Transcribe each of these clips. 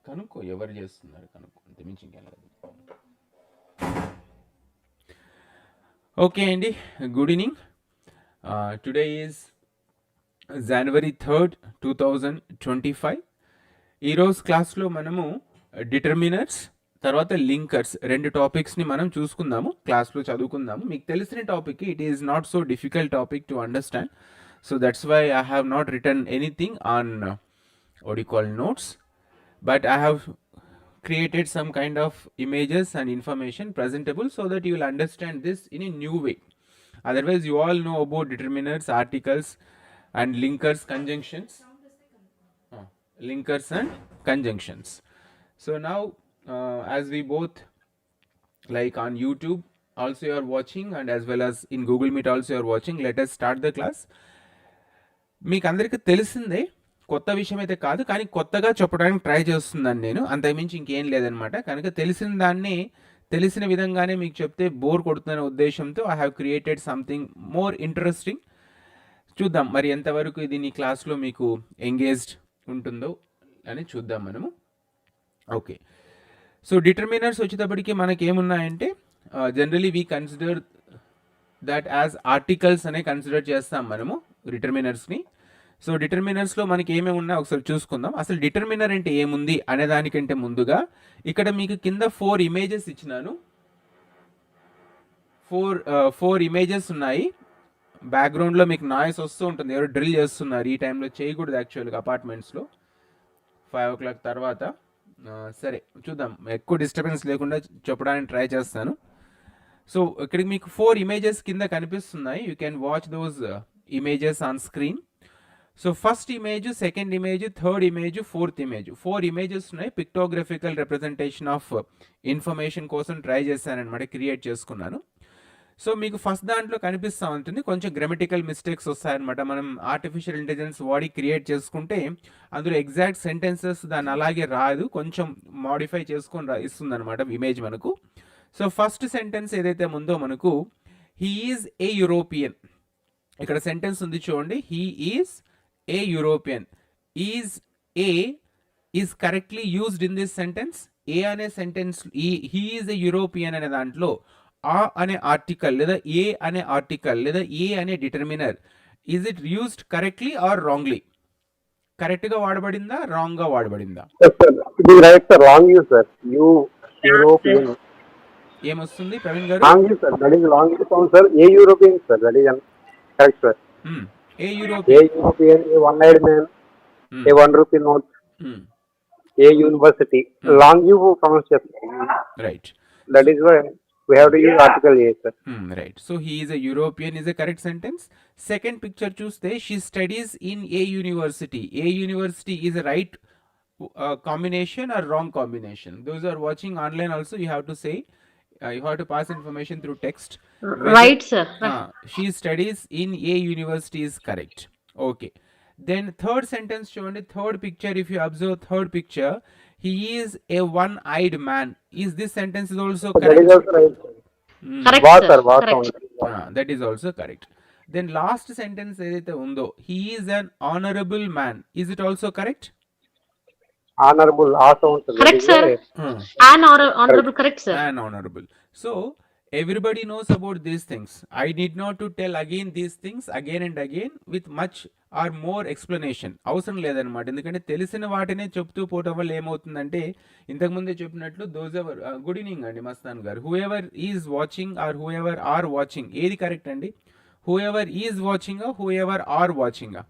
కనుక్కో ఎవరు చేస్తున్నారు కనుక్కో, అంతే మించి ఇంకేం లేదు. ఓకే అండి, good evening. Today is January 3rd 2025. ఈరోజు క్లాస్లో మనము డిటర్మినర్స్ తర్వాత లింకర్స్ రెండు టాపిక్స్ని మనం చూసుకుందాము, క్లాస్లో చదువుకుందాము. మీకు తెలిసిన topic, it is not so difficult topic to understand. So that's why I have not written anything on what you call notes, but I have created some kind of images and information presentable so that you will understand this in a new way. Otherwise you all know about determiners, articles and linkers, conjunctions, linkers and conjunctions. So now as we both, like on YouTube also you are watching, and as well as in Google Meet also you are watching, let us start the class. మీకు అందరికీ తెలిసిందే, కొత్త విషయం అయితే కాదు, కానీ కొత్తగా చెప్పడానికి ట్రై చేస్తున్నాను నేను, అంతకుమించి ఇంకేం లేదనమాట. కనుక తెలిసిన దాన్ని తెలిసిన విధంగానే మీకు చెప్తే బోర్ కొడుతున్న ఉద్దేశంతో I have created something more interesting. చూద్దాం మరి ఎంతవరకు ఇది నీ క్లాస్లో మీకు ఎంగేజ్డ్ ఉంటుందో అని చూద్దాం మనము. ఓకే, సో డిటర్మినర్స్ వచ్చేటప్పటికి మనకి ఏమున్నాయంటే, generally we consider that as articles అనే కన్సిడర్ చేస్తాం మనము డిటర్మినర్స్ని. సో డిటర్మినర్స్లో మనకి ఏమేమి ఉన్నాయో ఒకసారి చూసుకుందాం. అసలు డిటర్మినర్ అంటే ఏముంది అనే దానికంటే ముందుగా ఇక్కడ మీకు కింద 4 ఇమేజెస్ ఇచ్చినాను. 4 ఇమేజెస్ ఉన్నాయి. బ్యాక్గ్రౌండ్లో మీకు నాయిస్ వస్తూ ఉంటుంది, ఎవరు డ్రిల్ చేస్తున్నారు. ఈ టైంలో చేయకూడదు యాక్చువల్గా అపార్ట్మెంట్స్లో 5 o'clock తర్వాత. సరే చూద్దాం, ఎక్కువ డిస్టర్బెన్స్ లేకుండా చెప్పడానికి ట్రై చేస్తాను. సో ఇక్కడికి మీకు 4 ఇమేజెస్ కింద కనిపిస్తున్నాయి. You can watch those images on screen. So first image, second image, third image, fourth image, 4 images ఉన్నాయి. పిక్టోగ్రఫికల్ రిప్రజెంటేషన్ ఆఫ్ ఇన్ఫర్మేషన్ కోసం ట్రై చేశానమాట, క్రియేట్ చేసుకున్నాను. సో మీకు ఫస్ట్ దాంట్లో కనిపిస్తూ ఉంటుంది, కొంచెం గ్రామటికల్ మిస్టేక్స్ వస్తాయన్నమాట. మనం ఆర్టిఫిషియల్ ఇంటెలిజెన్స్ వాడి క్రియేట్ చేసుకుంటే అందులో ఎగ్జాక్ట్ సెంటెన్సెస్ దాన్ని అలాగే రాదు, కొంచెం మాడిఫై చేసుకొని ఇస్తుంది అనమాట ఇమేజ్ మనకు. సో ఫస్ట్ సెంటెన్స్ ఏదైతే ఉందో మనకు, హీ ఈజ్ ఏ యూరోపియన్. ఇక్కడ సెంటెన్స్ ఉంది చూడండి, he is a European. Is a is correctly used in this sentence. A అనే sentence, he is a European అనే దాంట్లో ఆ అనే ఆర్టికల్ లేదా ఏ అనే ఆర్టికల్ లేదా ఏ అనే determiner, is it used correctly or wrongly? Correct గా వాడబడిందా, రాంగ్ గా వాడబడిందా? ఏమొస్తుంది ప్రవీణ్ గారు? A European, a one-eyed man, a 1 rupee note, a university. Long you pronunciation. Right. That is why we have to use article A, sir. Right. So he is a European is a correct sentence. Second picture choose, she studies in a university. A university is a right combination or wrong combination? Those who are watching online also, you have to say, you have to pass information through text. Right, sir. She studies in a university is correct. Okay. Then third sentence shown, third picture, if you observe third picture, he is a one-eyed man. Is this sentence is also correct? That is also right. Correct, sir. Correct. That is also correct. Then last sentence edaithe undo, he is an honorable man. Is it also correct? Honorable, awesome. Correct, sir. An honorable, correct, sir. An honorable. So everybody knows about these things. I need not to tell again these things again and again with much or more explanation. అవసరం లేదనమాట, ఎందుకంటే తెలిసిన వాటినే చెప్తూ పోవటం వల్ల ఏమవుతుందంటే, ఇంతకుముందే చెప్పినట్లు దోస్ ఎవర్, గుడ్ ఈవినింగ్ అండి మస్తాన్ గారు, whoever is watching or whoever are watching, ఏది కరెక్ట్ అండి? Whoever is watching, whoever are watching?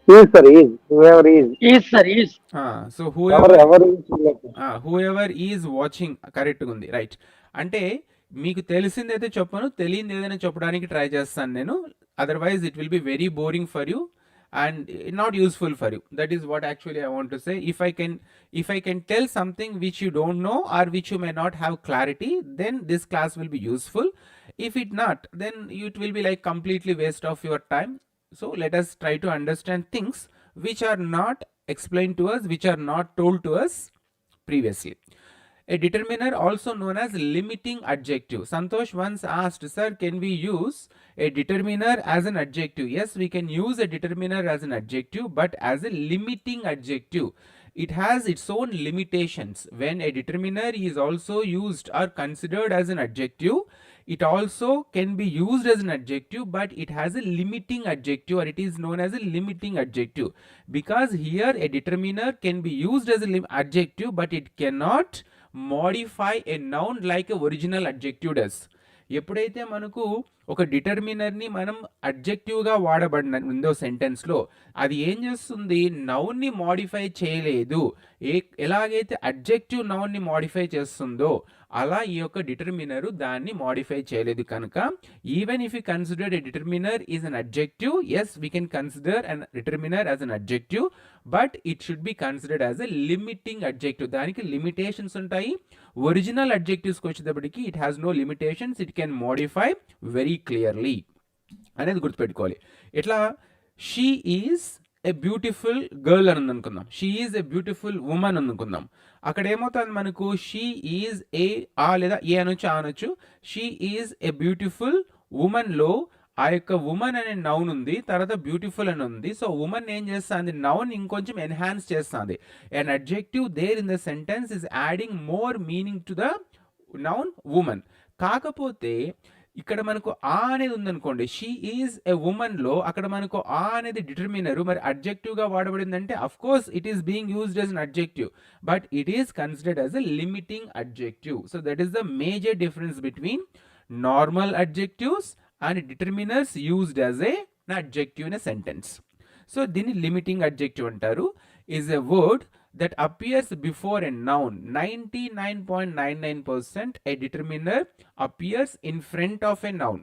Is, sir, is. Whoever is. Is, sir, is. So whoever is. Is watching కరెక్ట్గా ఉంది, right. అంటే మీకు తెలిసిందైతే చెప్పను, తెలియదు ఏదైనా చెప్పడానికి ట్రై చేస్తాను నేను. Otherwise it will be very boring for you and not useful for you. That is what actually I want to say. If I can tell something which you don't know or which you may not have clarity, then this class will be useful. If it not, then it will be like completely waste of your time. So let us try to understand things which are not explained to us, which are not told to us previously. A determiner also known as limiting adjective. Santosh once asked, sir, can we use a determiner as an adjective? Yes, we can use a determiner as an adjective, but as a limiting adjective. it has its own limitations. When a determiner is also used or considered as an adjective, it also can be used as an adjective, but it has a limiting adjective, or it is known as a limiting adjective, because here a determiner can be used as a adjective, but it cannot modify a noun like a original adjective does. ఎప్పుడైతే మనకు ఒక డిటర్మినర్ని మనం అడ్జెక్టివ్గా వాడబడిన సెంటెన్స్లో అది ఏం చేస్తుంది, నౌన్ని modify చేయలేదు. ఎలాగైతే adjective నౌన్ని modify చేస్తుందో అలా ఈ యొక్క డిటర్మినర్ దాన్ని మాడిఫై చేయలేదు. కనుక even if you consider a determiner is an adjective, yes we can consider an determiner as an adjective, but it should be considered as a limiting adjective. దానికి limitations ఉంటాయి. Original అడ్జెక్టివ్స్కి వచ్చేటప్పటికి it has no limitations, it can modify very clearly అనేది గుర్తుపెట్టుకోవాలి. ఎట్లా, she is a beautiful girl అని అనుకుందాం, she is a beautiful woman అనుకుందాం. అక్కడ ఏమవుతుంది మనకు, షీ ఈజ్ ఆ లేదా ఏ అనొచ్చు, అనొచ్చు. షీ ఈజ్ ఎ బ్యూటిఫుల్ ఉమెన్లో ఆ యొక్క ఉమెన్ అనే నౌన్ ఉంది, తర్వాత బ్యూటిఫుల్ అని ఉంది. సో ఉమెన్ ఏం చేస్తుంది, నౌన్ ఇంకొంచెం ఎన్హాన్స్ చేస్తుంది. And adjective there in the sentence is adding more meaning to the noun woman. కాకపోతే ఇక్కడ మనకు ఆ అనేది ఉందనుకోండి, షీ ఈజ్ ఎ ఉమెన్లో అక్కడ మనకు ఆ అనేది డిటర్మినర్, మరి అడ్జెక్టివ్గా వాడబడిందంటే of course it is being used as an adjective, but it is considered as a limiting adjective. So that is the major difference between normal adjectives and determiners used as an adjective in a sentence. So దీన్ని limiting adjective అంటారు. is a word that appears before a noun. 99.99% a determiner appears in front of a noun,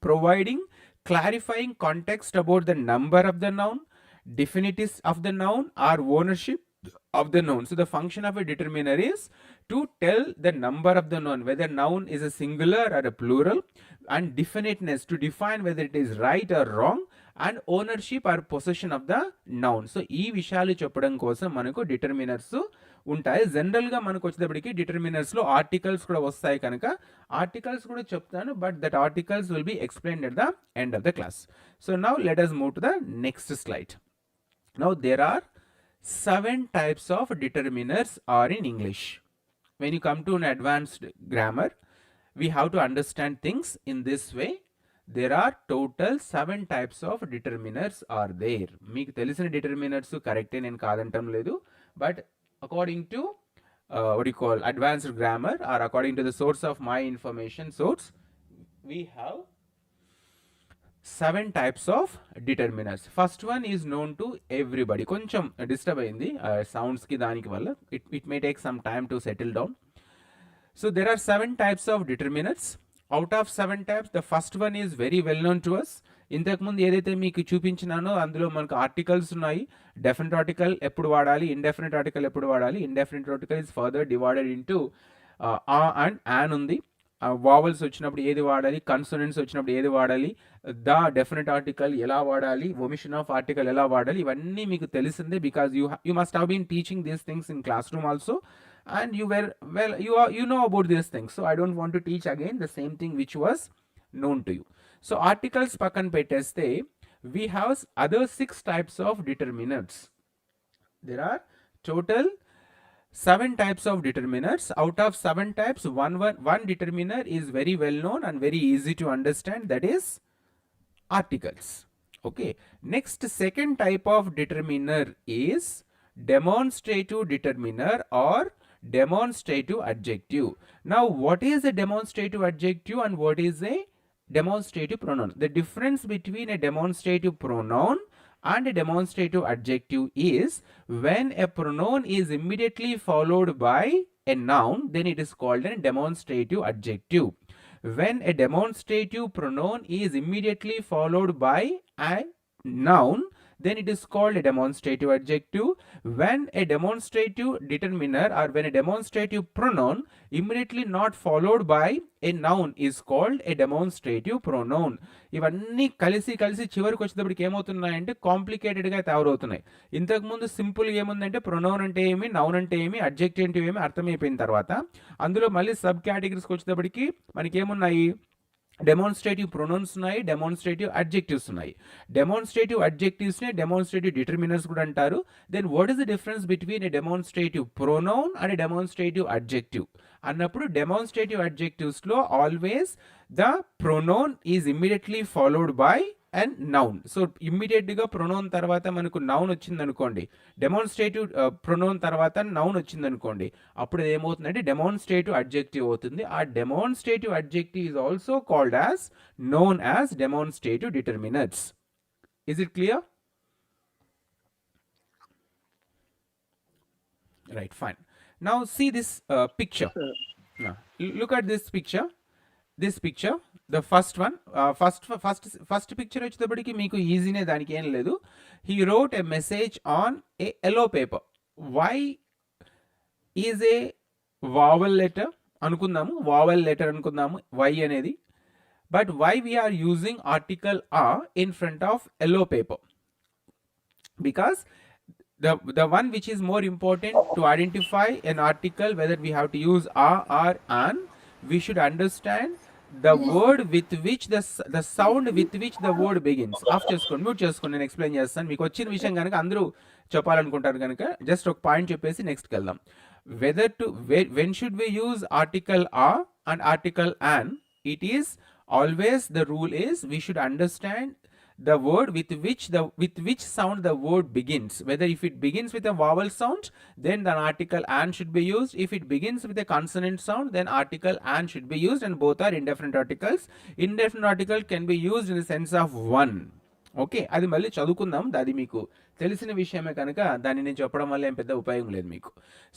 providing clarifying context about the number of the noun, definitives of the noun, or ownership of the noun. So the function of a determiner is to tell the number of the noun, whether noun is a singular or a plural, and definiteness to define whether it is right or wrong, and ownership or possession of the noun. So ఈ విషయాలు చెప్పడం కోసం మనకు డిటర్మినర్స్ ఉంటాయి. జనరల్గా మనకు వచ్చేటప్పటికి డిటర్మినర్స్లో articles కూడా వస్తాయి, కనుక ఆర్టికల్స్ కూడా చెప్తాను, but that articles will be explained at the end of the class. So now let us move to the next slide. Now there are 7 types of determiners are in English. When you come to an advanced grammar, we have to understand things in this way. There are total 7 types of determiners are there. మీకు తెలిసిన determiners కరెక్టే, నేను కాదంటం లేదు, but according to what you call advanced grammar, or according to the source of my information source, we have 7 types of determiners. First one is known to everybody. కొంచెం disturb అయింది సౌండ్స్కి దానికి వల్ల, it may take some time to settle down. So there are 7 types of determiners. Out of 7 types, the first one is very well known to us. ఇంతకుముందు ఏదైతే మీకు చూపించినానో అందులో మనకు articles ఉన్నాయి. డెఫినెట్ ఆర్టికల్ ఎప్పుడు వాడాలి, ఇండెఫినెట్ ఆర్టికల్ ఎప్పుడు వాడాలి. Indefinite article is further divided into ఆ అండ్ యాన్ ఉంది. వావల్స్ వచ్చినప్పుడు ఏది వాడాలి, కన్సోనెంట్స్ వచ్చినప్పుడు ఏది వాడాలి, ద డెఫినెట్ ఆర్టికల్ ఎలా వాడాలి, ఒమిషన్ ఆఫ్ ఆర్టికల్ ఎలా వాడాలి, ఇవన్నీ మీకు తెలిసిందే, because you must have been teaching these things in classroom also, and you know about these things, so I don't want to teach again the same thing which was known to you. So articles pakkan petteste, we have other 6 types of determiners. There are total 7 types of determiners. Out of 7 types, one determiner is very well known and very easy to understand, that is articles. Okay, next, second type of determiner is demonstrative determiner or demonstrative adjective. Now what is a demonstrative adjective and what is a demonstrative pronoun? The difference between a demonstrative pronoun and a demonstrative adjective is when a pronoun is immediately followed by a noun, then it is called a demonstrative adjective. When a demonstrative pronoun is immediately followed by a noun, then it is called a demonstrative adjective. When a demonstrative determiner or when a demonstrative pronoun immediately not followed by a noun is called a demonstrative pronoun. ఇవన్నీ కలిసి చివరికి వచ్చేటప్పటికి ఏమవుతున్నాయంటే కాంప్లికేటెడ్గా తయారవుతున్నాయి. ఇంతకుముందు సింపుల్గా ఏముందంటే pronoun అంటే ఏమి, నౌన్ అంటే ఏమి, అడ్జెక్టివ్ ఏమి అర్థమైపోయిన తర్వాత అందులో మళ్ళీ సబ్ కేటగిరీస్కి వచ్చేటప్పటికి మనకి ఏమున్నాయి, డెమాన్స్ట్రేటివ్ ప్రొనౌన్స్ ఉన్నాయి, డెమాన్స్ట్రేటివ్ అడ్జెక్టివ్స్ ఉన్నాయి. డెమాన్స్ట్రేటివ్ అడ్జెక్టివ్స్ని డెమాన్స్ట్రేటివ్ డిటర్మినర్స్ కూడా అంటారు. Then what is the difference between a demonstrative pronoun and demonstrative adjective అన్నప్పుడు, డెమాన్స్ట్రేటివ్ అడ్జెక్టివ్స్లో always the pronoun is immediately followed by and noun. So ఇమ్మీడియట్గా ప్రొనౌన్ తర్వాత మనకు నౌన్ వచ్చింది అనుకోండి, డెమాన్స్ట్రేటివ్ ప్రొనౌన్ తర్వాత నౌన్ వచ్చింది అనుకోండి, అప్పుడు ఏమవుతుందంటే డెమాన్స్ట్రేటివ్ అడ్జెక్టివ్ అవుతుంది. ఆ demonstrative adjective is also called as known as demonstrative determiners. Is it clear? Right, fine. Now see this picture. Look at this picture. This picture, the first one, first picture వచ్చేటప్పటికి మీకు ఈజీనే, దానికి ఏం లేదు. He wrote a message on a yellow paper. Why is a vowel letter అనుకుందాము, vowel letter అనుకుందాము why అనేది. But why we are using article are in front of yellow paper? Because the one which is more important to identify an article, whether we have to use a or an, we should understand the word with which the sound with which the word begins. Of చేసుకోండి, mute చేసుకోండి, నేను explain చేస్తాను. మీకు వచ్చిన విషయం కనుక అందరూ చెప్పాలనుకుంటారు కనుక జస్ట్ ఒక పాయింట్ చెప్పేసి నెక్స్ట్కి వెళ్దాం. Whether to when should we use article a and article an? It is always, the rule is we should understand the word with which sound the word begins. Whether if it begins with a vowel sound, then the article an should be used. If it begins with a consonant sound, then article an should be used, and both are indefinite articles. Indefinite article can be used in the sense of one. Okay, అది మళ్ళీ చదువుకుందాం, అది మీకు తెలిసిన విషయమే కనుక దాన్ని నేను చెప్పడం వల్ల ఏం పెద్ద ఉపయోగం లేదు మీకు.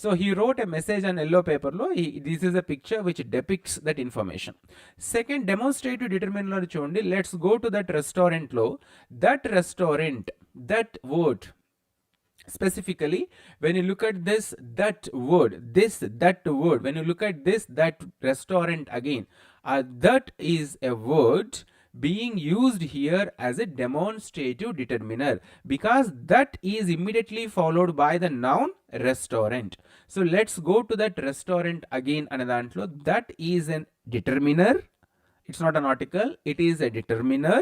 So he wrote a message on yellow పేపర్లో, this is a picture which depicts that information. Second demonstrative determiner చూడండి. లెట్స్ గో టు దట్ రెస్టారెంట్లో, that restaurant, that word specifically, when you look at this that word, when you look at this that restaurant again, that is a word being used here as a demonstrative determiner, because that is immediately followed by the noun restaurant. So let's go to that restaurant again anadantlo. That is a determiner. It's not an article, it is a determiner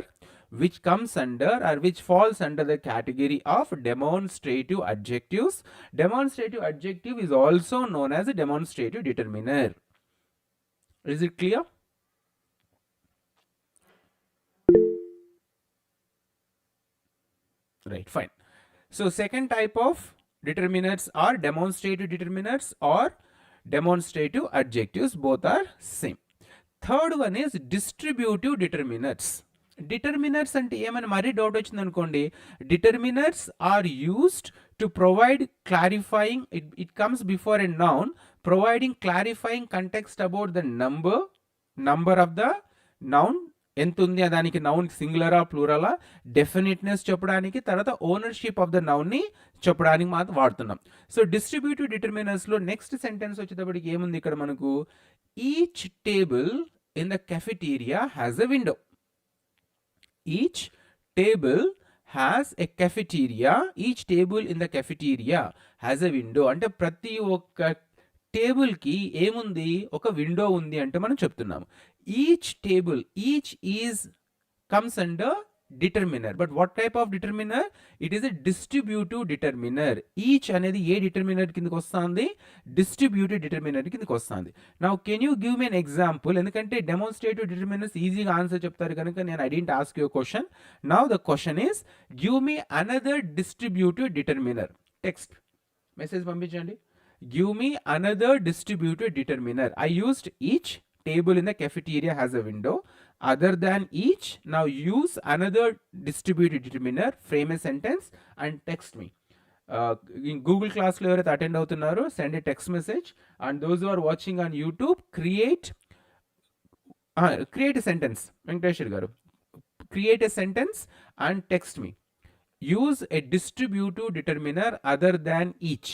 which comes under or which falls under the category of demonstrative adjectives. Demonstrative adjective is also known as a demonstrative determiner. Is it clear? Right, fine. So second type of determinants are demonstrative determinants or demonstrative adjectives. Both are same. Third one is distributive determinants. Determinants అంటే ఏమైనా మరీ doubt వచ్చింది అనుకోండి, determinants are used to provide clarifying, it comes before a noun, providing clarifying context about the number of the noun, ఎంత ఉంది దానికి, noun సింగులరా ప్లూరలా, డెఫినిట్నెస్ చెప్పడానికి, తర్వాత ఓనర్షిప్ ఆఫ్ ద నౌన్ని చెప్పడానికి మాత్రం వాడుతున్నాం. సో డిస్ట్రిబ్యూటివ్ డిటర్మినర్స్లో నెక్స్ట్ సెంటెన్స్ వచ్చేటప్పటికి ఏముంది ఇక్కడ మనకు, each table in the cafeteria has a window. Each table has a cafeteria, each table in the cafeteria has a window అంటే ప్రతి ఒక్క టేబుల్కి ఏముంది, ఒక విండో ఉంది అంటే మనం చెప్తున్నాము. Each table, each is comes under determiner, but what type of determiner? It is a distributive determiner. Each అనేది ఏ డిటర్మినర్ కిందకి వస్తుంది? డిస్ట్రిబ్యూటివ్ డిటర్మినర్ కిందకి వస్తుంది. Now can you give me an example? ఎందుకంటే డెమోన్స్ట్రేటివ్ డిటర్మినర్స్ ఈజీగా ఆన్సర్ చెప్తారు కనుక నేను I didn't ask you question. Now the question is, give me another distributive determiner. Text message పంపించండి. Give me another distributed determiner. I used each table in the cafeteria has a window. Other than each, now use another distributed determiner, frame a sentence and text me. In Google Class lo evaరైతే attend అవుతున్నారో send a text message, and those who are watching on YouTube, create a sentence. Venkateshwar garu, create a sentence and text me. Use a distributive determiner other than each.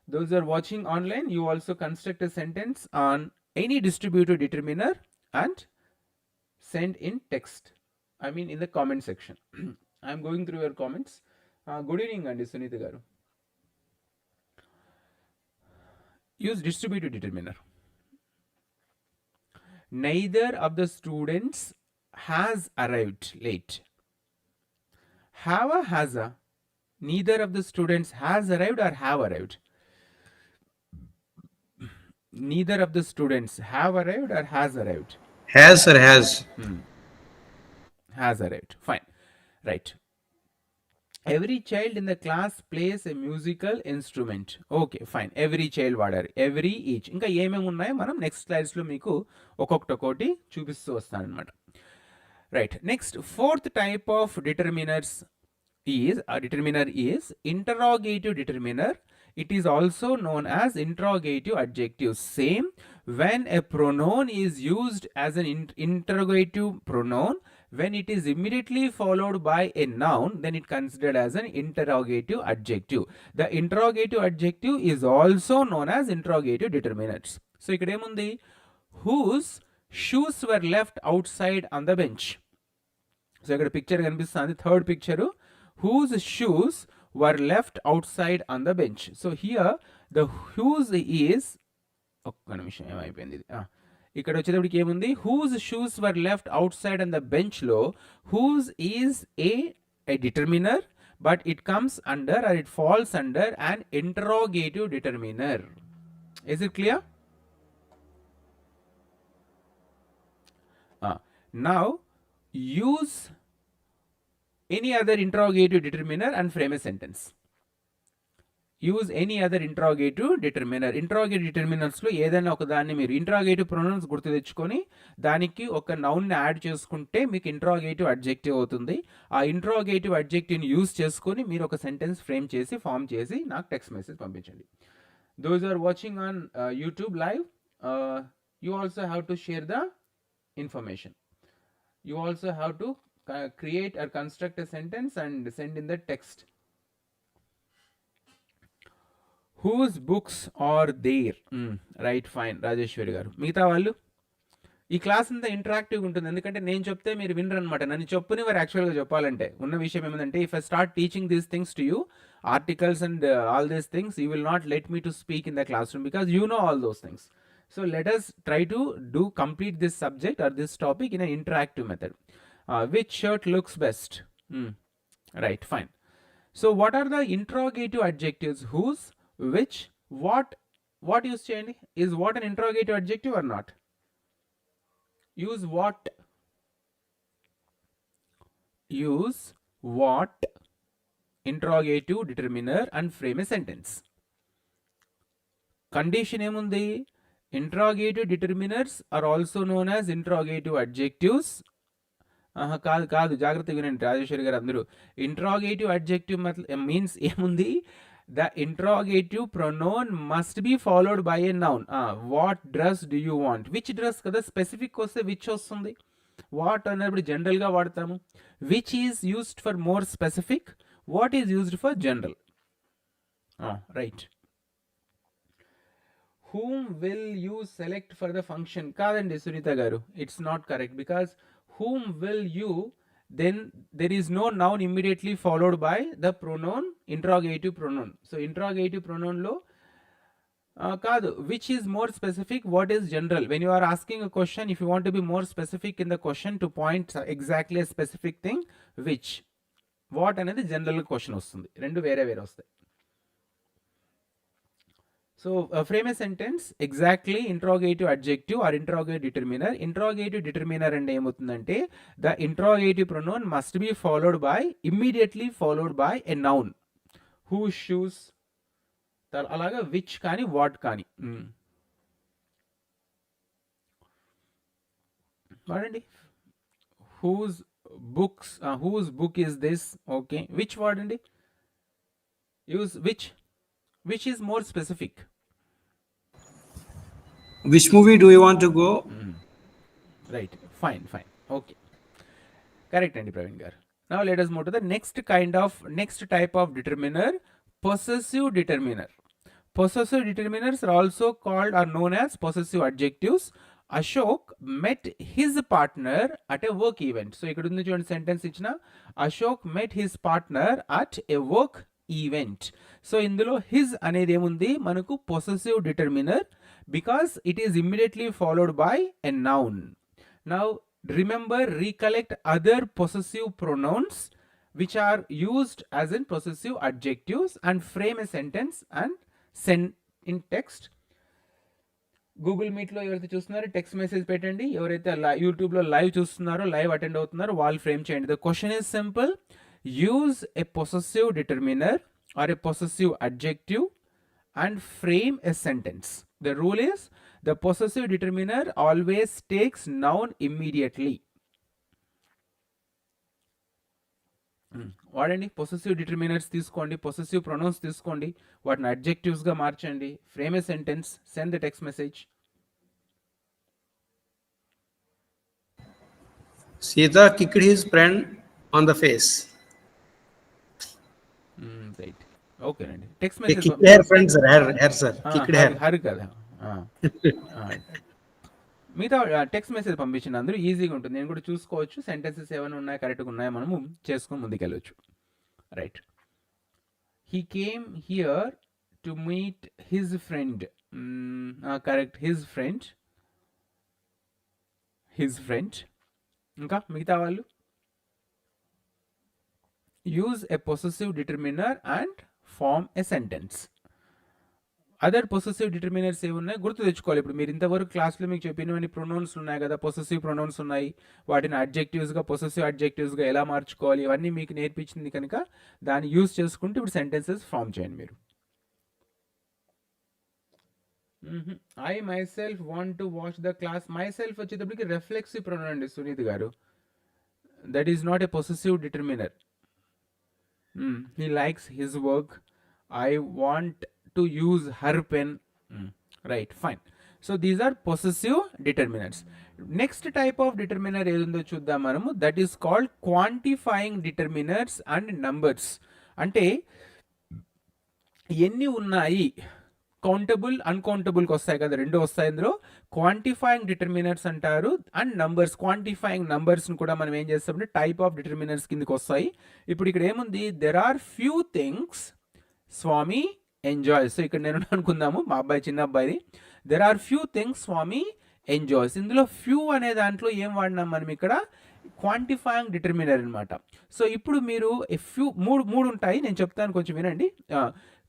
Those who are watching online, you also construct a sentence on any distributive determiner and send in text. I mean in the comment section. I am going through your comments. Good evening, Andi Sunita garu. Use distributive determiner. neither of the students has arrived late. Have a has a. Neither of the students has arrived or have arrived. Neither of the students have arrived or has arrived. Has, sir, has. Has arrived. Fine. Right. Every child in the class plays a musical instrument. Okay, fine. Every child వాడారు. Every each. ఇంకా ఏమేమి ఉన్నాయో మనం next స్లైడ్స్లో మీకు ఒక్కొక్కటి చూపిస్తూ వస్తాను అనమాట. Right. Next fourth type of determiner is interrogative determiner. It is also known as interrogative adjective. Same, when a pronoun is used as an interrogative pronoun, when it is immediately followed by a noun, then it considered as an interrogative adjective. The interrogative adjective is also known as interrogative determinants. So ఇక్కడ ఏముంది? Whose shoes were left outside on the bench. So ఇక్కడ picture కనిపిస్తుంది, third picture. Whose shoes were left outside on the bench. So here the whose is ఒక్క నిమిషం ఏమైపోయింది ఇది. ఇక్కడ వచ్చేటప్పటికి ఏముంది? Whose shoes were left outside on the bench లో whose is a determiner, but it comes under or it falls under an interrogative determiner. Is it clear? Now use any other interrogative determiner and frame a sentence. Use any other interrogative determiner. Interrogative determiners లో ఏదైనా ఒక దాన్ని మీరు interrogative pronouns గుర్తు తెచ్చుకొని దానికి ఒక noun ని యాడ్ చేసుకుంటే మీకు interrogative adjective అవుతుంది. ఆ interrogative adjective ని యూజ్ చేసుకొని మీరు ఒక సెంటెన్స్ ఫ్రేమ్ చేసి ఫామ్ చేసి నాకు టెక్స్ట్ మెసేజ్ పంపించండి. Those are watching on YouTube live, you also have to share the information. You also have to create or construct a sentence and send in the text. Whose books are there? Right, fine. Rajeshwari గారు. మిగతా వాళ్ళు ఈ class అంతా ఇంటరాక్టివ్గా ఉంటుంది, ఎందుకంటే నేను చెప్తే మీరు వినరు అనమాట. నన్ను చెప్పుని వారు యాక్చువల్గా చెప్పాలంటే ఉన్న విషయం ఏమంటే, if I start teaching these things to you, articles and all these things, you will not let me to speak in the class room because you know all those things. So let us try to complete this subject or this topic in an interactive method. Which shirt looks best? Right, fine. So what are the interrogative adjectives? Whose, which, what use cheyandi? Is what an interrogative adjective or not? Use what? Use what interrogative determiner and frame a sentence. Condition ఏముంది? Interrogative determiners are also known as interrogative adjectives. కాదు జాగ్రత్తగా వినండి రాజేశ్వరి గారు అందరూ. Interrogative adjective means ఏముంది? The interrogative pronoun must be followed by a noun. What dress do you want? Which dress కదా, specific వస్తే which వస్తుంది. వాట్ అన్నప్పుడు జనరల్గా వాడతాము. Which is used for more specific, what is used for general. Right. Whom will you select for the function? కాదండి సునీత గారు, it's not correct because whom will you, then there is no noun immediately followed by the pronoun interrogative pronoun. So interrogative pronoun లో కాదు, which is more specific, what is general. When you are asking a question, if you want to be more specific in the question to point exactly a specific thing, which, what అనేది general question వస్తుంది, రెండు వేరే వేరే వస్తాయి. So frame a sentence exactly interrogative adjective or interrogative determiner. Interrogative determiner అంటే ఏమవుతుందంటే the interrogative pronoun must be followed by, immediately followed by a noun. Whose shoes, అలాగా which కానీ what కానీ వాడండి. whose book is this? Okay, which వాడండి. use which is more specific. Which movie do you want to go? Right, fine. Okay, correct andi Praveen garu. Now let us move to the next type of determiner, possessive determiner. Possessive determiners are also called or known as possessive adjectives. Ashok met his partner at a work event. So ikkada undi chudandi sentence ichina, Ashok met his partner at a work event. So ఇందులో his అనేది ఏముంది మనకు possessive determiner because it is immediately followed by a noun. Now remember recollect other possessive pronouns which are used as in possessive adjectives and frame a sentence and send in text. Google మీట్లో ఎవరైతే చూస్తున్నారో text message పెట్టండి, ఎవరైతే యూట్యూబ్లో live చూస్తున్నారో live attend అవుతున్నారో వాళ్ళు frame చేయండి. The question is simple, use a possessive determiner or a possessive adjective and frame a sentence. The rule is the possessive determiner always takes noun immediately. వాడండి, possessive determiners తీసుకోండి, possessive pronouns తీసుకోండి, వాటిని అడ్జెక్టివ్స్గా మార్చండి, frame a sentence, send the text message. Sita kicked his friend on the face. Right, okay అండి. Text They message kicked her friend, sir. Her sir. Kicked her. Her కదా. మిగతా text message పంపించిన అందరూ ఈజీగా ఉంటుంది, నేను కూడా చూసుకోవచ్చు, సెంటెన్సెస్ ఏమైనా ఉన్నాయి కరెక్ట్గా ఉన్నాయో మనము చేసుకొని ముందుకెళ్ళవచ్చు. Right, he came here to meet his friend. Correct, his friend. ఇంకా మిగతా వాళ్ళు use a possessive determiner and form a sentence. Other possessive determiners ఏమున్నాయి గుర్తు తెచ్చుకోవాలి. ఇప్పుడు మీరు ఇంతవరకు క్లాస్లో మీకు చెప్పినవన్నీ ప్రొనౌన్స్ ఉన్నాయి కదా, పొసెసివ్ ప్రొనౌన్స్ ఉన్నాయి, వాటిని అడ్జెక్టివ్స్గా పొసెసివ్ అడ్జెక్టివ్స్గా ఎలా మార్చుకోవాలి ఇవన్నీ మీకు నేర్పించింది కనుక దాన్ని యూజ్ చేసుకుంటూ ఇప్పుడు సెంటెన్సెస్ ఫామ్ చేయండి మీరు. I my self want to watch the class. My self వచ్చేటప్పటికి రిఫ్లెక్సివ్ ప్రొనౌన్ అండి సునీత్ గారు, that is not a possessive determiner. He likes his work. I want to use her pen. Right, fine. So these are possessive determinants. Next type of determiner ఏదుందో చూద్దాం మనము, that is called quantifying determinants and numbers. అంటే ఎన్ని ఉన్నాయి, countable అన్కౌంటబుల్కి వస్తాయి కదా, రెండు వస్తాయి ఇందులో. క్వాంటిఫైయింగ్ డిటర్మినర్స్ అంటారు అండ్ నంబర్స్. క్వాంటిఫైయింగ్ నంబర్స్ని కూడా మనం ఏం చేస్తామంటే టైప్ ఆఫ్ డిటర్మినర్స్ కిందకి వస్తాయి. ఇప్పుడు ఇక్కడ ఏముంది, there are few things Swami enjoys. So ఇక్కడ నేను అనుకుందాము మా అబ్బాయి, చిన్న అబ్బాయిది. There are few things Swami enjoys. ఇందులో ఫ్యూ అనే దాంట్లో ఏం వాడినాం మనం ఇక్కడ, క్వాంటిఫైయింగ్ డిటర్మినర్ అనమాట. సో ఇప్పుడు మీరు ఫ్యూ మూడు ఉంటాయి, నేను చెప్తాను కొంచెం వినండి.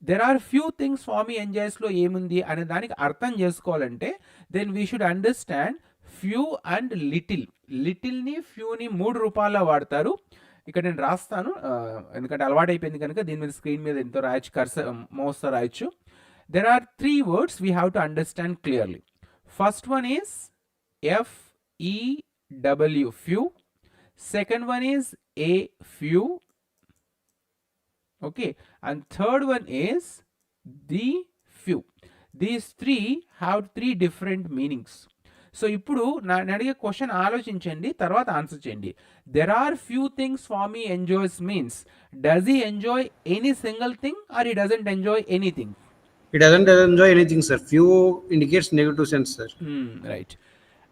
దెర్ ఆర్ ఫ్యూ థింగ్స్ స్వామి ఎంజాయ్స్లో ఏముంది అనే దానికి అర్థం చేసుకోవాలంటే then we should understand few and little. లిటిల్ని ఫ్యూని 3 రూపాల్లో వాడతారు. ఇక్కడ నేను రాస్తాను ఎందుకంటే అలవాటు అయిపోయింది కనుక దీని మీద స్క్రీన్ మీద ఎంతో రాయొచ్చు, కర్సర్ మౌస్తో రాయొచ్చు. There are 3 words we have to understand clearly. First one is FEW, few. Second one is a few. Okay, and third one is the few. These 3 have 3 different meanings. So ఇప్పుడు నేను అడిగే question ఆలోచించండి, తర్వాత answer చేయండి. There are few things Swami enjoys means does he enjoy any single thing or he doesn't enjoy anything? He doesn't enjoy anything, sir. Few indicates negative sense, sir. Right.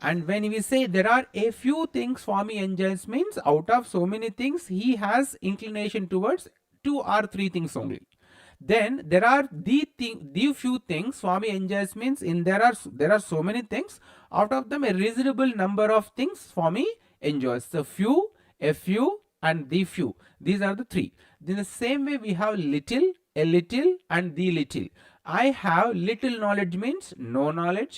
And when we say there are a few things Swami enjoys means out of so many things he has inclination towards 2 or 3 things only. Then there are the few things Swami enjoys means there are so many things, out of them a reasonable number of things Swami enjoys. So few, a few and the few, these are the 3. In the same way we have little, a little and the little. I have little knowledge means no knowledge.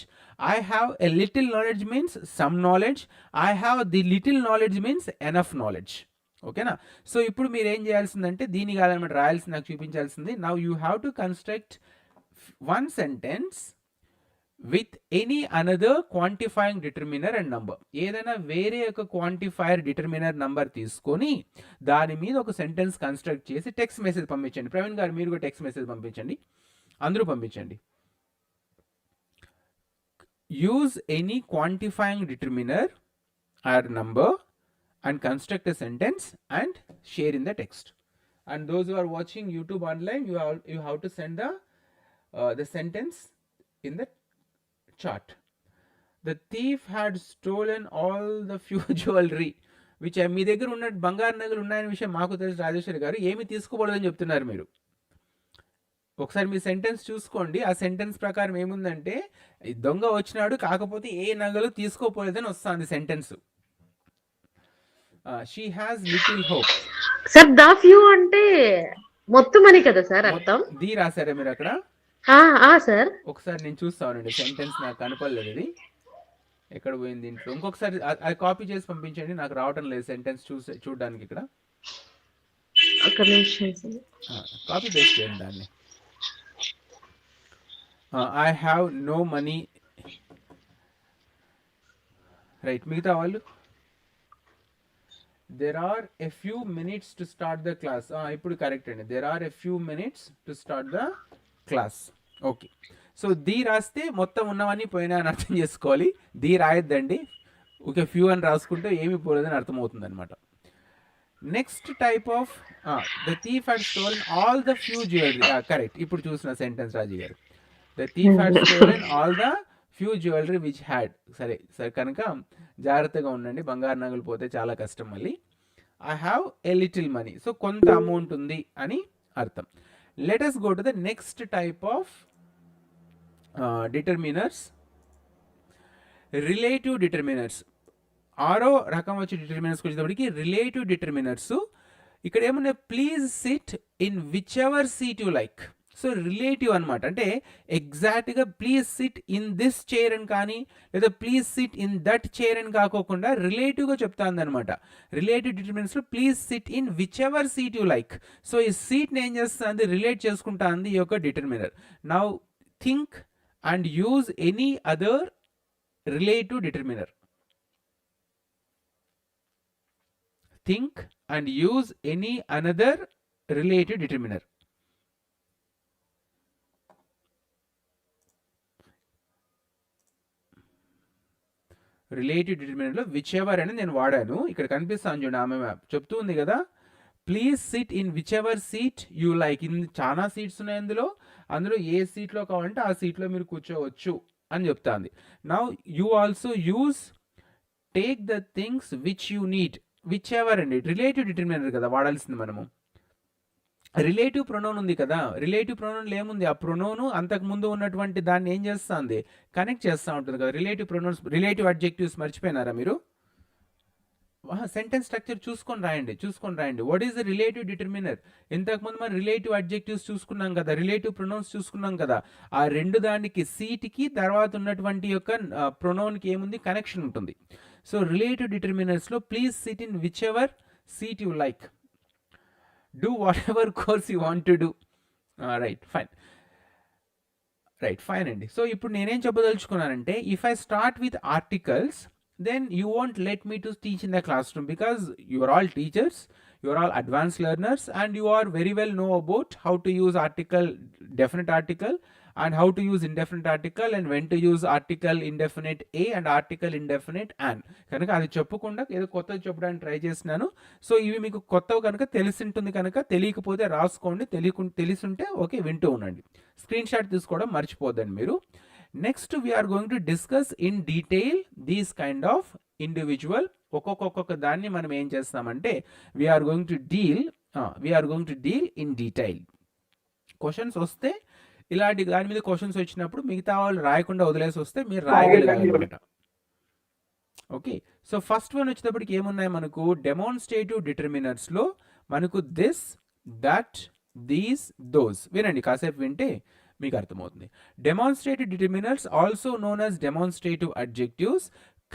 I have a little knowledge means some knowledge. I have the little knowledge means enough knowledge. ఓకేనా? So ఇప్పుడు మీరు ఏం చేయాల్సిందంటే దీన్ని కాదనమాట రాయాల్సింది, నాకు చూపించాల్సింది. Now you have to construct 1 sentence with any another quantifying determiner and number. ఏదైనా వేరే ఒక క్వాంటిఫైయర్ డిటర్మినర్ నంబర్ తీసుకొని దాని మీద ఒక సెంటెన్స్ కన్స్ట్రక్ట్ చేసి టెక్స్ట్ మెసేజ్ పంపించండి. ప్రవీణ్ గారు మీరు కూడా టెక్స్ట్ మెసేజ్ పంపించండి, అందరూ పంపించండి. Use any quantifying determiner or number and construct a sentence and share in the text. And those who are watching YouTube online, you have to send the sentence in the chat. The thief had stolen all the few jewelry which మీ దగ్గర ఉన్న బంగారు నగలు ఉన్నాయని విషయం మాకు తెలుసు రాజేశ్వరి గారు, ఏమి తీసుకోకూడదని చెప్తున్నారు మీరు. ఒకసారి మీ సెంటెన్స్ చూసుకోండి. ఆ సెంటెన్స్ ప్రకారం ఏముందంటే ఈ దొంగ వచ్చినాడు కాకపోతే ఏ నగలు తీసుకోపోలేదని వస్తుంది sentence. She has little hope. Sir the few అంటే మొత్తం అని కదా సార్ అర్థం? ది రాశారా మీరు అక్కడ? సార్ ఒకసారి నేను చూస్తానండి, సెంటెన్స్ నాకు కనపడలేదు అది ఎక్కడ పోయింది ఇంట్లో. ఇంకొకసారి అది కాపీ చేసి పంపించండి, నాకు రావటం లేదు సెంటెన్స్ చూడడానికి. ఇక్కడ ఒక నిమిషం. కాపీ పేస్ట్ చేయండి దాన్ని. I have no money. Right, మిగతా వాళ్ళు there are a few minutes to start the class. ఇప్పుడు కరెక్ట్ అండి, there are a few minutes to start the class. Okay, so the రాస్తే మొత్తం ఉన్నవన్నీ పోయినా అని అర్థం చేసుకోవాలి. ది రాయొద్దండి, ఓకే ఫ్యూ అని రాసుకుంటే ఏమి పోలేదని అర్థమవుతుంది అనమాట. Next type of the thief had stolen all the few jewellery. Correct, ఇప్పుడు చూసిన సెంటెన్స్ రాజీ గారు. The thief had stolen all the few jewellery which had. సరే సరే, కనుక జాగ్రత్తగా ఉండండి, బంగారు నగలు పోతే చాలా కష్టం మళ్ళీ. I have a little money, so కొంత అమౌంట్ ఉంది అని అర్థం. Let us go to the next type of determiners, relative determiners. 6వ రకం వచ్చి డిటర్మినర్స్కి వచ్చేటప్పటికి రిలేటివ్ డిటర్మినర్స్. ఇక్కడ ఏమున్నాయి, please sit in whichever seat you like. So relative అనమాట, అంటే ఎగ్జాక్ట్గా please sit in this chair అని కానీ లేదా please sit in that chair అని కాకోకుండా రిలేటివ్గా చెప్తాంది అనమాట. రిలేటివ్ డిటర్మినర్స్లో please sit in whichever seat you like. So ఈ సీట్ని ఏం చేస్తుంది, రిలేట్ చేసుకుంటా ఉంది ఈ యొక్క determiner. Now think and use any other relative determiner. Think and use any another relative determiner. Relative డిటర్మినర్లో విచ్ ఎవర్ అని నేను వాడాను, ఇక్కడ కనిపిస్తాను చూడండి, ఆమె చెప్తూ ఉంది కదా, please sit in whichever seat you like. చాలా సీట్స్ ఉన్నాయి అందులో ఏ సీట్లో కావాలంటే ఆ సీట్లో మీరు కూర్చోవచ్చు అని చెప్తాంది. Now you also use take the things which you need. Which ever అండి రిలేటివ్ డిటర్మినర్ కదా వాడాల్సింది మనము. రిలేటివ్ ప్రొనౌన్ ఉంది కదా, రిలేటివ్ ప్రొనౌన్లో ఏముంది, ఆ ప్రొనౌన్ అంతకు ముందు ఉన్నటువంటి దాన్ని ఏం చేస్తుంది, కనెక్ట్ చేస్తూ ఉంటుంది కదా. రిలేటివ్ ప్రొనౌన్స్, రిలేటివ్ అడ్జెక్టివ్స్ మర్చిపోయినారా మీరు? సెంటెన్స్ స్ట్రక్చర్ చూసుకొని రాయండి. What is the relative determiner? ఇంతకుముందు మనం రిలేటివ్ అడ్జెక్టివ్స్ చూసుకున్నాం కదా, రిలేటివ్ ప్రొనౌన్స్ చూసుకున్నాం కదా. ఆ రెండు దానికి సీట్కి తర్వాత ఉన్నటువంటి యొక్క ప్రొనౌన్కి ఏముంది, కనెక్షన్ ఉంటుంది. సో రిలేటివ్ డిటర్మినర్స్లో please sit in whichever seat you like, do whatever course you want to do. Right, fine అండి. సో ఇప్పుడు నేనేం చెప్పదలుచుకున్నానంటే, if I start with articles then you won't let me to teach in the classroom because you are all teachers, you are all advanced learners and you are very well know about how to use article, definite article, and how to use indefinite article and when to use article indefinite a and article indefinite an. కనుక అది చెప్పకుండా ఏదో కొత్తది చెప్పడానికి try చేస్తున్నాను. So ఇవి మీకు కొత్తవి కనుక తెలిసింటుంది, కనుక తెలియకపోతే రాసుకోండి, తెలిసుంటే ఓకే వింటూ ఉండండి. స్క్రీన్ షాట్ తీసుకోవడం మర్చిపోద్దండి మీరు. Next we're going to discuss in detail these kind of individual. ఒక్కొక్క దాన్ని మనం ఏం చేస్తామంటే we're going to deal in detail. Questions వస్తే ఇలాంటి దాని మీద క్వశ్చన్స్ వచ్చినప్పుడు మిగతా వాళ్ళు రాయకుండా వదిలేసి వస్తే మీరు రాయగలిగారనమాట. ఓకే, సో ఫస్ట్ వన్ వచ్చేటప్పటికి ఏమున్నాయి మనకు, డెమాన్స్ట్రేటివ్ డిటర్మినర్స్లో మనకు దిస్, దట్, దీస్, దోస్. వినండి, కాసేపు వింటే మీకు అర్థమవుతుంది. Demonstrative determiners also known as demonstrative adjectives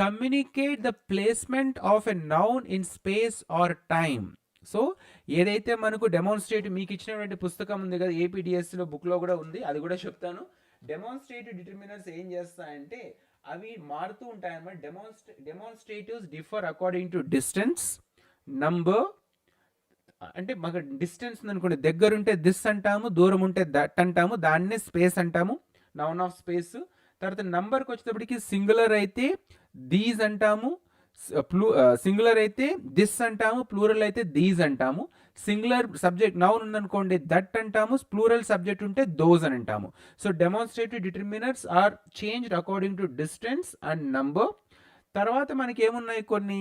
communicate the placement of a noun in space or time. So ఏదైతే మనకు డెమాన్స్ట్రేటివ్, మీకు ఇచ్చినటువంటి పుస్తకం ఉంది కదా ఏపీడిఎస్లో, బుక్లో కూడా ఉంది, అది కూడా చెప్తాను. డెమాన్స్ట్రేటివ్ డిటర్మినర్స్ ఏం చేస్తాయంటే అవి మారుతూ ఉంటాయన్నమాట. Demonstratives differ according to distance, number. అంటే మాకు డిస్టెన్స్ అనుకోండి, దగ్గర ఉంటే దిస్ అంటాము, దూరం ఉంటే దట్ అంటాము, దాన్నే స్పేస్ అంటాము, నౌన్ ఆఫ్ స్పేస్. తర్వాత నంబర్కి వచ్చేటప్పటికి సింగులర్ అయితే దీస్ అంటాము, సింగులర్ అయితే దిస్ అంటాము, ప్లూరల్ అయితే దీస్ అంటాము. సింగులర్ సబ్జెక్ట్ నౌన్ ఉందనుకోండి దట్ అంటాము, ప్లూరల్ సబ్జెక్ట్ ఉంటే దోస్ అని అంటాము. So demonstrative determiners are changed according to distance and number. తర్వాత మనకి ఏమున్నాయి కొన్ని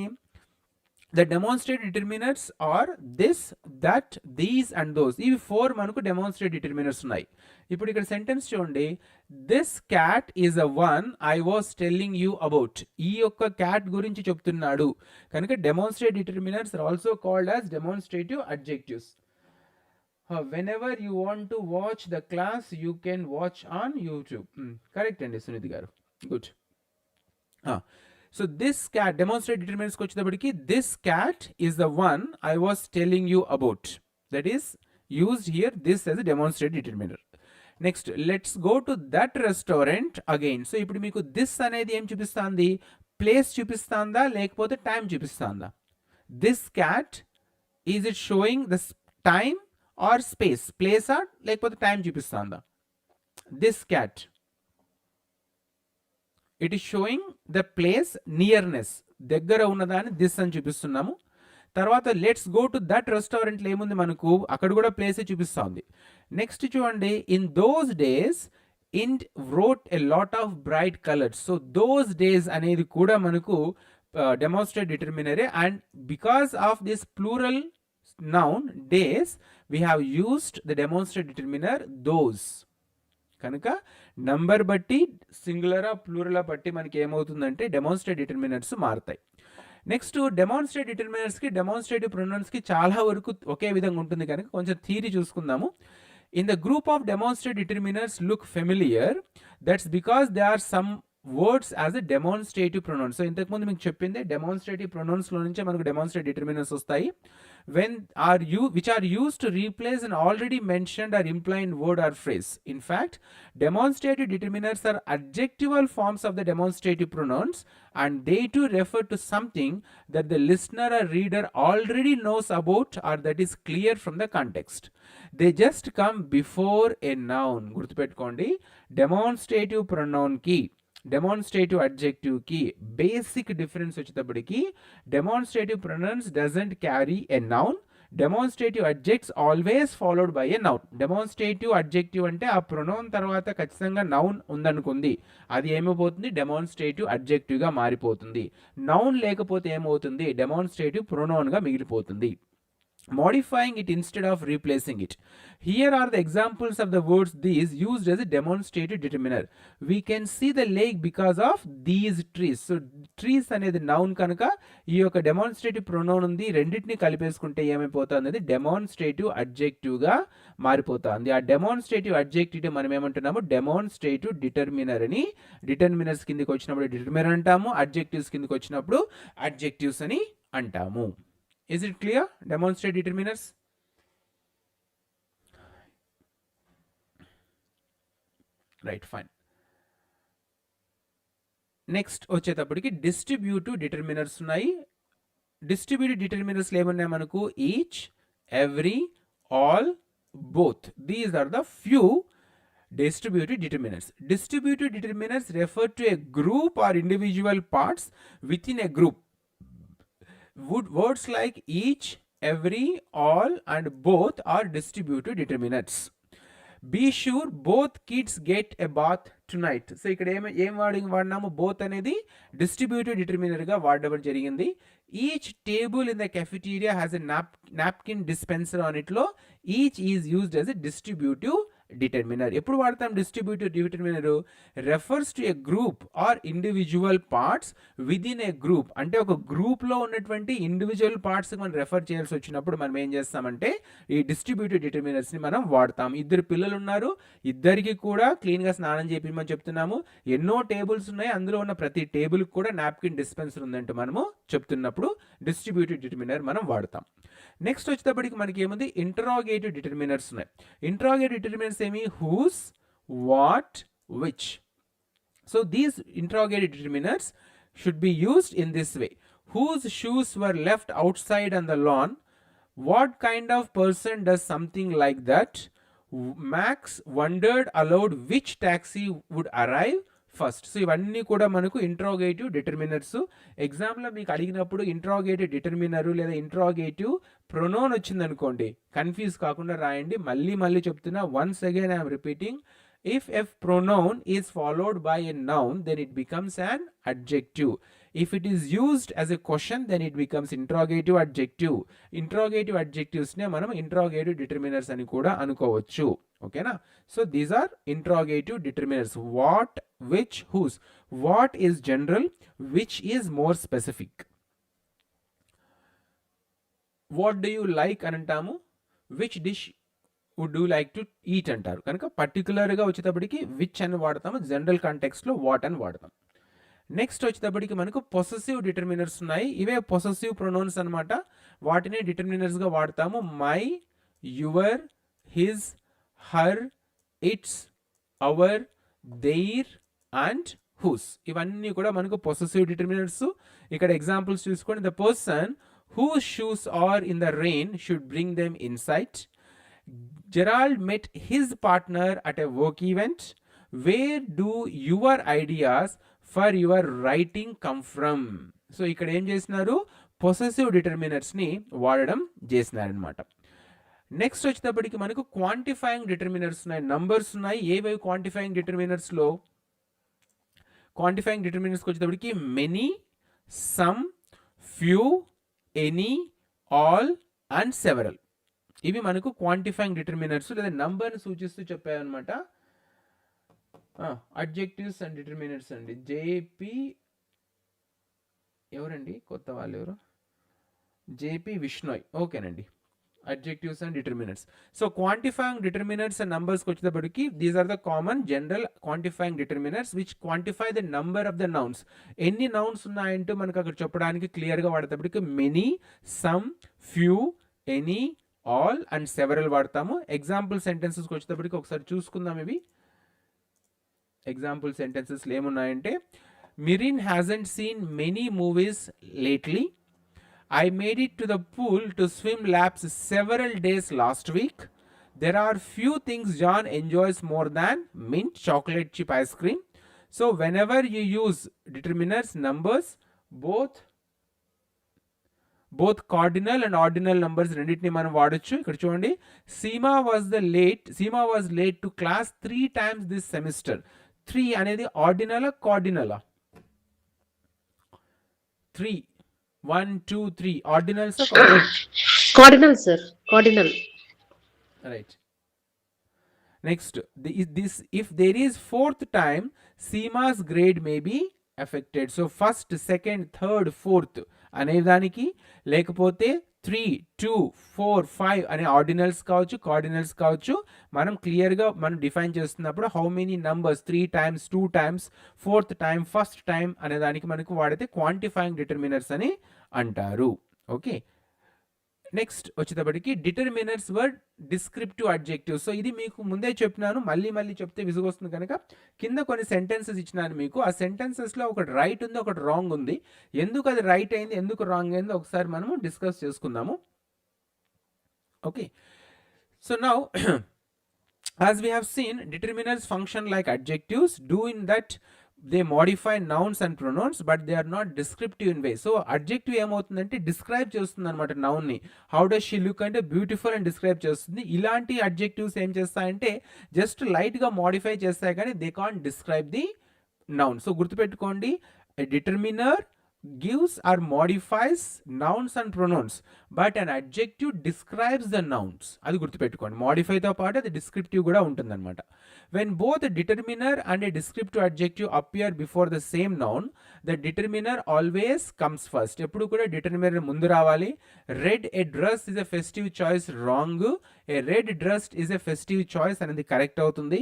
the demonstrate determiners are this, that, these and those. ఇవి 4 మనకు డెమాన్స్ట్రేట్ డిటర్మినర్స్ ఉన్నాయి. ఇప్పుడు ఇక్కడ సెంటెన్స్ చూడండి, this cat is a one I was telling you about. ఈ యొక్క క్యాట్ గురించి చెప్తున్నాడు కనుక demonstrate determiners are also called as demonstrative adjectives. whenever you want to watch the class you can watch on YouTube. Correct అండి సునీతి గారు, good. So this cat demonstrate డిటర్మినర్స్కి వచ్చేటప్పటికి this cat is the one I was telling you about, that is used here this as a demonstrate determiner. Next let's go to that restaurant again. So ఇప్పుడు మీకు this అనేది ఏం చూపిస్తుంది, place చూపిస్తుందా లేకపోతే time చూపిస్తుందా? This cat is it showing the time or space, ప్లేసా లేకపోతే టైం చూపిస్తుందా? This cat it is showing the place, nearness, దగ్గర ఉన్నదాన్ని దిస్ అని చూపిస్తున్నాము. తర్వాత లెట్స్ గో టు దట్ రెస్టారెంట్లో ఏముంది మనకు, అక్కడ కూడా ప్లేసే చూపిస్తూ ఉంది. నెక్స్ట్ చూడండి, ఇన్ దోస్ డేస్ ఇంట్ wrote a lot of bright colours. So those days అనేది కూడా మనకు డెమాన్స్ట్రేట్ డిటర్మినరే, and because of this plural noun days we have used the demonstrate determiner those. కనుక నంబర్ బట్టి సింగులరా ప్లూరలా బట్టి మనకి ఏమవుతుందంటే డెమాన్స్ట్రేట్ డిటర్మినర్స్ మారుతాయి. నెక్స్ట్ డెమాన్స్ట్రేట్ డిటర్మినర్స్కి డెమాన్స్ట్రేటివ్ ప్రొనౌన్స్కి చాలా వరకు ఒకే విధంగా ఉంటుంది కనుక కొంచెం థియరీ చూసుకుందాము. In the group of demonstrate determiners look familiar, that's because they are some words as a demonstrative pronouns. So ఇంతకుముందు మీకు చెప్పింది డెమాన్స్ట్రేటివ్ ప్రొనౌన్స్లో నుంచే మనకు డెమాన్స్ట్రేట్ డిటర్మినర్స్ వస్తాయి. which are used to replace an already mentioned or implied word or phrase. In fact, demonstrative determiners are adjectival forms of the demonstrative pronouns, and they too refer to something that the listener or reader already knows about or that is clear from the context. They just come before a noun. గుర్తుపెట్టుకోండి, demonstrative pronoun కి demonstrative adjective కి basic difference వచ్చేటప్పటికి demonstrative pronouns doesn't carry a noun, demonstrative adjectives always followed by a noun. Demonstrative adjective అంటే ఆ pronoun తర్వాత ఖచ్చితంగా noun ఉందనుకుంది, అది ఏమైపోతుంది డెమాన్స్ట్రేటివ్ అడ్జెక్టివ్గా మారిపోతుంది. నౌన్ లేకపోతే ఏమవుతుంది డెమాన్స్ట్రేటివ్ ప్రొనౌన్గా మిగిలిపోతుంది, modifying it instead of replacing it. Here are the examples of the words these used as a demonstrative determiner. We can see the lake because of these trees. So trees అనేది noun కనుక ఈ యొక్క demonstrative pronoun ఉంది, రెండింటిని కలిపేసుకుంటే ఏమైపోతుంది demonstrative adjective గా మారిపోతుంది. ఆ డెమాన్స్ట్రేటివ్ అడ్జెక్టివ్ మనం ఏమంటున్నాము డెమాన్స్ట్రేటివ్ డిటర్మినర్ అని. డిటర్మినర్స్ కిందకి వచ్చినప్పుడు డిటర్మినర్ అంటాము, అడ్జెక్టివ్స్ కిందకి వచ్చినప్పుడు అడ్జెక్టివ్స్ అని అంటాము. Is it clear? Demonstrate determiners. Right, fine. Next వచ్చేటప్పటికి డిస్ట్రిబ్యూటివ్ డిటర్మినర్స్ ఉన్నాయి. డిస్ట్రిబ్యూటివ్ డిటర్మినర్స్ ఏమన్నాయి మనకు each, every, all, both. These are the few distributive determinants. Distributive determinants refer to a group or individual parts within a group. Words like each, every, all and both are distributive determinants. Be sure both kids get a bath tonight. So ఇక్కడ ఏం వాడినాము both అనేది distributive determiner గా వాడడం జరిగింది. Each table in the cafeteria has a napkin dispenser on it లో each is used as a distributive determiner. ఎప్పుడు వాడతాం distributive determiner? Refers to a group or individual parts within a group. అంటే ఒక group లో ఉన్నటువంటి individual parts మనం refer చేయాల్సి వచ్చినప్పుడు మనం ఏం చేస్తామంటే ఈ డిస్ట్రిబ్యూటివ్ డిటర్మినర్స్ ని మనం వాడతాం. ఇద్దరు పిల్లలు ఉన్నారు, ఇద్దరికి కూడా క్లీన్ గా స్నానం చేయించమని చెప్తున్నాము. ఎన్నో టేబుల్స్ ఉన్నాయి, అందులో ఉన్న ప్రతి టేబుల్ కూడా నాప్కిన్ డిస్పెన్సర్ ఉందంటూ మనము చెప్తున్నప్పుడు డిస్ట్రిబ్యూటివ్ డిటర్మినర్ మనం వాడతాం. నెక్స్ట్ వచ్చేటప్పటికి మనకి ఏముంది ఇంటరాగేటివ్ డిటర్మినర్స్ ఉన్నాయి. ఇంటరాగేటివ్ డిటర్మినర్స్ ఏమి whose, what, which. So these interrogative determiners should be used in this way. Whose shoes were left outside on the lawn? What kind of person does something like that? Max wondered aloud which taxi would arrive first. So ఇవన్నీ కూడా మనకు interrogative డిటర్మినర్స్. ఎగ్జామ్లో మీకు అడిగినప్పుడు interrogative determiner లేదా interrogative pronoun వచ్చిందనుకోండి confuse కాకుండా రాయండి. మళ్ళీ చెప్తున్నా, once again I'm repeating, If a pronoun is followed by a noun, then it becomes an adjective. If it is used as a question, then it becomes interrogative adjective. Interrogative adjectives నే మనం interrogative determiners అని కూడా అనుకోవచ్చు. ఓకేనా? So these are interrogative determiners. What, which, whose. What is general, which is more specific. What do you like అని అంటాము, which dish would you like to eat అంటారు. కనుక పర్టికులర్గా వచ్చేటప్పటికి విచ్ అని వాడతాము, జనరల్ కాంటెక్స్లో వాట్ అని వాడతాం. నెక్స్ట్ వచ్చేటప్పటికి మనకు పొసెసివ్ డిటర్మినర్స్ ఉన్నాయి. ఇవే పొసెసివ్ ప్రొనౌన్స్ అనమాట. వాటిని డిటర్మినర్స్గా వాడతాము. My, your, his, her, its, our, their and whose. ఇవన్నీ కూడా మనకు పొసెసివ్ డిటర్మినర్స్. ఇక్కడ ఎగ్జాంపుల్స్ చూసుకోండి. The person whose shoes are in the rain should bring them inside. Gerald met his partner at a work event. Where do your ideas for your writing come from? So ఇక్కడ ఏం చేసినారు, possessive డిటర్మినర్స్ ని వాడడం చేసినారనమాట. Next వచ్చేటప్పటికి మనకు క్వాంటిఫైయింగ్ డిటర్మినర్స్ ఉన్నాయి, numbers ఉన్నాయి. ఏవేవి క్వాంటిఫైయింగ్ డిటర్మినర్స్ లో? క్వాంటిఫైయింగ్ డిటర్మినర్స్కి వచ్చేటప్పటికి many, some, few, any, all and several. ఇవి మనకు క్వాంటిఫైయింగ్ డిటర్మినర్స్ లేదా నంబర్ని సూచిస్తూ చెప్పాయన్నమాట. అడ్జెక్టివ్స్ అండ్ డిటర్మినర్స్ అండి. జేపీ ఎవరండి, కొత్త వాళ్ళు ఎవరు? జేపీ విష్ణోయ్. ఓకేనండి. Adjectives and determiners. So quantifying determiners and నంబర్స్కి వచ్చేటప్పటికి these are the common general quantifying determiners which quantify the number of the nouns. ఎన్ని నౌన్స్ ఉన్నాయంటూ మనకు అక్కడ చెప్పడానికి క్లియర్గా వాడేటప్పటికి many, some, few, any, all and several వాడతాము. ఎగ్జాంపుల్ సెంటెన్సెస్కి వచ్చేటప్పటికి ఒకసారి చూసుకుందాం. ఇవి ఎగ్జాంపుల్ సెంటెన్సెస్లో ఏమున్నాయంటే, Mirin hasn't seen many movies lately. I made it to the pool to swim laps several days last week. There are few things John enjoys more than mint chocolate chip ice cream. So whenever you use determiners, numbers, both cardinal and ordinal numbers రెండింటిని మనం వాడొచ్చు. ఇక్కడ చూడండి, Seema was late to class 3 times this semester. 3 అనేది ఆర్డినలా కార్డినలా? 3 1 2 3 ordinals or Cardinal, sir. Cardinal. Right. Next, if there is fourth time, Seema's grade may be affected. So first, second, third, fourth అనే దానికి, లేకపోతే 3 2 4 5 అనే ఆర్డినల్స్ కావచ్చు, cardinals కావచ్చు. మనం క్లియర్గా మనం డిఫైన్ చేస్తున్నప్పుడు how many numbers, 3 times 2 times, fourth time, first time అనే దానికి మనకు వాడితే క్వాంటిఫైయింగ్ డిటర్మినర్స్ అని అంటారు. ఓకే. నెక్స్ట్ వచ్చేటప్పటికి డిటర్మినర్స్ వర్ డిస్క్రిప్టివ్ అడ్జెక్టివ్. సో ఇది మీకు ముందే చెప్పినాను, మళ్ళీ చెప్తే విసుగొస్తుంది కనుక కింద కొన్ని సెంటెన్సెస్ ఇచ్చినాను మీకు. ఆ సెంటెన్సెస్లో ఒకటి రైట్ ఉంది, ఒకటి రాంగ్ ఉంది. ఎందుకు అది రైట్ అయింది, ఎందుకు రాంగ్ అయింది ఒకసారి మనము డిస్కస్ చేసుకుందాము. Okay. So now as we have seen, determiners function like adjectives, do in that they modify nouns and pronouns, but they are not descriptive in way. So adjective ఏమవుతుందంటే describe చేస్తుంది అనమాట noun ని. How does she look అంటే beautiful అని describe చేస్తుంది. ఇలాంటి adjectives ఏం చేస్తాయంటే జస్ట్ లైట్ గా మోడిఫై చేస్తాయి కానీ they can't describe the noun. So గుర్తుపెట్టుకోండి, determiner gives or modifies nouns and pronouns, but an adjective describes the nouns. అది గుర్తుపెట్టుకోండి. మోడిఫై తో పాటు అది డిస్క్రిప్టివ్ కూడా ఉంటుందన్నమాట. When both a determiner and a descriptive adjective appear before the same noun, the determiner always comes first. ఎప్పుడు కూడా determiner ముందు రావాలి. Red a dress is a festive choice, wrong. A red dress is a festive choice అనేది correct అవుతుంది.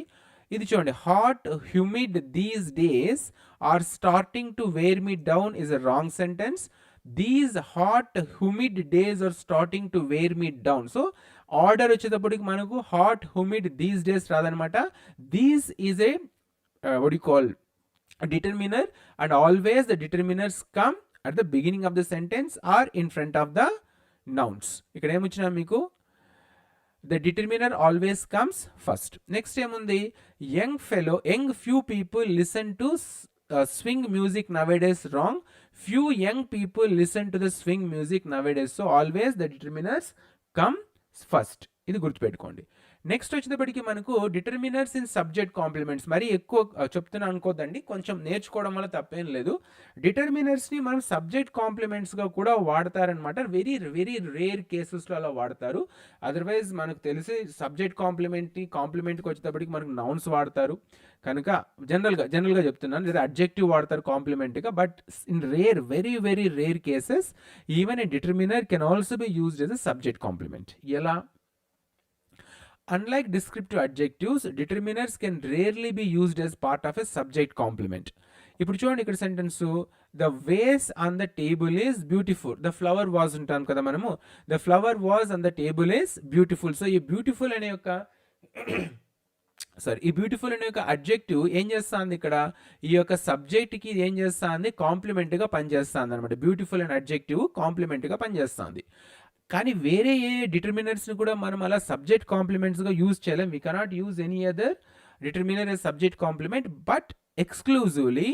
ఇది చూడండి, hot humid these days are starting to wear me down is a wrong sentence. These hot humid days are starting to wear me down. So order వచ్చేటప్పటికి మనకు hot humid these days రాదనమాట. These is a what do you call determiner, and always the determiners come at the beginning of the sentence or in front of the nouns. ఇక్కడ ఏమొచ్చినా మీకు the determiner always comes first. Next ఏముంది, young few people listen to swing music nowadays, wrong. Few young people listen to the swing music nowadays. So always the determiners come first. ఇది గుర్తుపెట్టుకోండి. Next వచ్చేటప్పటికి మనకు డిటర్మినర్స్ in subject compliments. మరీ ఎక్కువ చెప్తున్నా అనుకోద్దండి, కొంచెం నేర్చుకోవడం వల్ల తప్పేం లేదు. డిటర్మినర్స్ని మనం సబ్జెక్ట్ కాంప్లిమెంట్స్గా కూడా వాడతారనమాట. వెరీ వెరీ రేర్ కేసెస్లో అలా వాడతారు. అదర్వైజ్ మనకు తెలిసి సబ్జెక్ట్ కాంప్లిమెంట్కి వచ్చేటప్పటికి మనకు నౌన్స్ వాడతారు కనుక జనరల్గా చెప్తున్నాను, లేదా అడ్జెక్టివ్ వాడతారు కాంప్లిమెంట్గా. But in very very rare cases even a determiner can also be used as a subject complement. ఎలా? Unlike descriptive adjectives, determiners can rarely be used as part of a subject complement. ఇప్పుడు చూడండి ఇక్కడ sentence, the ways on the table is beautiful. The flower vase ఉంటాం కదా మనము, the flower vase on the table is beautiful. So ఈ beautiful అనే యొక్క ఈ బ్యూటిఫుల్ అనే యొక్క అడ్జెక్టివ్ ఏం చేస్తుంది ఇక్కడ, ఈ యొక్క సబ్జెక్ట్కి ఏం చేస్తుంది, కాంప్లిమెంట్గా పనిచేస్తుంది అనమాట. బ్యూటిఫుల్ అనే అడ్జెక్టివ్ కాంప్లిమెంట్గా పనిచేస్తుంది. కానీ వేరే ఏ డిటర్మినర్స్ని కూడా మనం అలా సబ్జెక్ట్ కాంప్లిమెంట్స్గా యూజ్ చేయలేం. We cannot use any other determiner as subject complement. But exclusively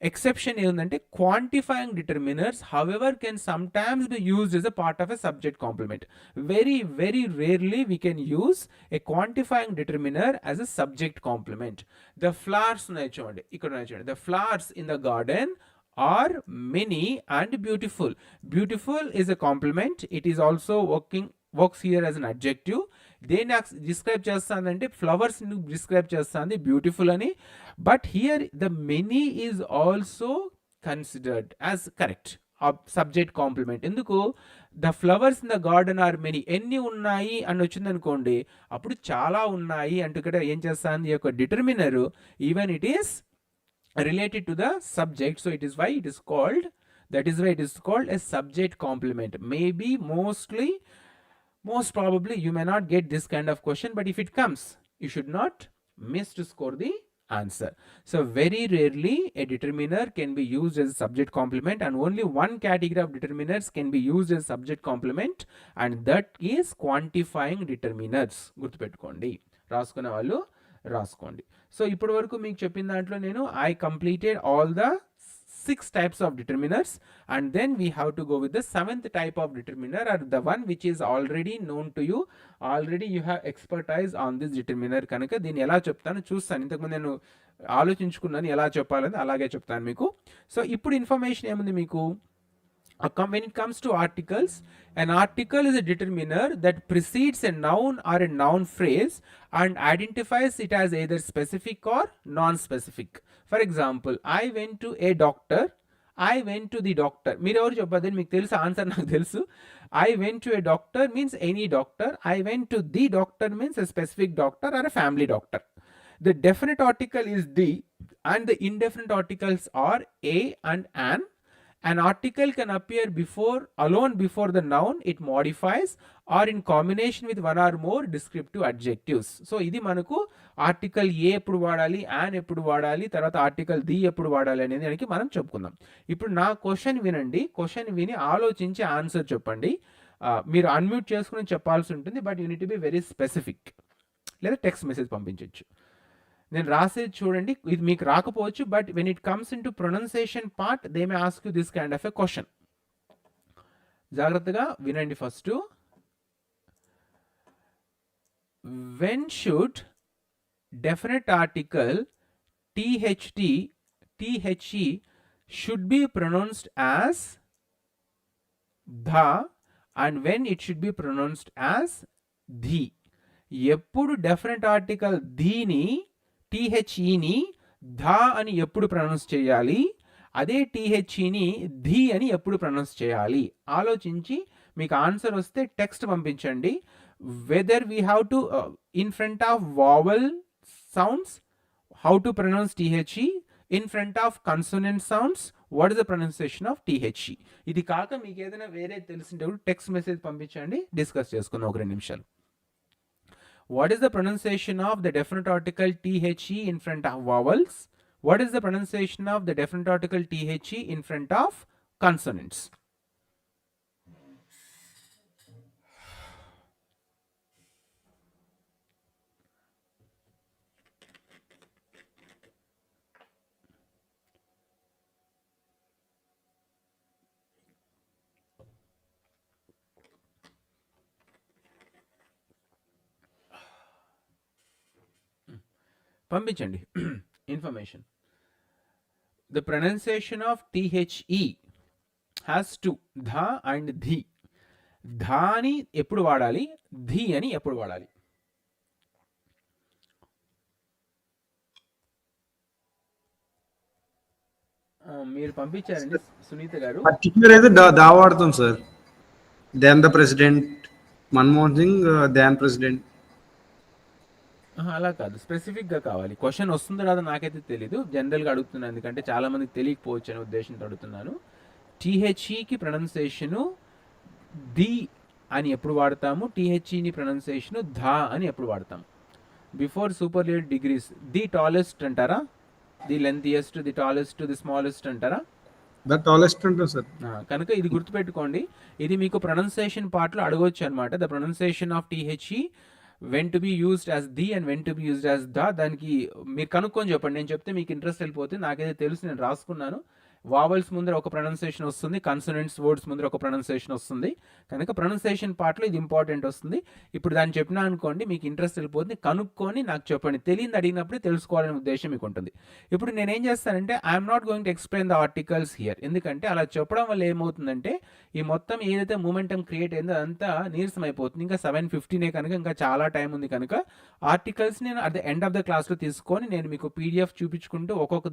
exception ఏంటంటే quantifying determiners however can sometimes be used as a part of a subject complement. Very very rarely we can use a quantifying determiner as a subject complement. The flowers ఉన్నాయి చూడండి, ఇక్కడ ఉన్నాయి చూడండి, the flowers in the garden are many and beautiful. Beautiful is a complement. It is also works here as an adjective. దేన్ని describe చేస్తుందంటే flowers ని describe చేస్తుంది beautiful అని. But here the many is also considered as correct subject complement. ఎందుకు? The flowers in the garden are many, ఎన్ని ఉన్నాయి అని వచ్చింది అనుకోండి, అప్పుడు చాలా ఉన్నాయి అంటూ ఇక్కడ ఏం చేస్తుంది ఈ యొక్క determiner, even it is related to the subject, so it is why it is called, that is why it is called a subject complement. Maybe most probably you may not get this kind of question, but if it comes you should not miss to score the answer. So very rarely a determiner can be used as a subject complement, and only one category of determiners can be used as subject complement, and that is quantifying determiners. గుర్తుపెట్టుకోండి, రాసుకునే వాళ్ళు రాసుకోండి. So ఇప్పటి వరకు మీకు చెప్పిన దాంట్లో నేను I completed all the 6 types of determiners, and then we have to go with the 7th type of determiner, or the one which is already known to you. Already you have expertise on this determiner కనుక దీన్ని ఎలా చెప్తాను చూస్తాను. ఇంతకుముందు నేను ఆలోచించుకున్నాను ఎలా చెప్పాలని, అలాగే చెప్తాను మీకు. సో ఇప్పుడు ఇన్ఫర్మేషన్ ఏముంది మీకు, when it comes to articles, an article is a determiner that precedes a noun or a noun phrase and identifies it as either specific or non-specific. For example, I went to a doctor. I went to the doctor. మీరు ఎవరు చెప్పదని మీకు తెలుసు, answer నాకు తెలుసు. I went to a doctor means any doctor. I went to the doctor means a specific doctor or a family doctor. The definite article is the, and the indefinite articles are a and an. An article can appear alone before the noun. It modifies or in combination with one or more descriptive adjectives. So ఇది మనకు article a ఎప్పుడు వాడాలి, an ఎప్పుడు వాడాలి, తర్వాత article the ఎప్పుడు వాడాలి అనేది దానికి మనం చెప్పుకుందాం. ఇప్పుడు నా క్వశ్చన్ వినండి, క్వశ్చన్ విని ఆలోచించి ఆన్సర్ చెప్పండి. మీరు అన్మ్యూట్ చేసుకుని చెప్పాల్సి ఉంటుంది, but unit to be very specific, లేదా టెక్స్ట్ మెసేజ్ పంపించవచ్చు. నేను రాసేది చూడండి, ఇది మీకు రాకపోవచ్చు, but when it comes in to pronunciation part they may ask you this kind of a question. జాగ్రత్తగా వినండి. First, when should definite article THE should be pronounced as the, and when it should be pronounced as the. ఎప్పుడు definite article ధీని THEని ధ అని ఎప్పుడు pronounce చేయాలి, అదే THEని ధీ అని ఎప్పుడు pronounce చేయాలి. ఆలోచించి మీకు ఆన్సర్ వస్తే టెక్స్ట్ పంపించండి. Whether we have to in front of vowel sounds how to pronounce THE, in front of consonant sounds what is the pronunciation of THE. ఇది కాక మీకు ఏదైనా వేరే తెలిసింటే టెక్స్ట్ మెసేజ్ పంపించండి, డిస్కస్ చేసుకుందాం ఒక 2 నిమిషాలు. What is the pronunciation of the definite article THE in front of vowels? What is the pronunciation of the definite article THE in front of consonants? పంపించండి information. The pronunciation of THE has two the and thee. The అని ఎప్పుడు వాడాలి, ధి అని ఎప్పుడు వాడాలి? మీరు పంపించారండి సునీత గారు. పర్టికులర్ అయితే దా వాడతాం sir. Then the president, Manmohan Singh, then president. అలా కాదు, స్పెసిఫిక్గా కావాలి. క్వశ్చన్ వస్తుందో రాదో నాకైతే తెలీదు, జనరల్గా అడుగుతున్నాను ఎందుకంటే చాలా మందికి తెలియకపోవచ్చు అనే ఉద్దేశంతో అడుగుతున్నాను. THEకి ప్రొనౌన్సియేషను ది అని ఎప్పుడు వాడతాము, THEని ప్రొనౌన్సియేషను ధ అని ఎప్పుడు వాడతాము? Before superlative degrees the tallest అంటారా, the lengthiest, the tallest, the smallest అంటారా? ద టాలెస్ట్ అంటారు సార్. కనుక ఇది గుర్తుపెట్టుకోండి, ఇది మీకు ప్రొనౌన్సియేషన్ పార్ట్లో అడగవచ్చు అనమాట. The pronunciation of THE when to be used as thee and when to be used as the. దానికి మీరు కనుక్కొని చెప్పండి, నేను చెప్తే మీకు ఇంట్రెస్ట్ వెళ్ళిపోతుంది. నాకైతే తెలుసు, నేను రాసుకున్నాను. వావల్స్ ముందర ఒక ప్రొనౌన్సియేషన్ వస్తుంది, కన్సోనెంట్స్ వర్డ్స్ ముందర ఒక ప్రొనౌన్సియేషన్ వస్తుంది. కనుక ప్రొనౌన్సియేషన్ పార్ట్లో ఇది ఇంపార్టెంట్ వస్తుంది. ఇప్పుడు దాన్ని చెప్పినా అనుకోండి, మీకు ఇంట్రెస్ట్ వెళ్ళిపోతుంది. కనుక్కొని నాకు చెప్పండి, తెలియదు అడిగినప్పుడే తెలుసుకోవాలనే ఉద్దేశం మీకు ఉంటుంది. ఇప్పుడు నేనేం చేస్తానంటే I'm not going to explain the articles here, ఎందుకంటే అలా చెప్పడం వల్ల ఏమవుతుందంటే ఈ మొత్తం ఏదైతే మూమెంటం క్రియేట్ అయిందో అదంతా నీరసం అయిపోతుంది. ఇంకా 7:15 కనుక ఇంకా చాలా టైం ఉంది. కనుక ఆర్టికల్స్ నేను at the end of the క్లాస్లో తీసుకొని నేను మీకు PDF చూపించుకుంటూ ఒక్కొక్క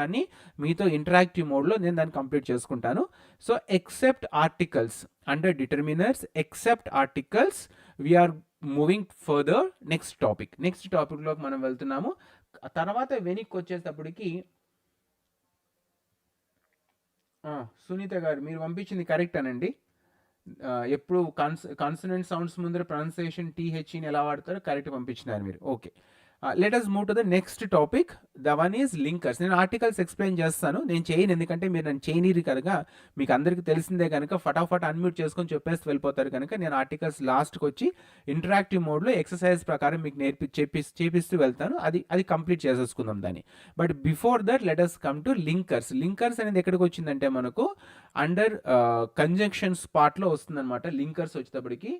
దాన్ని మీతో ఇంటరాక్టివ్ మోడ్లో నేను దాన్ని కంప్లీట్ చేసుకుంటాను. So except articles under determiners, except articles, we're moving further. Next టాపిక్లోకి మనం వెళ్తున్నాము. తర్వాత వెనక్కి వచ్చేటప్పటికి సునీత గారు మీరు పంపించింది కరెక్ట్ అనండి. ఎప్పుడు కాన్సనెంట్ సౌండ్స్ ముందర ప్రొనౌన్సియేషన్ THEని ఎలా వాడతారో కరెక్ట్ పంపించినారు మీరు. Okay, let us move to the next topic. The one is linkers. నేను ఆర్టికల్స్ ఎక్స్ప్లెయిన్ చేస్తాను, నేను చేయను ఎందుకంటే మీరు నన్ను చేయనీరు కనుక, మీకు అందరికీ తెలిసిందే కనుక ఫటాఫట్ అన్మ్యూట్ చేసుకొని చెప్పేసి వెళ్ళిపోతారు. కనుక నేను ఆర్టికల్స్ లాస్ట్కి వచ్చి ఇంటరాక్టివ్ మోడ్లో ఎక్సర్సైజ్ ప్రకారం మీకు చేపిస్తూ వెళ్తాను. అది కంప్లీట్ చేసేసుకుందాం దాన్ని. But before that let us come to linkers. Linkers అనేది ఎక్కడికి వచ్చిందంటే మనకు అండర్ కంజంక్షన్స్ పార్ట్లో వస్తుందన్నమాట. లింకర్స్ వచ్చేటప్పటికి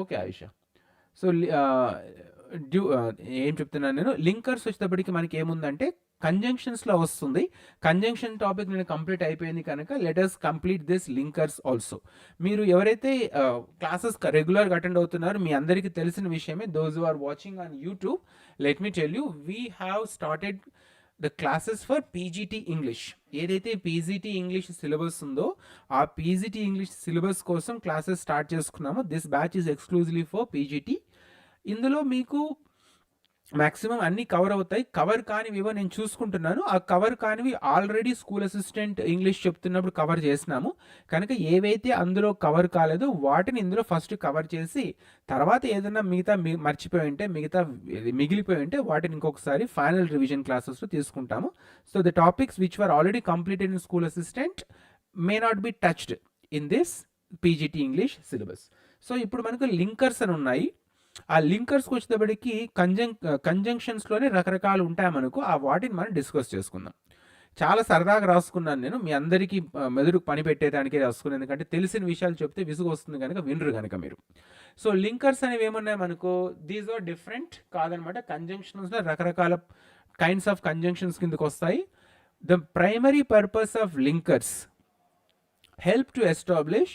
ఓకే ఆయుష. సో ఏం చెప్తున్నాను నేను, లింకర్స్ వచ్చేటప్పటికి మనకి ఏముందంటే కంజంక్షన్స్లో వస్తుంది. కంజంక్షన్ టాపిక్ నేను కంప్లీట్ అయిపోయింది కనుక let us complete this linkers also. మీరు ఎవరైతే క్లాసెస్ రెగ్యులర్గా అటెండ్ అవుతున్నారో మీ అందరికీ తెలిసిన విషయమే. Those who are watching on YouTube, let me tell you, we have started the classes for PGT English. ఏదైతే PGT ఇంగ్లీష్ సిలబస్ ఉందో ఆ PGT ఇంగ్లీష్ సిలబస్ కోసం క్లాసెస్ స్టార్ట్ చేసుకున్నాము. This batch is exclusively for PGT. ఇందులో మీకు maximum అన్నీ cover అవుతాయి. Cover కానివివో నేను చూసుకుంటున్నాను. ఆ కవర్ కానివి ఆల్రెడీ స్కూల్ అసిస్టెంట్ ఇంగ్లీష్ చెప్తున్నప్పుడు కవర్ చేసినాము. కనుక ఏవైతే అందులో కవర్ కాలేదో వాటిని ఇందులో ఫస్ట్ కవర్ చేసి తర్వాత ఏదైనా మర్చిపోయి ఉంటే మిగిలిపోయి ఉంటే వాటిని ఇంకొకసారి ఫైనల్ రివిజన్ క్లాసెస్లో తీసుకుంటాము. So the topics which were already completed in school assistant may not be touched in this PGT English syllabus. So ఇప్పుడు మనకు లింకర్స్ అని ఉన్నాయి. ఆ లింకర్స్కి వచ్చేటప్పటికి కంజంక్షన్స్లోనే రకరకాలు ఉంటాయి మనకు. ఆ వాటిని మనం డిస్కస్ చేసుకుందాం. చాలా సరదాగా రాసుకున్నాను నేను, మీ అందరికీ మెదడుకు పని పెట్టేదానికే రాసుకున్నాను, ఎందుకంటే తెలిసిన విషయాలు చెప్తే విసుగు వస్తుంది కనుక వినరు కనుక మీరు. సో లింకర్స్ అనేవి ఏమున్నాయి మనకు, దీస్ ఆర్ డిఫరెంట్ కాదనమాట. కంజంక్షన్స్లో రకరకాల కైండ్స్ ఆఫ్ కంజంక్షన్స్ కిందకు వస్తాయి. The primary purpose of linkers help to establish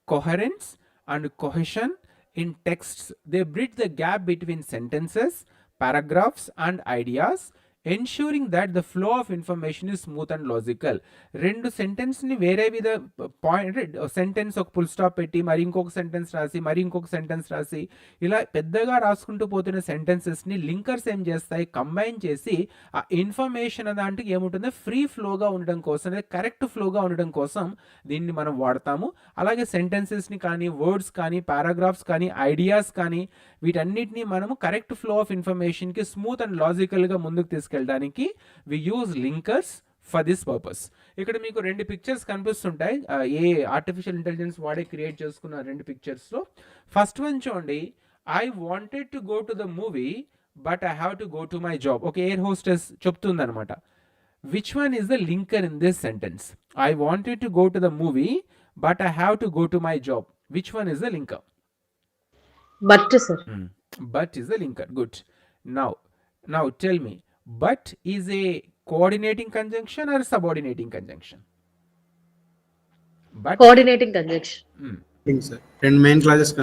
coherence and cohesion in texts. They bridge the gap between sentences, paragraphs and ideas, ensuring that the flow of information is smooth and logical. రెండు సెంటెన్స్ని వేరే విధ point sentence ఒక full stop పెట్టి మరి ఇంకొక sentence రాసి ఇలా పెద్దగా రాసుకుంటూ పోతున్న సెంటెన్సెస్ని లింకర్స్ ఏం చేస్తాయి, కంబైన్ చేసి ఆ ఇన్ఫర్మేషన్ దాంట్లో ఏముంటుందో ఫ్రీ ఫ్లోగా ఉండడం కోసం, కరెక్ట్ ఫ్లోగా ఉండడం కోసం దీన్ని మనం వాడతాము. అలాగే సెంటెన్సెస్ని కానీ, వర్డ్స్ కానీ, పారాగ్రాఫ్స్ కానీ, ఐడియాస్ కానీ వీటన్నిటిని మనము కరెక్ట్ ఫ్లో ఆఫ్ ఇన్ఫర్మేషన్కి స్మూత్ అండ్ లాజికల్గా ముందుకు తీసుకెళ్ళడానికి we use linkers for this purpose. ఇక్కడ మీకు రెండు పిక్చర్స్ కనిపిస్తుంటాయి, ఏ ఆర్టిఫిషియల్ ఇంటెలిజెన్స్ వాడే క్రియేట్ చేసుకున్న రెండు పిక్చర్స్లో. ఫస్ట్ వన్ చూడండి, I wanted to go to the movie but I have to go to my job. ఒక ఎయిర్ హోస్టెస్ చెప్తుంది అనమాట. Which one is the linker in this sentence? I wanted to go to the movie but I have to go to my job. Which one is the linker? But sir. But is the linker. Good. Now tell me, but is a coordinating conjunction or subordinating conjunction? But Coordinating conjunction. Thing, sir. And main classes.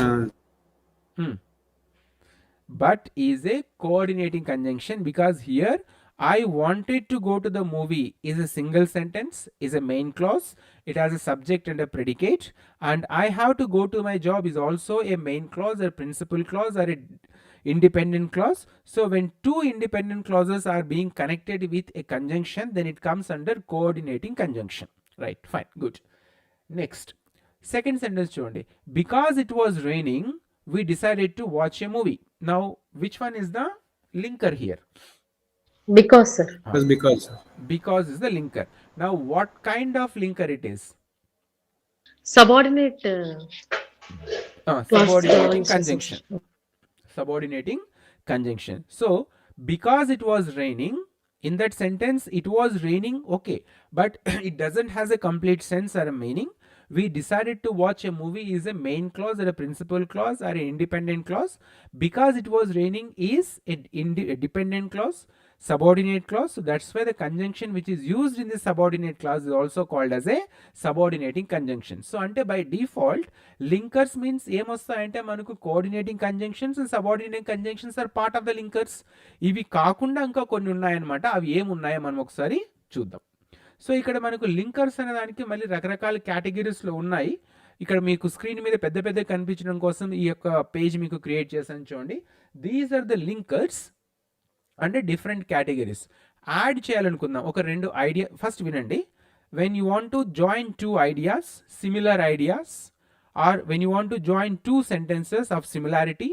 But is a coordinating conjunction because here I wanted to go to the movie is a single sentence, is a main clause, it has a subject and a predicate, and I have to go to my job is also a main clause, a principal clause, or a independent clause. So when two independent clauses are being connected with a conjunction, then it comes under coordinating conjunction. Right, fine, good. Next, second sentence చూడండి, because it was raining we decided to watch a movie. Now which one is the linker here? Because, sir. Because. Because is the linker. Now what kind of linker it is? Subordinate. Subordinating clause, conjunction. Subordinating conjunction. So because it was raining, in that sentence it was raining, okay, but it doesn't has a complete sense or a meaning. We decided to watch a movie is a main clause or a principal clause or an independent clause. Because it was raining is a dependent clause, subordinate clause. So that's why the conjunction which is used in the subordinate clause is also called as a subordinating conjunction. So ante by default linkers means ఏమొస్తాయంటే మనకు coordinating conjunctions and subordinating conjunctions are part of the linkers. ఇవి కాకుండా ఇంకా కొన్ని ఉన్నాయన్నమాట. అవి ఏమున్నాయో మనం ఒకసారి చూద్దాం. సో ఇక్కడ మనకు లింకర్స్ అనే దానికి మళ్ళీ రకరకాల కేటగిరీస్లో ఉన్నాయి. ఇక్కడ మీకు స్క్రీన్ మీద పెద్ద పెద్ద కనిపించడం కోసం ఈ యొక్క పేజ్ మీకు క్రియేట్ చేశాను చూడండి. దీస్ ఆర్ ద లింకర్స్ అంటే డిఫరెంట్ కేటగిరీస్. యాడ్ చేయాలనుకుందాం ఒక రెండు ఐడియా. ఫస్ట్ వినండి, when you want to join two ideas, similar ideas, or when you want to join two sentences of similarity,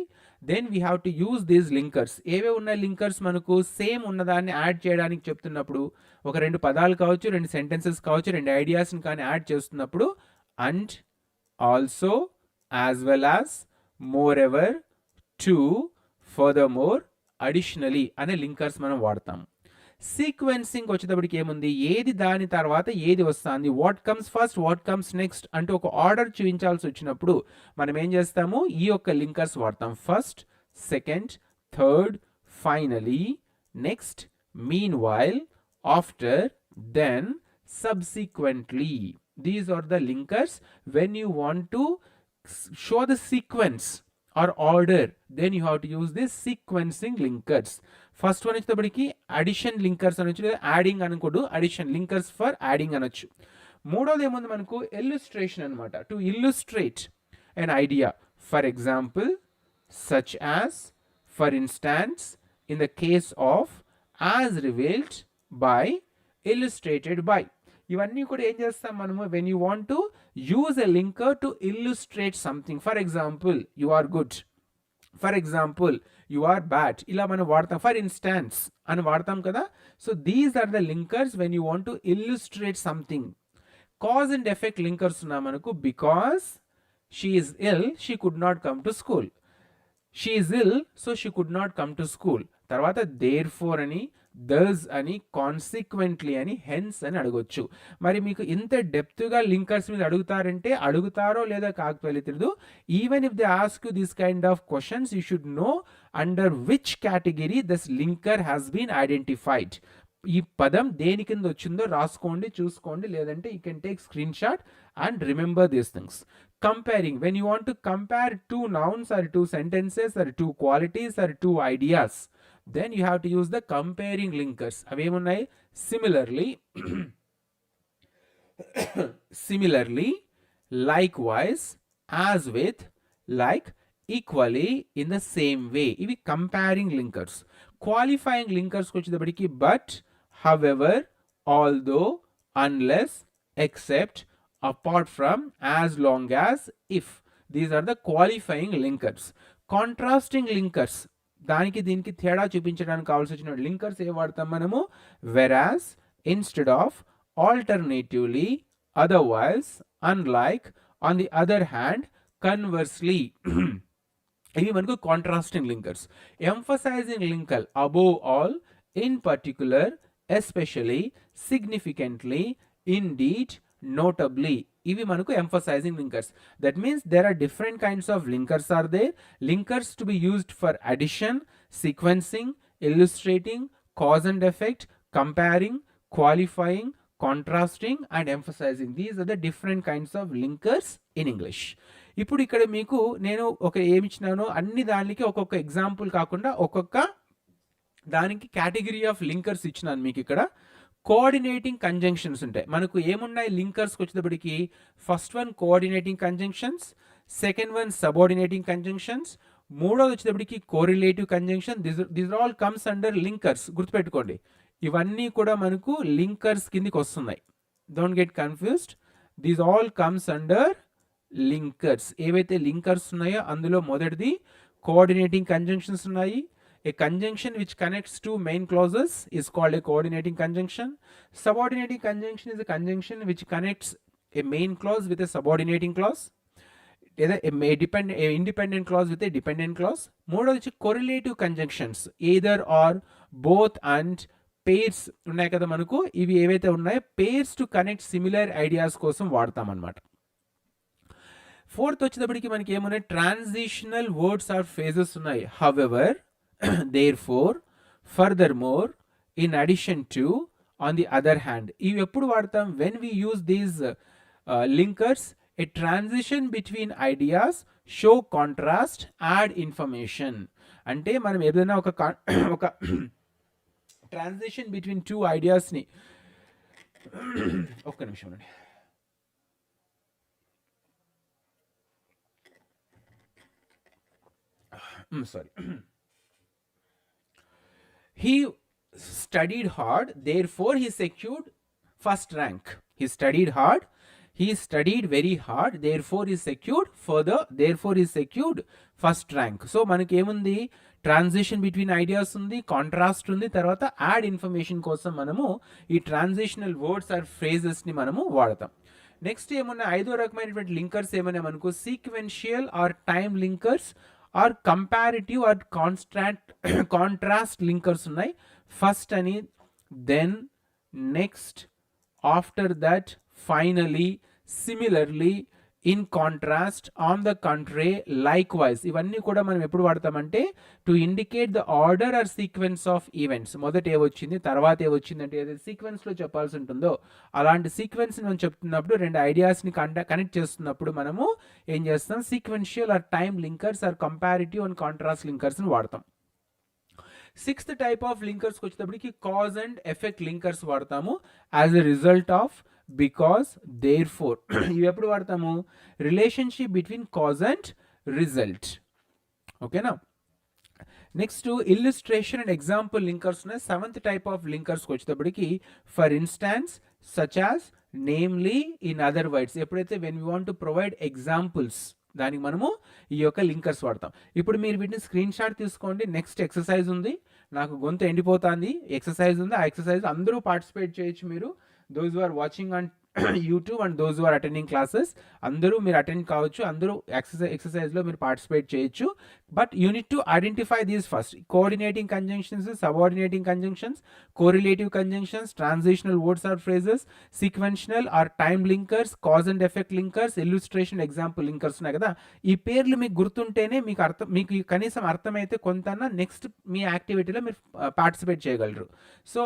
then we have to use these linkers. ఏవే ఉన్న linkers మనకు same ఉన్నదాన్ని add చేయడానికి చెప్తున్నప్పుడు, ఒక రెండు పదాలు కావచ్చు, రెండు సెంటెన్సెస్ కావచ్చు, రెండు ఐడియాస్ని కానీ యాడ్ చేస్తున్నప్పుడు and, also, as well as, moreover, too, furthermore, additionally అనే లింకర్స్ మనం వాడతాం. సీక్వెన్సింగ్ వచ్చేటప్పటికి ఏముంది, ఏది దాని తర్వాత ఏది వస్తుంది, what comes first, what comes next అంటే ఒక ఆర్డర్ చూపించాల్సి వచ్చినప్పుడు మనం ఏం చేస్తాము, ఈ యొక్క లింకర్స్ వాడతాం. First, second, third, finally, next, meanwhile, after, then, subsequently. These are the linkers when you want to show the sequence or order, then you have to use this sequencing linkers. First one వచ్చేటప్పటికి addition linkers అనొచ్చు, లేదా adding అనుకోడు, addition linkers for adding అనొచ్చు. మూడోది ఏముంది మనకు, illustration అనమాట, to illustrate an idea. For example, such as, for instance, in the case of, as revealed by, illustrated by. ఇవన్నీ కూడా ఏం చేస్తాం మనము, when you want to use a linker to illustrate something. For example, you are good, for example, you are bad, ఇలా మనం వాడతాం. For instance అని వాడతాం కదా. So these are the linkers when you want to illustrate something. Cause and effect linkers ఉన్నా మనకు, because she is ill she could not come to school, she is ill so she could not come to school. తర్వాత there four అని, దస్ అని, consequently అని, hence అని అడగొచ్చు. మరి మీకు ఇంత డెప్త్గా లింకర్స్ మీద అడుగుతారంటే, అడుగుతారో లేదా కాకపోతే తెలియదు. Even if they ask you this kind of questions, you should know under which category this linker has been identified. ఈ పదం దేని కింద వచ్చిందో రాసుకోండి, చూసుకోండి, లేదంటే you can take screenshot and remember these things. Comparing, when you want to compare two nouns or two sentences or two qualities or two ideas, then you have to use the comparing linkers. అవేమున్నాయి, similarly, similarly, likewise, as with, like, equally, in the same way. ఇవి comparing linkers. Qualifying linkers వచ్చేటప్పటికి but, however, although, unless, except, apart from, as long as, if. These are the qualifying linkers. Contrasting linkers, దానికి దీనికి తేడా చూపించడానికి కావాల్సి వచ్చిన linkers ఏ వాడతాం మనము, whereas, instead of, alternatively, otherwise, unlike, on the other hand, conversely. ఇవి మనకు contrasting linkers. Emphasising linker, above all, in particular, especially, significantly, indeed, notably. ఇవి మనకు emphasizing linkers. That means there are different kinds of linkers are there. Linkers to be used for addition, sequencing, illustrating, cause and effect, comparing, qualifying, contrasting and emphasizing. These are the different kinds of linkers in English. ఇప్పుడు ఇక్కడ మీకు నేను ఒక ఏమి ఇచ్చినానో అన్ని దానికి ఒక్కొక్క example కాకుండా ఒక్కొక్క దానికి కేటగిరీ ఆఫ్ లింకర్స్ ఇచ్చినాను మీకు ఇక్కడ. కోఆర్డినేటింగ్ కంజంక్షన్స్ ఉంటాయి మనకు. ఏమున్నాయి లింకర్స్కి వచ్చేటప్పటికి? First one coordinating conjunctions, second one subordinating conjunctions, మూడోది వచ్చేటప్పటికి correlative conjunction. This all comes under linkers. గుర్తుపెట్టుకోండి, ఇవన్నీ కూడా మనకు లింకర్స్ కిందికి వస్తున్నాయి. Don't get confused, these all comes under linkers. ఏవైతే లింకర్స్ ఉన్నాయో అందులో మొదటిది కోఆర్డినేటింగ్ కంజంక్షన్స్ ఉన్నాయి. A conjunction which connects two main clauses is called a coordinating conjunction. Subordinating conjunction is a conjunction which connects a main clause with a subordinating clause. Either a independent clause with a dependent clause. మూడోది correlative conjunctions, either or, both and, pairs ఉన్నాయి కదా మనకు. ఇవి ఏవైతే ఉన్నాయో pairs to connect similar ideas కోసం వాడతాం అన్నమాట. ఫోర్త్ వచ్చేటప్పటికి మనకి ఏమున్నాయి? ట్రాన్సిషనల్ వర్డ్స్ ఆర్ ఫేజెస్ ఉన్నాయి. However, therefore, furthermore, in addition to, on the other hand. ఇవి ఎప్పుడు వాడతాం? when we use these linkers, a transition between ideas, show contrast, add information. అంటే మనం ఏదైనా ఒక ట్రాన్సిషన్ బిట్వీన్ టూ ఐడియాస్ని ఒక్క నిమిషం అండి. Sorry. He studied hard, therefore he secured first rank. He studied hard, he studied very hard, therefore he secured first rank. So మనకి ఏముంది? Transition between ideas ఉంది, కాంట్రాస్ట్ ఉంది, తర్వాత యాడ్ ఇన్ఫర్మేషన్ కోసం మనము ఈ ట్రాన్సిషనల్ వర్డ్స్ ఆర్ ఫ్రేజెస్ని మనము వాడతాం. నెక్స్ట్ ఏమన్నా ఐదో రకమైనటువంటి లింకర్స్ ఏమన్నా మనకు sequential or time linkers or comparative or contrast linkers ఉన్నాయి. ఫస్ట్ అని, then, next, after that, finally, similarly, in contrast, on the contrary, likewise. ఇవన్నీ కూడా మనం ఎప్పుడు వాడతామంటే to indicate the order or sequence of events. మొదట ఏవొచ్చింది, తర్వాత ఏవొచ్చింది అంటే ఏదైతే సీక్వెన్స్లో చెప్పాల్సి ఉంటుందో అలాంటి సీక్వెన్స్ మనం చెప్తున్నప్పుడు, రెండు ఐడియాస్ని కనెక్ట్ చేస్తున్నప్పుడు మనము ఏం చేస్తాం? Sequential or time linkers or comparative and contrast లింకర్స్ని వాడతాం. సిక్స్త్ టైప్ ఆఫ్ లింకర్స్కి వచ్చేటప్పటికి కాజ్ అండ్ ఎఫెక్ట్ లింకర్స్ వాడతాము. As a result of, because, therefore. ఇవి ఎప్పుడు వాడతాము? Relationship between cause and result. ఓకేనా? Next illustration and example linkers ఉన్నాయి. సెవెంత్ టైప్ ఆఫ్ లింకర్స్కి వచ్చేటప్పటికి for instance, such as, namely, in other words. ఎప్పుడైతే when you want to provide examples, దానికి మనము ఈ యొక్క లింకర్స్ వాడతాం. ఇప్పుడు మీరు వీటిని స్క్రీన్ షాట్ తీసుకోండి. నెక్స్ట్ ఎక్సర్సైజ్ ఉంది, నాకు గొంతు ఎండిపోతుంది. ఎక్సర్సైజ్ ఉంది, ఆ ఎక్సర్సైజ్ అందరూ పార్టిసిపేట్ చేయొచ్చు. మీరు those who are watching on YouTube and those who are attending classes, అందరూ మీరు అటెండ్ కావచ్చు, అందరూ ఎక్సర్సైజ్లో మీరు పార్టిసిపేట్ చేయొచ్చు. But you need to identify these first. Coordinating conjunctions, subordinating conjunctions, correlative conjunctions, transitional words or phrases, sequential or time linkers, cause and effect linkers, illustration, example linkers ఉన్నాయి కదా. ఈ పేర్లు మీకు గుర్తుంటేనే మీకు కనీసం అర్థమైతే కొంత నెక్స్ట్ మీ యాక్టివిటీలో మీరు పార్టిసిపేట్ చేయగలరు. So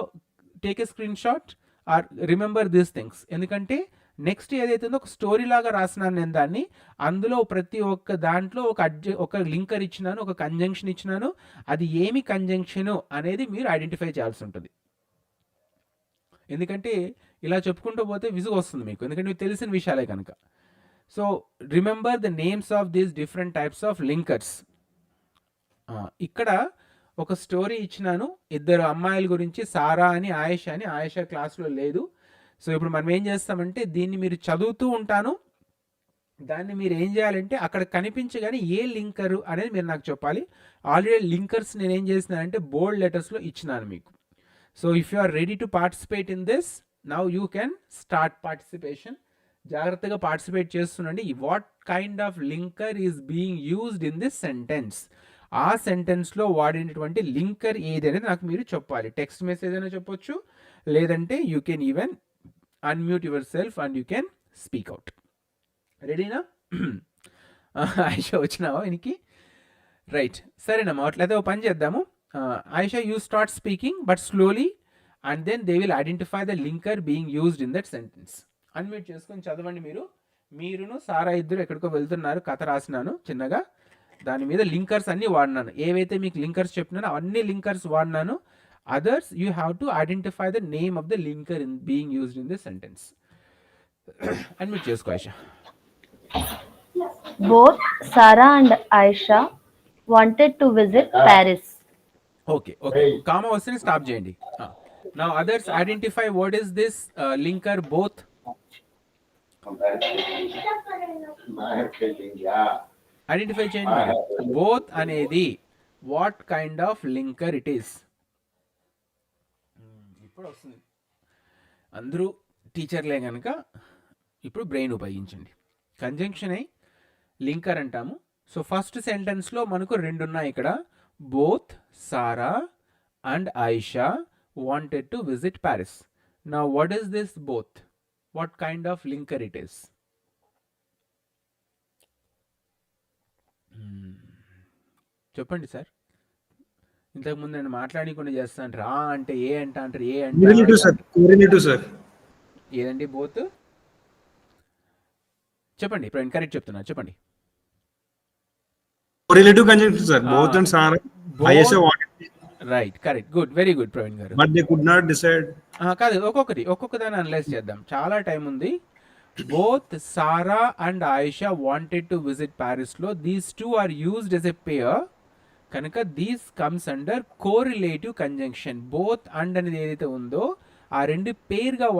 take a screen shot are remember these things. ఎందుకంటే నెక్స్ట్ ఏదైతే ఉందో ఒక స్టోరీ లాగా రాసినాను నేను దాన్ని. అందులో ప్రతి ఒక్క దాంట్లో ఒక లింకర్ ఇచ్చినాను, ఒక కంజంక్షన్ ఇచ్చినాను. అది ఏమి కంజంక్షను అనేది మీరు ఐడెంటిఫై చేయాల్సి ఉంటుంది. ఎందుకంటే ఇలా చెప్పుకుంటూ పోతే విసుగు వస్తుంది మీకు, ఎందుకంటే మీకు తెలిసిన విషయాలే కనుక. So remember the names of these different types of linkers. ఇక్కడ ఒక స్టోరీ ఇచ్చినాను, ఇద్దరు అమ్మాయిల గురించి, సారా అని, ఆయేషా అని. ఆయేషా క్లాస్లో లేదు. సో ఇప్పుడు మనం ఏం చేస్తామంటే దీన్ని మీరు చదువుతూ ఉంటాను, దాన్ని మీరు ఏం చేయాలంటే అక్కడ కనిపించగానే ఏ లింకరు అనేది మీరు నాకు చెప్పాలి. ఆల్రెడీ లింకర్స్ నేను ఏం చేసినానంటే బోల్డ్ లెటర్స్లో ఇచ్చినాను మీకు. So if you are ready to participate in this, now you can start participation. జాగ్రత్తగా పార్టిసిపేట్ చేస్తుండండి. What kind of linker is being used in this sentence, ఆ సెంటెన్స్లో వాడినటువంటి లింకర్ ఏది అనేది నాకు మీరు చెప్పాలి. టెక్స్ట్ మెసేజ్ అయినా చెప్పొచ్చు, లేదంటే you can even unmute your self and you can speak out. రెడీనా? ఆయిషా వచ్చినావా ఇనికి? రైట్, సరేనమ్మా. అట్లయితే ఒక పని చేద్దాము. Aisha, you start speaking, but slowly, and then they will identify the linker being used in that sentence. Unmute చేసుకొని చదవండి మీరు. మీరును సారా ఇద్దరు ఎక్కడికో వెళ్తున్నారు, కథ రాసినాను చిన్నగా, దాని మీద లింకర్స్ అన్ని వాడినాను. ఏవైతే మీకు లింకర్స్ చెప్పినానో అన్ని లింకర్స్ వాడినాను. Others you have to identify the name of the linker in being used in this sentence. Unmute చేసుకో Aisha. Both Sarah and Aisha wanted to visit Paris. Okay okay, comma వస్తేనే stop చేయండి. Now others identify what is this linker both. Identify చేయండి. Both అనేది what kind of linker it is. ఇప్పుడు వస్తుంది. అందరూ టీచర్లే కనుక ఇప్పుడు బ్రెయిన్ ఉపయోగించండి. కంజంక్షన్ అయి లింకర్ అంటాము. సో ఫస్ట్ సెంటెన్స్లో మనకు రెండు ఉన్నాయి ఇక్కడ. Both Sarah and Ayesha wanted to visit Paris. Now what is this both? What kind of linker it is? చెప్పండి సార్. ఇంతకుముందు నేను మాట్లాడకుండా చేస్తాను. రా అంటే ఏ అంటారు, ఏ అంటే సార్. ఏదండి బోత్? చెప్పండి, ఇప్పుడు కరెక్ట్ చెప్తున్నా, చెప్పండి. Correlative conjunction, sir. Both and Sarah, Aisha wanted, right, correct, good, very good Praveen గారు. but they could not decide. కాదు, ఒక్కొక్కదాన్ని అనలైజ్ చేద్దాం, చాలా టైం ఉంది. Both Sarah and Ayesha wanted to visit Paris లో these two are used as a pair కనుక these comes under correlative conjunction. Both and అనేది ఏదైతే ఉందో ఆ రెండు పేర్గా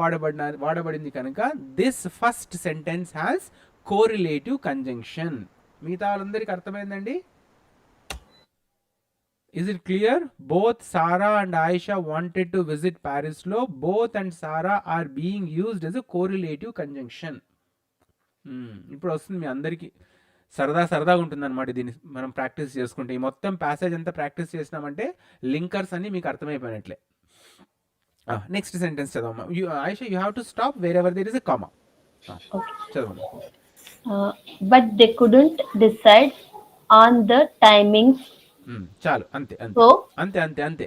వాడబడింది కనుక this first sentence has correlative conjunction. మిగతా వాళ్ళందరికీ అర్థమైందండి? Is it clear? Both Sarah and Ayesha wanted to visit Paris లో both and Sarah are being used as a correlative conjunction. ఇప్పుడు వస్తుంది మీ అందరికీ, సరదాగా ఉంటుంది అనమాట. దీన్ని మనం ప్రాక్టీస్ చేసుకుంటే ఈ మొత్తం ప్యాసేజ్ అంతా ప్రాక్టీస్ చేసినామంటే లింకర్స్ అన్ని మీకు అర్థమైపోయినట్లే. నెక్స్ట్ సెంటెన్స్ చదవమ్మా. Aisha, you have to stop wherever there is a comma. చదవండి. But they couldn't decide on the timings. చాలు, అంతే So, అంతే.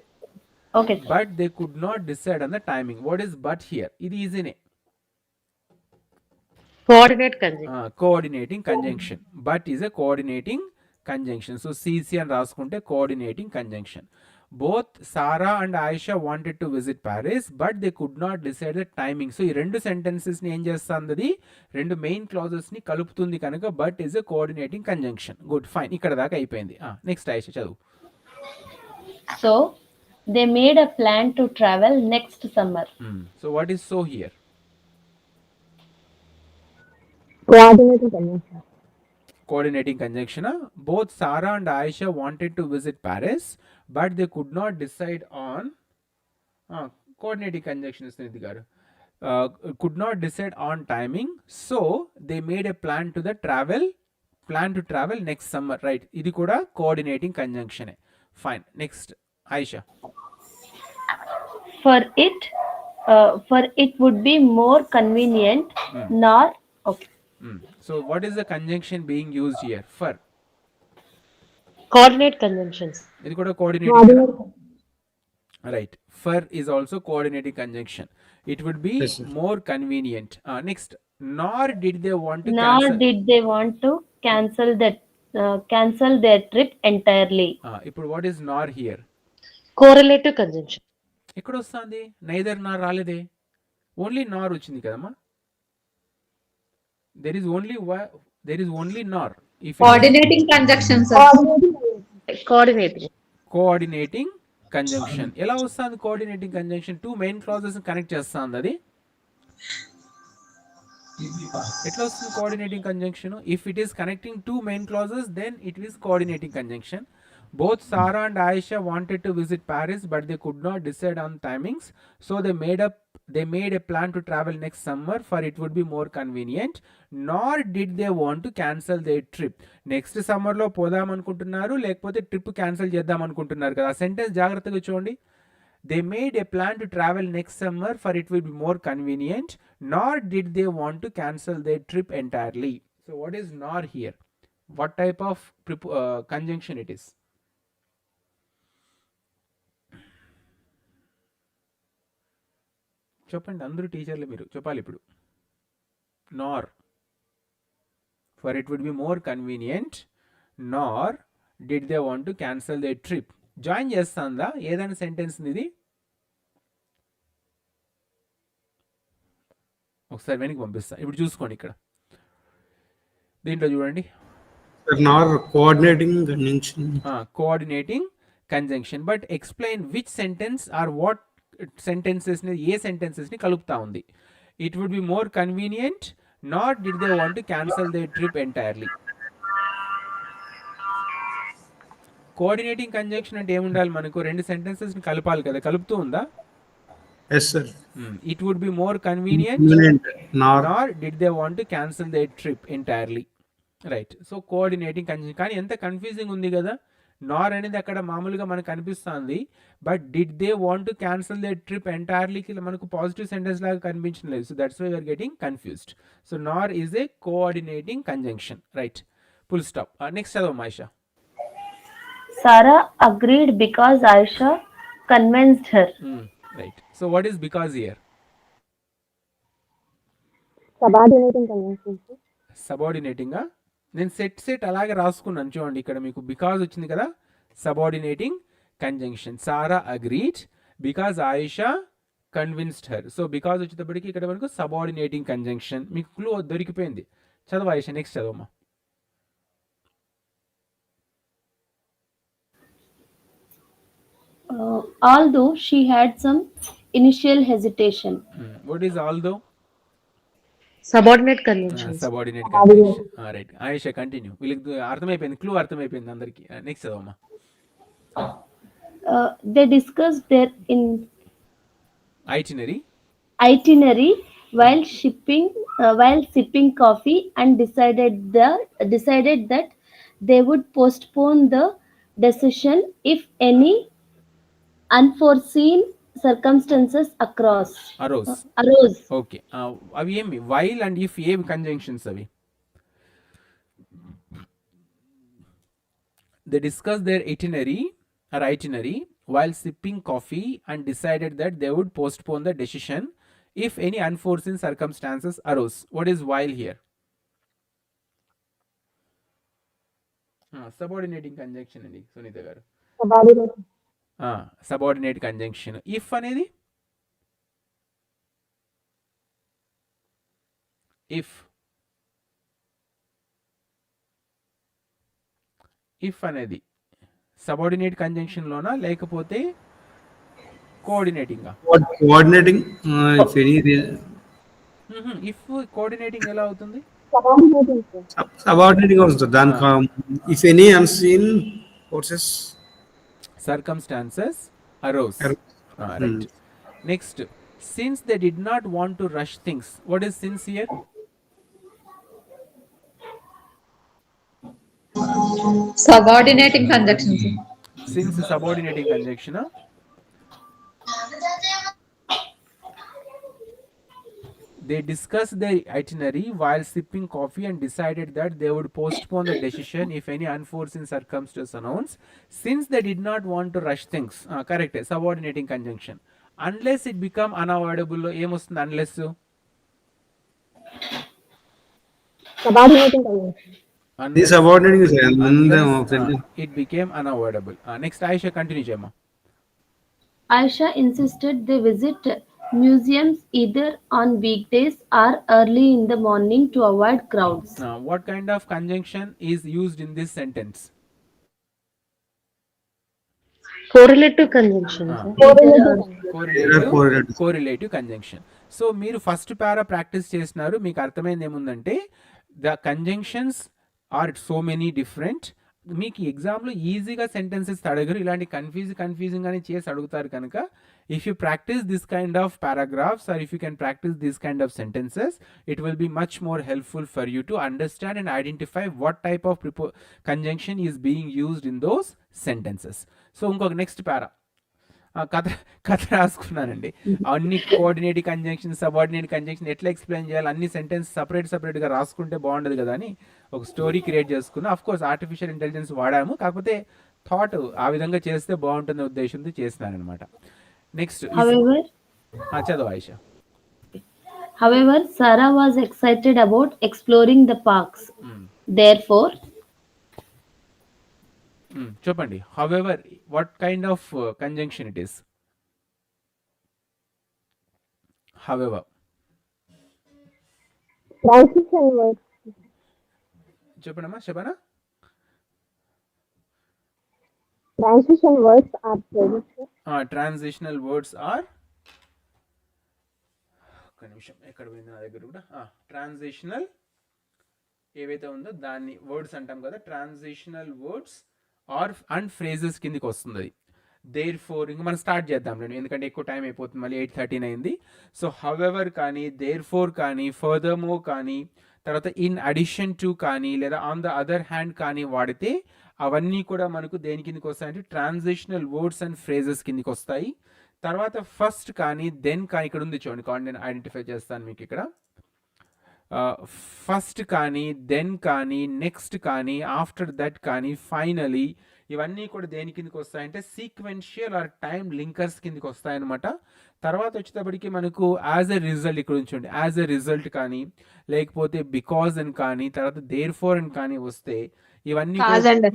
okay, sir. But they could not decide on the timing. What is but here? ఇది ఈజీనే, coordinate conjunction. Coordinating conjunction. But is a coordinating conjunction. So CC అని రాసుకుంటే coordinating conjunction. Both Sarah and Ayesha wanted to visit Paris but they could not decide the timing. So ఈ రెండు సెంటెన్సెస్ని ఏం చేస్తుంది? రెండు main క్లాజెస్ని కలుపుతుంది కనుక but is a coordinating conjunction. Good, fine, ఇక్కడ దాకా అయిపోయింది. నెక్స్ట్ ఆయిషా చదువు. So they made a plan to travel next summer. So what is so here? Coordinating conjunction. Both Sarah and Aisha wanted to visit Paris, but they could not decide on coordinating conjunction is Nidhi garu. Could not decide on timing, so they made a plan to travel next summer. Right? Idi kuda coordinating conjunction. Fine. Next, Aisha. For it would be more convenient, nor okay. So what is the conjunction being used here? For. Coordinate conjunctions. ఇది కూడా coordinating. Right. For is also coordinating conjunction. It would be Yes, sir. more convenient. Next, nor did they want to Nor cancel. did they want to cancel their trip entirely. ఇప్పుడు what is nor here? Correlative conjunction. ఎక్కడ వస్తుంది? Neither నార్ రాలేదే, only నార్ వచ్చింది కదమ్మా. there is only nor. If Coordinating conjunction, sir. coordinating conjunction. ఎలా వస్తుంది coordinating conjunction? Two main clauses connect చేస్తుంది అది. ఎట్లా వస్తుంది coordinating conjunction? If it is connecting two main clauses, then it is coordinating conjunction. Both Sarah and Aisha wanted to visit Paris, but they could not decide on timings. So they made a plan to travel next summer, for it would be more convenient. Nor did they want to cancel their trip. Next summer లో పోదాం అనుకుంటున్నారు, లేకపోతే trip cancel చేద్దాం అనుకుంటున్నారు కదా. Sentence జాగ్రత్తగా చూడండి. They made a plan to travel next summer, for it will be more convenient. Nor did they want to cancel their trip entirely. So what is nor here? What type of conjunction it is? చెప్పండి అందరూ టీచర్లు మీరు చెప్పాలి ఇప్పుడు. Nor for it would be more convenient nor did they want to cancel they trip. Join చేస్తాందా ఏదైనా sentence ఇది? ఒకసారి వెనక్కి పంపిస్తా. ఇప్పుడు చూసుకోండి ఇక్కడ దీంట్లో చూడండి, nor coordinating conjunction. Coordinating conjunction. But explain which sentence or what సెంటెన్సెస్ని, ఏ సెంటెన్సెస్ని కలుపుతా ఉంది. It would be more convenient not did they want to cancel they trip entirely. Coordinating conjunction అంటే ఏముండాలి మనకు? రెండు సెంటెన్సెస్ని కలపాలి కదా, కలుపుతూ ఉందా? Yes sir. It would be more convenient nor nor did they want to cancel their trip entirely. Right. So coordinating conjunction. కానీ ఎంత కన్ఫ్యూజింగ్ ఉంది కదా. నార్ అనేది అక్కడ మామూలుగా మనకు కనిపిస్తుంది, but did they want to cancel they trip ఎంటైర్లీకి మనకు పాజిటివ్ సెంటెన్స్ లాగా కనిపించలేదు. So that's why you're getting confused. So nor is a coordinating conjunction. Right, full stop. Next చదవం Aisha. Sarah agreed because Aisha convinced her. Right. So what is because here? Subordinating convention. సబార్డినేటింగా? నేను set అలాగే రాసుకున్నాను చూడండి. ఇక్కడ మీకు because వచ్చింది కదా, subordinating conjunction. Sarah agreed because Aisha convinced her. So because వచ్చేటప్పటికి ఇక్కడ మనకు సబార్డినేటింగ్ కంజంక్షన్. మీకు క్లూ దొరికిపోయింది. చదువు ఆయిషా, నెక్స్ట్ చదవమ్మా. Although she had some initial hesitation. What is although? Subordinate convention. Subordinate conjunction. Right, Aisha continue. వీళ్ళకి అర్థమైపోయింది, క్లూ అర్థమైపోయింది అందరికి. నెక్స్ట్ చదవమ్మా. They discussed their itinerary while sipping coffee and decided that they would postpone the decision if any unforeseen circumstances arose. Okay. అవి ఏమి? While and if ఏమి conjunctions అవి? They discuss their itinerary while sipping coffee and decided that they would postpone the decision if any unforeseen circumstances arose. What is while here? Subordinating conjunction అండి సునీత గారు. Subordinate conjunction. If అనేది? If అనేది subordinate conjunction లోనా లేకపోతే coordinating? Coordinating. If coordinating ఎలా అవుతుంది? Subordinating వస్తుంది దానికి. If any unseen forces circumstances arose. Right. Next, since they did not want to rush things. What is since here? Subordinating conjunction, sir. Since subordinating conjunction. They discussed their itinerary while sipping coffee and decided that they would postpone the decision if any unforeseen circumstances announced. Since they did not want to rush things. Correct. Subordinating conjunction. Unless it become unavoidable. ఏమొస్తుంది unless? Subordinating convention. It became unavoidable. Next, Aisha, continue చేయమ్మా. Aisha insisted they visit museums either on weekdays or early in the morning to avoid crowds. What kind of conjunction is used in this sentence? Correlative convention. Correlative conjunction. So మీరు first para practice చేసినారు, మీకు అర్థమైంది ఏముందంటే the conjunctions are so many different. మీకు ఎగ్జామ్లో ఈజీగా sentences అడగరు, ఇలాంటి కన్ఫ్యూజింగ్ అని చేసి అడుగుతారు కనుక if you practice this kind of paragraphs or if you can practice this kind of sentences, it will be much more helpful for you to understand and identify what type of conjunction is being used in those sentences. So ఇంకొక next పారా కథ రాసుకున్నానండి. అన్ని coordinative conjunction, subordinate conjunction ఎట్లా explain చేయాలి, అన్ని sentence సపరేట్గా రాసుకుంటే బాగుండదు కదా అని ఒక స్టోరీ క్రియేట్ చేసుకున్నా. అఫ్ కోర్స్ ఆర్టిఫిషియల్ ఇంటెలిజెన్స్ వాడాము, కాకపోతే థాట్ ఆ విధంగా చేస్తే బాగుంటుందనే ఉద్దేశంతో చేసినాను అనమాట. నెక్స్ట్ However, చదువు Ayesha. However, Sarah was excited about exploring the parks. Therefore, చెప్పండి. However, what kind of conjunction it is? However. Transition words. చెప్పండమ్మా Shabana. Transition words are present. Transitional words are, ఒక్క నిమిషం ఎక్కడ పోయింది నా దగ్గర కూడా, ట్రాన్సిషనల్ ఏవైతే ఉందో దాన్ని వర్డ్స్ అంటాం కదా, transitional words are and phrases కిందకి వస్తుంది అది. దేర్ ఫోర్ ఇంకా మనం స్టార్ట్ చేద్దాం నేను, ఎందుకంటే ఎక్కువ టైం అయిపోతుంది, మళ్ళీ 8:13 అయింది. సో హవెవర్ కానీ, దేర్ ఫోర్ కానీ, ఫర్దర్మో కానీ, తర్వాత ఇన్ అడిషన్ టు కానీ, లేదా ఆన్ ద అదర్ హ్యాండ్ కానీ వాడితే అవన్నీ కూడా మనకు దేని కిందకి వస్తాయంటే ట్రాన్సిషనల్ వర్డ్స్ అండ్ ఫ్రేజెస్ కిందకి వస్తాయి. తర్వాత ఫస్ట్ కానీ, దెన్ కానీ, ఇక్కడ ఉంది చూడండి, కానీ నేను ఐడెంటిఫై చేస్తాను మీకు ఇక్కడ. ఫస్ట్ కానీ, దెన్ కానీ, నెక్స్ట్ కానీ, ఆఫ్టర్ దట్ కానీ, ఫైనలీ, ఇవన్నీ కూడా దేని కిందకి వస్తాయంటే సీక్వెన్షియల్ ఆర్ టైమ్ లింకర్స్ కిందకి వస్తాయన్నమాట. తర్వాత వచ్చేటప్పటికి మనకు యాజ్ ఎ రిజల్ట్ ఇక్కడ ఉంచండి, యాజ్ ఎ రిజల్ట్ కానీ, లేకపోతే బికాజ్ అని కానీ, తర్వాత దేర్ ఫోర్ అని కానీ వస్తే ఇవన్నీ కాజ్ అండ్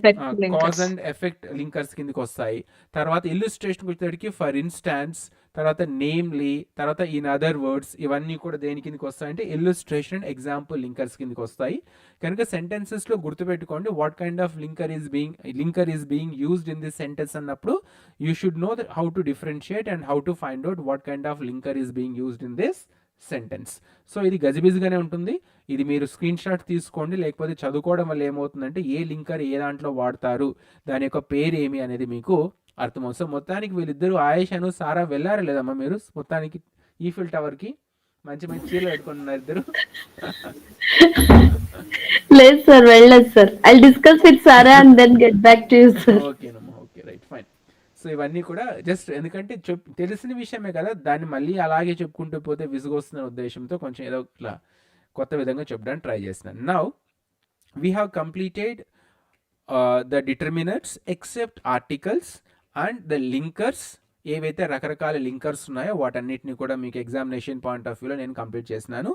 ఎఫెక్ట్ లింకర్స్ కిందకి వస్తాయి. తర్వాత ఇల్లుస్ట్రేషన్ వచ్చేటప్పటికి ఫర్ ఇన్స్టాన్స్, తర్వాత నేమ్లీ, తర్వాత ఇన్ అదర్ వర్డ్స్, ఇవన్నీ కూడా దేని కిందకి వస్తాయంటే ఇల్లుస్ట్రేషన్ అండ్ ఎగ్జాంపుల్ లింకర్స్ కిందకి వస్తాయి. కనుక సెంటెన్సెస్ లో గుర్తుపెట్టుకోండి what kind of linker is being used in this sentence అన్నప్పుడు you should know how to differentiate and how to find out what kind of linker is being used in this sentence. So ఇది గజిబిజిగానే ఉంటుంది, ఇది మీరు screen shot తీసుకోండి, లేకపోతే చదువుకోవడం వల్ల ఏమవుతుందంటే ఏ లింకర్ ఏ దాంట్లో వాడతారు, దాని యొక్క పేరు ఏమి అనేది మీకు అర్థమవుతుంది. సో మొత్తానికి వీళ్ళిద్దరూ ఆయేషను సారా వెళ్ళారా లేదమ్మా మీరు మొత్తానికి ఈఫిల్ టవర్ కి? మంచి మంచి చీరలు పెట్టుకున్నారు ఇద్దరు. లేదు సార్, వెళ్ళలేదు sir. I discuss with Sara and then get back to you sir. ఓకేనమ్మా, ఓకే, రైట్, ఫైన్. సో ఇవన్నీ కూడా జస్ట్ ఎందుకంటే తెలిసిన విషయమే కదా, దాన్ని మళ్ళీ అలాగే చెప్పుకుంటూ పోతే విసుగొస్తున్న ఉద్దేశంతో కొంచెం ఏదో ఇట్లా కొత్త విధంగా చెప్పడానికి ట్రై చేస్తున్నాను. Now we have completed the determiners except articles and the linkers. ఏవైతే రకరకాల లింకర్స్ ఉన్నాయో వాటన్నిటిని కూడా మీకు ఎగ్జామినేషన్ పాయింట్ ఆఫ్ వ్యూలో నేను కంప్లీట్ చేసినాను.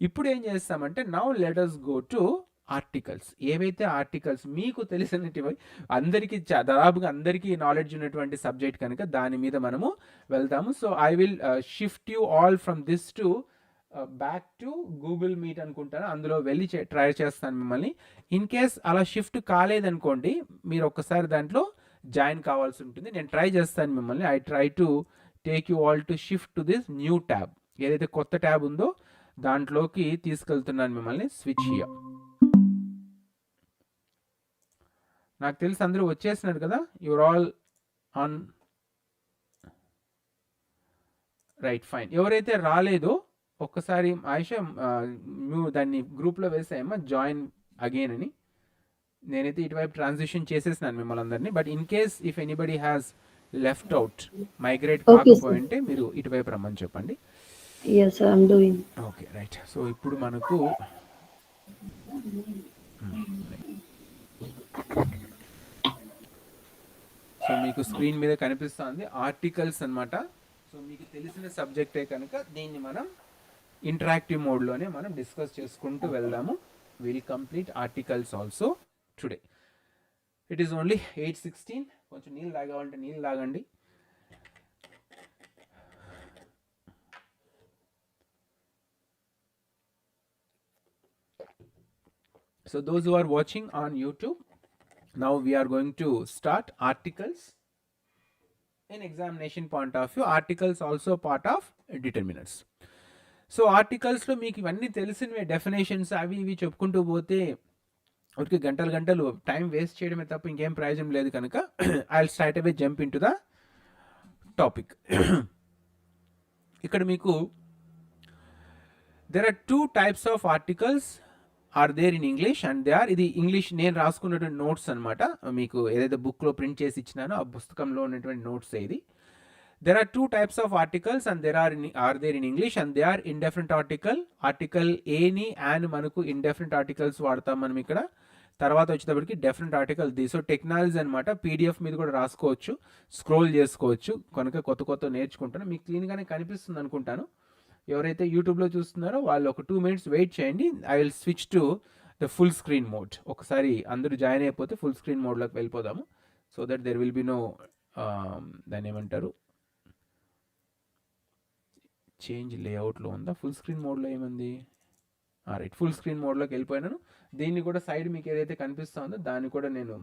ఇప్పుడు ఏం చేస్తామంటే now let us go to articles. ఏవైతే ఆర్టికల్స్ మీకు తెలిసినవి అందరికీ దాదాపుగా అందరికీ నాలెడ్జ్ ఉన్నటువంటి సబ్జెక్ట్ కనుక దాని మీద మనము వెళ్తాము. So I will shift you all from this to back to Google meet అనుకుంటాను, అందులో వెళ్ళి ట్రై చేస్తాను మిమ్మల్ని. ఇన్ కేస్ అలా షిఫ్ట్ కాలేదనుకోండి, మీరు ఒక్కసారి దాంట్లో జాయిన్ కావాల్సి ఉంటుంది. నేను ట్రై చేస్తాను మిమ్మల్ని. I try to take you all to shift to this new tab. ఏదైతే కొత్త ట్యాబ్ ఉందో దాంట్లోకి తీసుకెళ్తున్నాను మిమ్మల్ని. Switch here. నాకు తెలిసి అందరూ వచ్చేసినారు కదా, your all on right, fine. ఎవరైతే రాలేదో ఒక్కసారి ఆయిషా దాన్ని గ్రూప్లో వేసాయమ్మా జాయిన్ అగైన్ అని. నేనైతే ఇటువైపు ట్రాన్సిషన్ చేసేసినాను మిమ్మల్ని అందరినీ. But in case if anybody has left out, migrate కాకపోయింటే మీరు ఇటువైపు రమ్మని చెప్పండి. yes sir, I'm doing. Okay, right. So ఇప్పుడు మనకు సో మీకు స్క్రీన్ మీద కనిపిస్తుంది ఆర్టికల్స్ అన్నమాట. సో మీకు తెలిసిన సబ్జెక్టే కనుక దీన్ని మనం ఇంటరాక్టివ్ మోడ్లోనే మనం డిస్కస్ చేసుకుంటూ వెళ్దాము. Will complete articles also today. It is only 8:16. కొంచెం నీళ్ళు తాగాలంటే నీళ్ళు తాగండి. So those who are watching on YouTube, now we are going to start articles. In examination point of view, articles also part of determinants. So ఆర్టికల్స్లో మీకు ఇవన్నీ తెలిసినవే, definitions అవి ఇవి చెప్పుకుంటూ పోతే ఒకరికి గంటలు గంటలు టైం వేస్ట్ చేయడమే తప్ప ఇంకేం ప్రయోజనం లేదు కనుక I will straight away jump in to the topic. ఇక్కడ మీకు there are two types of articles are there in English and they are, ఇది ఇంగ్లీష్ నేను రాసుకున్నటువంటి నోట్స్ అనమాట. మీకు ఏదైతే బుక్లో ప్రింట్ చేసి ఇచ్చినానో ఆ పుస్తకంలో ఉన్నటువంటి నోట్స్ ఇది. There are two types of articles and there are there in English and they are indefinite article. Article ఏని అండ్ మనకు ఇండెఫినిట్ ఆర్టికల్స్ వాడతాం మనం ఇక్కడ. తర్వాత వచ్చేటప్పటికి definite article the. So technology అనమాట, పీడిఎఫ్ మీద కూడా రాసుకోవచ్చు, స్క్రోల్ చేసుకోవచ్చు. కనుక కొత్త కొత్త నేర్చుకుంటాను. మీకు క్లీన్గానే కనిపిస్తుంది అనుకుంటాను. ఎవరైతే యూట్యూబ్లో చూస్తున్నారో వాళ్ళు ఒక 2 minutes వెయిట్ చేయండి. I will switch to the full screen mode. ఒకసారి అందరూ జాయిన్ అయిపోతే ఫుల్ స్క్రీన్ మోడ్లోకి వెళ్ళిపోదాము. So that there will be no దాన్ని ఏమంటారు, చేంజ్ లేఅవుట్లో ఉందా, ఫుల్ స్క్రీన్ మోడ్లో ఏముంది, రైట్, ఫుల్ స్క్రీన్ మోడ్లోకి వెళ్ళిపోయినాను. దీన్ని కూడా సైడ్ మీకు ఏదైతే కనిపిస్తూ ఉందో దాన్ని కూడా నేను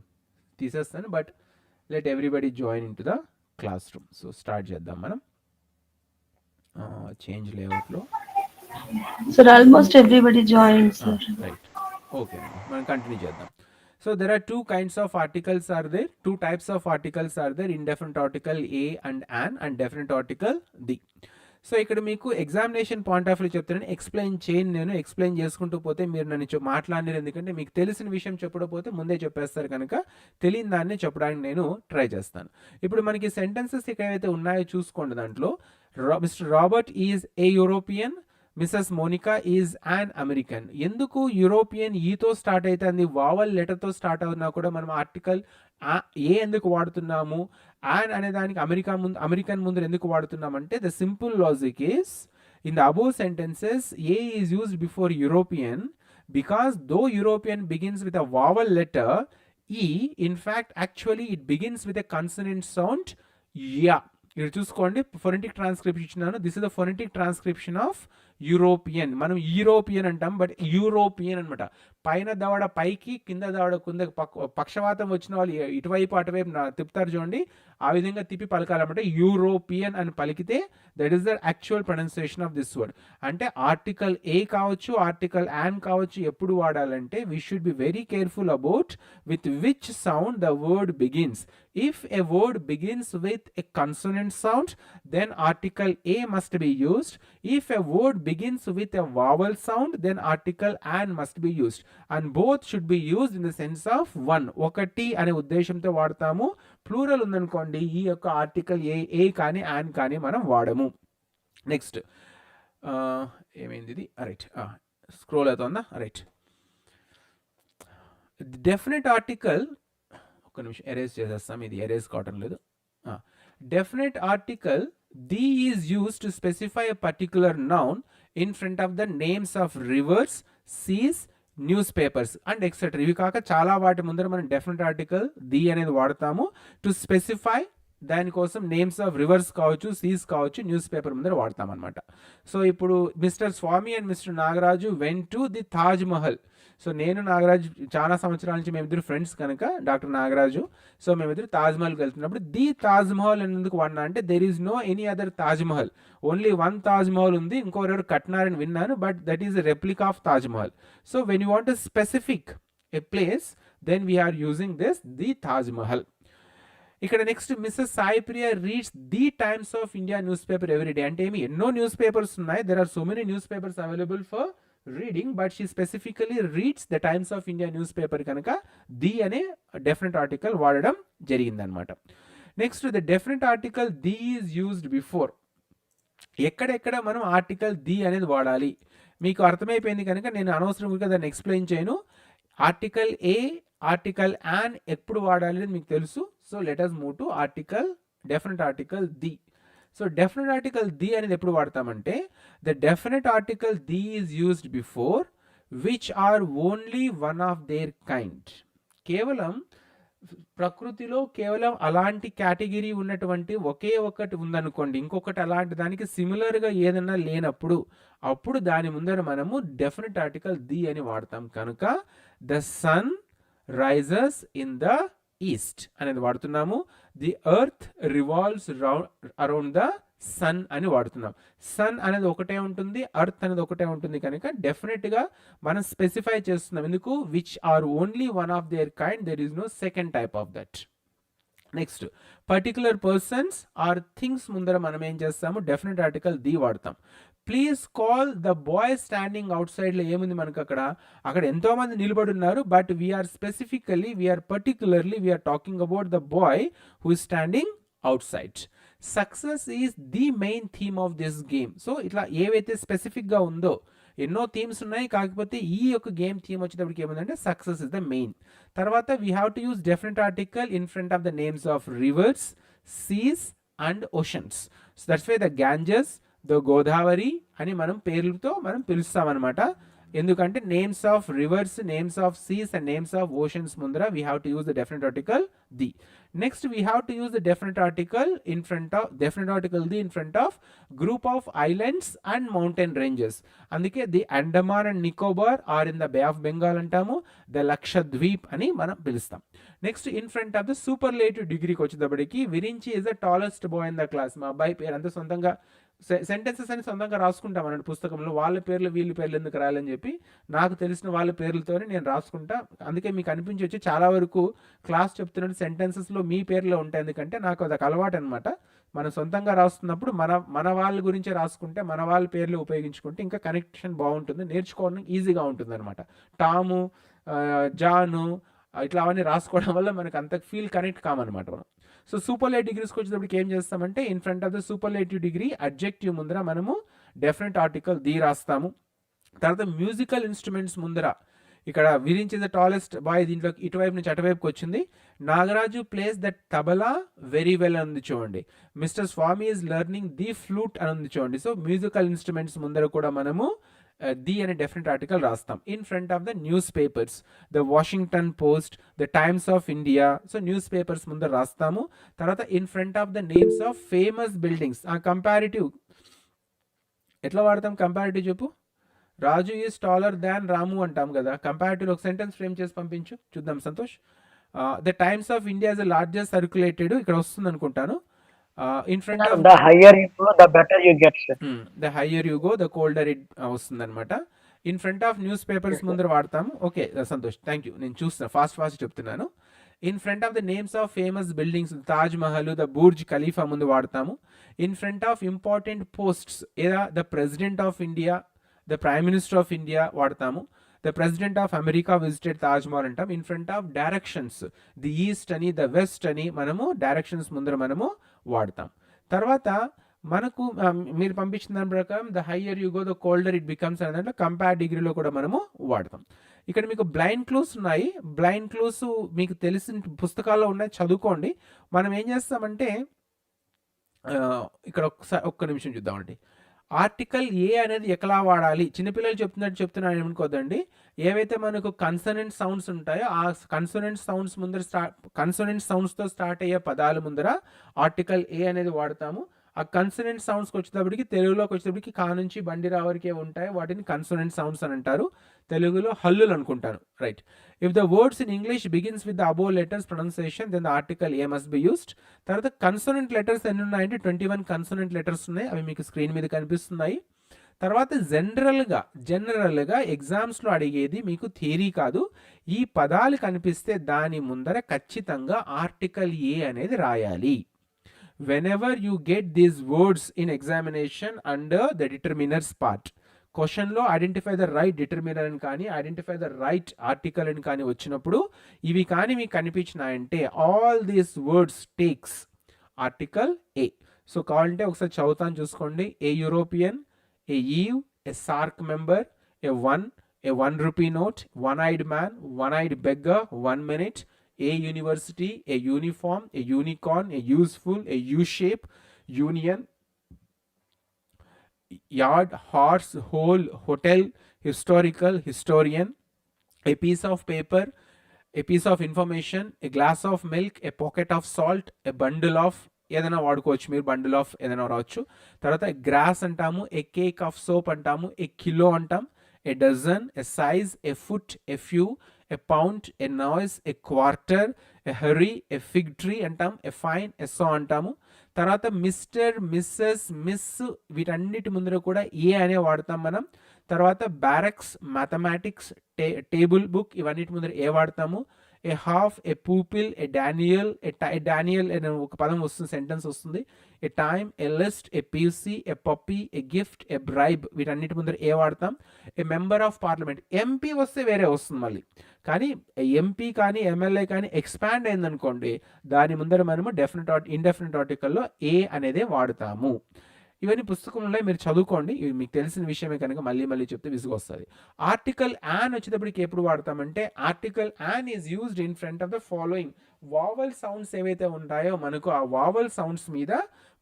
తీసేస్తాను. But let everybody join in to the class room. So start చేద్దాం మనం. చేంజ్ లేఅవుట్లో Sir, almost everybody joined, sir. Right, okay అండి, మనం కంటిన్యూ చేద్దాం. So there are two kinds of articles are there, two types of articles are there, indefinite article a and an, and definite article the. So ఇక్కడ మీకు examination point of view చెప్తాను, explain చేయను, నేను explain చేసుకుంటూ పోతే మీరు నన్ను మాట్లాడినారు. ఎందుకంటే మీకు తెలిసిన విషయం చెప్పకపోతే ముందే చెప్పేస్తారు కనుక తెలియని దాన్ని చెప్పడానికి నేను ట్రై చేస్తాను. ఇప్పుడు మనకి సెంటెన్సెస్ ఇక్కడ ఏవైతే ఉన్నాయో చూసుకోండి. దాంట్లో Mr Robert is a European, Mrs Monica is an American. ఎందుకు యూరోపియన్ ఈతో స్టార్ట్ అవుతుంది, వావల్ లెటర్తో స్టార్ట్ అవుతున్నా కూడా మనం ఆర్టికల్ ఏ ఎందుకు వాడుతున్నాము, యాన్ అనే దానికి అమెరికన్ ముందు ఎందుకు వాడుతున్నామంటే the simple logic is in the above sentences a is used before European because though European begins with a vowel letter E, in fact actually it begins with a consonant sound yeah. ఇక్కడ చూసుకోండి, phonetic transcription ఇచ్చినాను. This is the phonetic transcription of European. మనం European అంటాం, but European అనమాట. పైన దవడ పైకి, కింద దవడ కింద. పక్షవాతం వచ్చిన వాళ్ళు ఇటువైపు అటువైపు తిప్పుతారు చూడండి, ఆ విధంగా తిప్పి పలకాలన్నమాట. యూరోపియన్ అని పలికితే that is the actual pronunciation of this word. అంటే ఆర్టికల్ ఏ కావచ్చు, ఆర్టికల్ యాన్ కావచ్చు, ఎప్పుడు వాడాలంటే we should be very careful about with which sound the word begins. If a word begins with a consonant sound, then article A must be used. If a word begins with a vowel sound, then article an must be used. And both should be used in the sense of one. ఒకటి అనే ఉద్దేశంతో వాడతాము. Plural ఉందనుకోండి, ఈ యొక్క article a కానీ an కానీ మనం వాడము. నెక్స్ట్ ఏమైంది ఇది, రైట్, స్క్రోల్ అవుతుందా, రైట్. డెఫినెట్ ఆర్టికల్, ఒక నిమిషం ఎరేజ్ చేసేస్తాం, ఇది ఎరేజ్ కావటం లేదు. Definite article the is use to specify a particular noun in front of the names of rivers, seas, newspapers and etcetera. ఇవి కాక చాలా వాటి ముందర మనం డెఫినెట్ ఆర్టికల్ ది అనేది వాడతాము టు స్పెసిఫై. దానికోసం నేమ్స్ ఆఫ్ రివర్స్ కావచ్చు, సీస్ కావచ్చు, న్యూస్ పేపర్ ముందర వాడతాం అనమాట. సో ఇప్పుడు Mr Swami and Mr Nagaraju went to the Taj Mahal. So నేను నాగరాజు చాలా సంవత్సరాల నుంచి మేమిద్దరు ఫ్రెండ్స్ కనుక, డాక్టర్ నాగరాజు, సో మేమిద్దరు తాజ్ మహల్కి వెళ్తున్నప్పుడు ది తాజ్ మహల్ ఎందుకు వాడినా అంటే there is no any other Taj Mahal, only one Taj Mahal ఉంది, ఇంకొకరెవరు కట్టినారని విన్నాను, but that is a replica of Taj Mahal. So when you want a specific a place, then we are using this the Taj Mahal. ఇక్కడ next Mrs Sai Priya reads the Times of India newspaper every day. అంటే ఏమి, ఎన్నో newspapers ఉన్నాయి, there are so many newspapers available for reading, but she specifically reads the Times of India newspaper కనుక the అనే definite article వాడడం జరిగిందనమాట. Next the definite article the is used before. ఎక్కడెక్కడ మనం article the అనేది వాడాలి మీకు అర్థమైపోయింది కనుక నేను అనవసరంగా దాన్ని ఎక్స్ప్లెయిన్ చేయను. ఆర్టికల్ ఏ, ఆర్టికల్ యాన్ ఎప్పుడు వాడాలి అని మీకు తెలుసు. So let us move to article, definite article the. So definite article the అనేది ఎప్పుడు వాడతామంటే the definite article the is used before which are only one of their kind. కేవలం ప్రకృతిలో కేవలం అలాంటి కేటగిరీ ఉన్నటువంటి ఒకే ఒకటి ఉందనుకోండి, ఇంకొకటి అలాంటి దానికి సిమిలర్గా ఏదన్నా లేనప్పుడు అప్పుడు దాని ముందర మనము డెఫినెట్ ఆర్టికల్ ది అని వాడతాం. కనుక the sun rises in the east అనేది వాడుతున్నాము. The earth revolves around the sun అని వాడుతున్నాం. సన్ అనేది ఒకటే ఉంటుంది, అర్త్ అనేది ఒకటే ఉంటుంది కనుక డెఫినెట్గా మనం స్పెసిఫై చేస్తున్నాం. ఎందుకు, which are only one of their kind, there is no second type of that. Next particular persons or things ముందర మనం ఏం చేస్తాము, డెఫినెట్ ఆర్టికల్ ది వాడతాం. Please call the boy standing out సైడ్లో ఏముంది మనకు అక్కడ ఎంతో మంది నిలబడి ఉన్నారు, but we are specifically we are particularly we are talking about the boy who is standing outside. Success is the main theme of this game. So ఇట్లా ఏవైతే స్పెసిఫిక్గా ఉందో, ఎన్నో థీమ్స్ ఉన్నాయి, కాకపోతే ఈ యొక్క గేమ్ థీమ్ వచ్చేటప్పటికి ఏముందంటే సక్సెస్ ఇస్ ద మెయిన్. తర్వాత we have to use definite article in front of the names of rivers, seas and oceans. So that's why the Ganges, the Godavari అని మనం పేర్లతో మనం పిలుస్తామన్నమాట. ఎందుకంటే names of rivers, names of seas and names of oceans ముందర we have to use the definite article the. Next we have to use the definite article in front of group of islands and mountain ranges. అందుకే the Andaman and Nicobar are in the Bay of Bengal అంటాము, the Lakshadweep అని మనం పిలుస్తాం. Next in front of the superlative డిగ్రీకి వచ్చేటప్పటికి Virinchi is the tallest boy in the class. మా అబ్బాయి పేరు అంతా సొంతంగా సెంటెన్సెస్ అని సొంతంగా రాసుకుంటాం అన్నట్టు పుస్తకంలో, వాళ్ళ పేర్లు వీళ్ళ పేర్లు ఎందుకు రాయాలని చెప్పి నాకు తెలిసిన వాళ్ళ పేర్లతోనే నేను రాసుకుంటా. అందుకే మీకు అనిపించవచ్చు చాలా వరకు క్లాస్ చెప్తున్నట్టు సెంటెన్సెస్లో మీ పేర్లో ఉంటాయి, ఎందుకంటే నాకు అదొక అలవాటు అనమాట. మనం సొంతంగా రాస్తున్నప్పుడు మన వాళ్ళ గురించే రాసుకుంటే, మన వాళ్ళ పేర్లు ఉపయోగించుకుంటే ఇంకా కనెక్షన్ బాగుంటుంది, నేర్చుకోవడానికి ఈజీగా ఉంటుంది అనమాట. టాము, జాను ఇట్లా అవన్నీ రాసుకోవడం వల్ల మనకు అంత ఫీల్ కనెక్ట్ కామన్నమాట మనం. సో సూపర్లేటివ్ డిగ్రీస్కి వచ్చేటప్పటికి ఏం చేస్తామంటే in front of the superlative degree adjective ముందర మనము డెఫినెట్ ఆర్టికల్ ది రాస్తాము. తర్వాత మ్యూజికల్ ఇన్స్ట్రుమెంట్స్ ముందర ఇక్కడ విరించి ద టాలెస్ట్ బాయ్, దీంట్లో ఇటువైపు నుంచి అటువైపుకి వచ్చింది. Nagaraju plays that tabla very well అని ఉంది చూడండి. Mr Swami is learning the flute అని ఉంది చూడండి. సో మ్యూజికల్ ఇన్స్ట్రుమెంట్స్ ముందర కూడా మనము ది అనే డెఫినెట్ ఆర్టికల్ రాస్తాం. In front of the news papers, the Washington post, the Times of India, so news papers ముందర రాస్తాము. తర్వాత in front of the names of famous buildings. Comparative ఎట్లా వాడతాం? కంపారిటివ్ చెప్పు. రాజు ఈజ్ టాలర్ దాన్ రాము అంటాం కదా. Comparative ఒక సెంటెన్స్ ఫ్రేమ్ చేసి పంపించు చూద్దాం Santosh. The Times of India is the largest circulated, ఇక్కడ వస్తుంది అనుకుంటాను. In front of the higher you go, the better you get, sir. The higher you go, the colder it వస్తుంది అనమాట. In front of newspapers ముందర వాడతాము. Okay Santosh, thank you. నేను చూస్తాను, fast చెప్తున్నాను. In front of the names of famous buildings, Taj Mahal, the Burj Khalifa ముందు వాడతాము. In front of important posts, ఏదా the president of India, the prime minister of India వాడతాము. The president of America visited Taj Mahal అంటాం. In front of directions, the east అని, the west అని మనము directions ముందర మనము వాడతాం. తర్వాత మనకు మీరు పంపించిన దాని ప్రకారం the higher you go the colder it becomes అనే దాంట్లో కంపేర్ డిగ్రీలో కూడా మనము వాడతాం. ఇక్కడ మీకు బ్లైండ్ క్లూస్ ఉన్నాయి. బ్లైండ్ క్లూస్ మీకు తెలిసిన పుస్తకాల్లో ఉన్నాయి, చదువుకోండి. మనం ఏం చేస్తామంటే ఇక్కడ ఒక్క నిమిషం చూద్దామండి. ఆర్టికల్ ఏ అనేది ఎట్లా వాడాలి, చిన్నపిల్లలు చెప్తున్నాను ఏమనుకోద్దండి. ఏవైతే మనకు కన్సనెంట్ సౌండ్స్ ఉంటాయో ఆ కన్సనెంట్ సౌండ్స్తో స్టార్ట్ అయ్యే పదాల ముందర ఆర్టికల్ ఏ అనేది వాడతాము. ఆ కన్సనెంట్ సౌండ్స్కి వచ్చేటప్పటికి, తెలుగులోకి వచ్చేటప్పటికి కా నుంచి బండిరా వరకే ఉంటాయి, వాటిని కన్సనెంట్ సౌండ్స్ అని అంటారు. తెలుగులో హల్లులు అనుకుంటాను, right. If the words in English begins with the above letters pronunciation then the article a must be used. తర్వాత కన్సనెంట్ లెటర్స్ ఎన్ని ఉన్నాయంటే 21 కన్సనెంట్ లెటర్స్ ఉన్నాయి, అవి మీకు స్క్రీన్ మీద కనిపిస్తున్నాయి. తర్వాత జనరల్గా ఎగ్జామ్స్లో అడిగేది మీకు థియరీ కాదు, ఈ పదాలు కనిపిస్తే దాని ముందర ఖచ్చితంగా ఆర్టికల్ ఏ అనేది రాయాలి. Whenever you get these words in examination under the determiners part, question లో ఐడెంటిఫై ద రైట్ డిటర్మినర్ అని కానీ ఐడెంటిఫై ద రైట్ ఆర్టికల్ అని కానీ వచ్చినప్పుడు ఇవి కానీ మీకు కనిపించినాయంటే all these words takes article a. So కావాలంటే ఒకసారి చదువుతాను చూసుకోండి. A European, a ewe, a SAARC member, a one rupee note, one eyed man, one eyed beggar, 1 minute, a university, a uniform, a unicorn, a useful, a U-shape, union, yard, horse, hole, hotel, historical, historian, a piece of paper, a piece of information, a glass of milk, a pocket of salt, a bundle of ఏదైనా వాడుకోవచ్చు మీరు, bundle of ఏదైనా రావచ్చు. తర్వాత gross అంటాము, ఏ cake of soap అంటాము, a kilo అంటాం, a dozen, a size, a foot, a few, a pound, a noise, a quarter, a hurry, a fig tree అంటాం, ఏ ఫైన్, ఏ సో అంటాము. తర్వాత mister, missus, miss వీటన్నిటి ముందర కూడా ఏ అనే వాడతాం మనం. తర్వాత బ్యారక్స్, మ్యాథమెటిక్స్, టేబుల్ బుక్ ఇవన్నిటి ముందర ఏ వాడతాము. ఏ హాఫ్, ఏ పూపిల్, ఏ డానియల్, డానియల్ అనే ఒక పదం వస్తుంది, సెంటెన్స్ వస్తుంది. ఏ టైమ్, ఏ లిస్ట్, ఏ పీసీ, ఏ పప్పీ, ఏ గిఫ్ట్, ఏ బ్రైబ్ వీటన్నిటి ముందర ఏ వాడతాం. A member of parliament, MP వస్తే వేరే వస్తుంది మళ్ళీ, కానీ ఎంపీ కానీ ఎమ్మెల్యే కానీ ఎక్స్పాండ్ అయిందనుకోండి దాని ముందర మనము ఇండెఫినిట్ ఆర్టికల్లో ఏ అనేదే వాడతాము. ఇవన్నీ పుస్తకంలో మీరు చదువుకోండి. ఇవి మీకు తెలిసిన విషయమే కనుక మళ్ళీ మళ్ళీ చెప్తే విసుగొస్తుంది. ఆర్టికల్ యాన్ వచ్చేటప్పటికి ఎప్పుడు వాడతామంటే article an is used in front of the following vowel sounds ఏవైతే ఉంటాయో మనకు ఆ వావల్ సౌండ్స్ మీద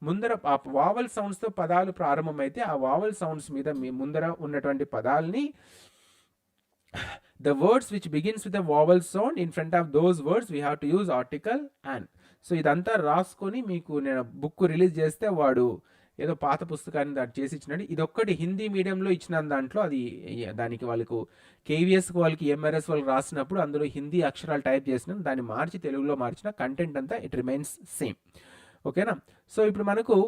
ముందర ఆ వావల్ సౌండ్స్తో పదాలు ప్రారంభమైతే ఆ వావల్ సౌండ్స్ మీద ముందర ఉన్నటువంటి పదాలని the words which begins with a vowel sound in front of those words we have to use article an. So ఇదంతా రాసుకొని మీకు నేను బుక్ రిలీజ్ చేస్తే వాడు ఏదో పాత పుస్తకాన్ని దాన్ని చేసి ఇచ్చినాడు. ఇదొక్కటి హిందీ మీడియంలో ఇచ్చిన దాంట్లో అది దానికి వాళ్ళకు కేవీఎస్కి వాళ్ళకి ఎంఆర్ఎస్ వాళ్ళకి రాసినప్పుడు అందులో హిందీ అక్షరాలు టైప్ చేసినాం, దాన్ని మార్చి తెలుగులో మార్చిన కంటెంట్ అంతా ఇట్ రిమైన్స్ సేమ్. ఓకేనా? సో ఇప్పుడు మనకు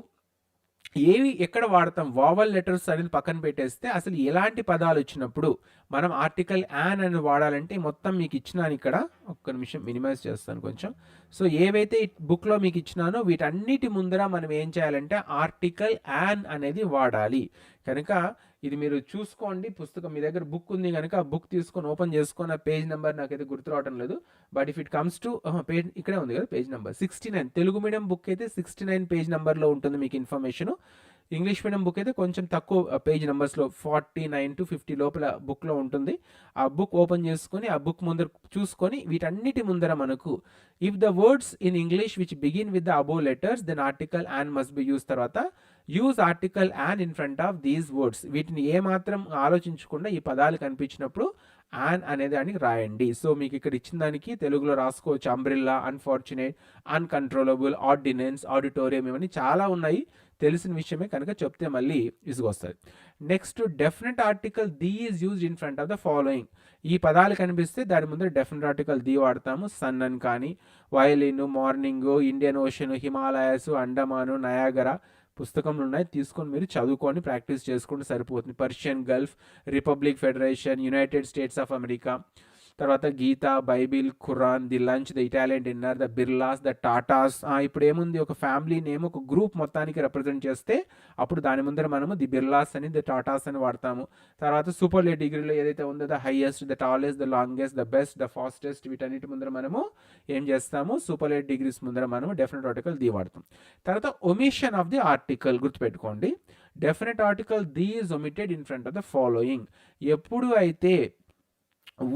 ఏవి ఎక్కడ వాడతాం వావల్ లెటర్స్ అనేది పక్కన పెట్టేస్తే అసలు ఎలాంటి పదాలు వచ్చినప్పుడు మనం ఆర్టికల్ యాన్ అని వాడాలంటే మొత్తం మీకు ఇచ్చినాను. ఇక్కడ ఒక్క నిమిషం మినిమైజ్ చేస్తాను కొంచెం. సో ఏవైతే బుక్లో మీకు ఇచ్చినానో వీటన్నిటి ముందర మనం ఏం చేయాలంటే ఆర్టికల్ యాన్ అనేది వాడాలి. కనుక ఇది మీరు చూసుకోండి. పుస్తకం మీ దగ్గర బుక్ ఉంది కనుక ఆ బుక్ తీసుకొని ఓపెన్ చేసుకొని ఆ పేజ్ నెంబర్ నాకైతే గుర్తు రావడం లేదు. But if it comes to page ఇక్కడే ఉంది కదా page number 69. Telugu medium book అయితే 69 పేజ్ నెంబర్లో ఉంటుంది మీకు ఇన్ఫర్మేషన్. ఇంగ్లీష్ మీడియం బుక్ అయితే కొంచెం తక్కువ పేజ్ నెంబర్స్లో 49 to 50 లోపల బుక్లో ఉంటుంది. ఆ బుక్ ఓపెన్ చేసుకొని ఆ బుక్ ముందర చూసుకొని వీటన్నిటి ముందర మనకు if the words in English which begin with the above letters then article an must be use. తర్వాత use article an in front of these words. వీటిని ఏమాత్రం ఆలోచించకుండా ఈ పదాలు కనిపించినప్పుడు యాన్ అనే దానికి రాయండి. సో మీకు ఇక్కడ ఇచ్చిన దానికి తెలుగులో రాసుకోవచ్చు. Umbrella, unfortunate, uncontrollable, ordinance, auditorium, ఇవన్నీ చాలా ఉన్నాయి. తెలిసిన విషయమే కనుక చెప్తే మళ్ళీ విసుగొస్తుంది. Next definite article the is used in front of the following. ఈ పదాలు కనిపిస్తే దాని ముందు డెఫినెట్ ఆర్టికల్ ది వాడతాము. సన్ అని కానీ, violin, morning, Indian Ocean, Himalayas, Andaman, Niagara పుస్తకంలో ఉన్నాయి. తీసుకొని మీరు చదువుకొని ప్రాక్టీస్ చేసుకుంటే సరిపోతుంది. Persian Gulf, republic federation, United States of America, తర్వాత Gita, Bible, Quran, the lunch, the Italian dinner, the Birlas, the Tatas. ఇప్పుడు ఏముంది ఒక ఫ్యామిలీ నేమ్ ఒక గ్రూప్ మొత్తానికి రిప్రజెంట్ చేస్తే అప్పుడు దాని ముందర మనము ది బిర్లాస్ అని ది టాటాస్ అని వాడతాము. తర్వాత సూపర్లేటివ్ డిగ్రీలో ఏదైతే ఉందో the highest, the tallest, the longest, the best, the fastest, వీటన్నిటి ముందర మనము ఏం చేస్తాము సూపర్లేటివ్ డిగ్రీస్ ముందర మనము డెఫినెట్ ఆర్టికల్ ది వాడతాం. తర్వాత ఒమిషన్ ఆఫ్ ది ఆర్టికల్ గుర్తుపెట్టుకోండి. Definite article the is omitted in front of the following. ఎప్పుడు అయితే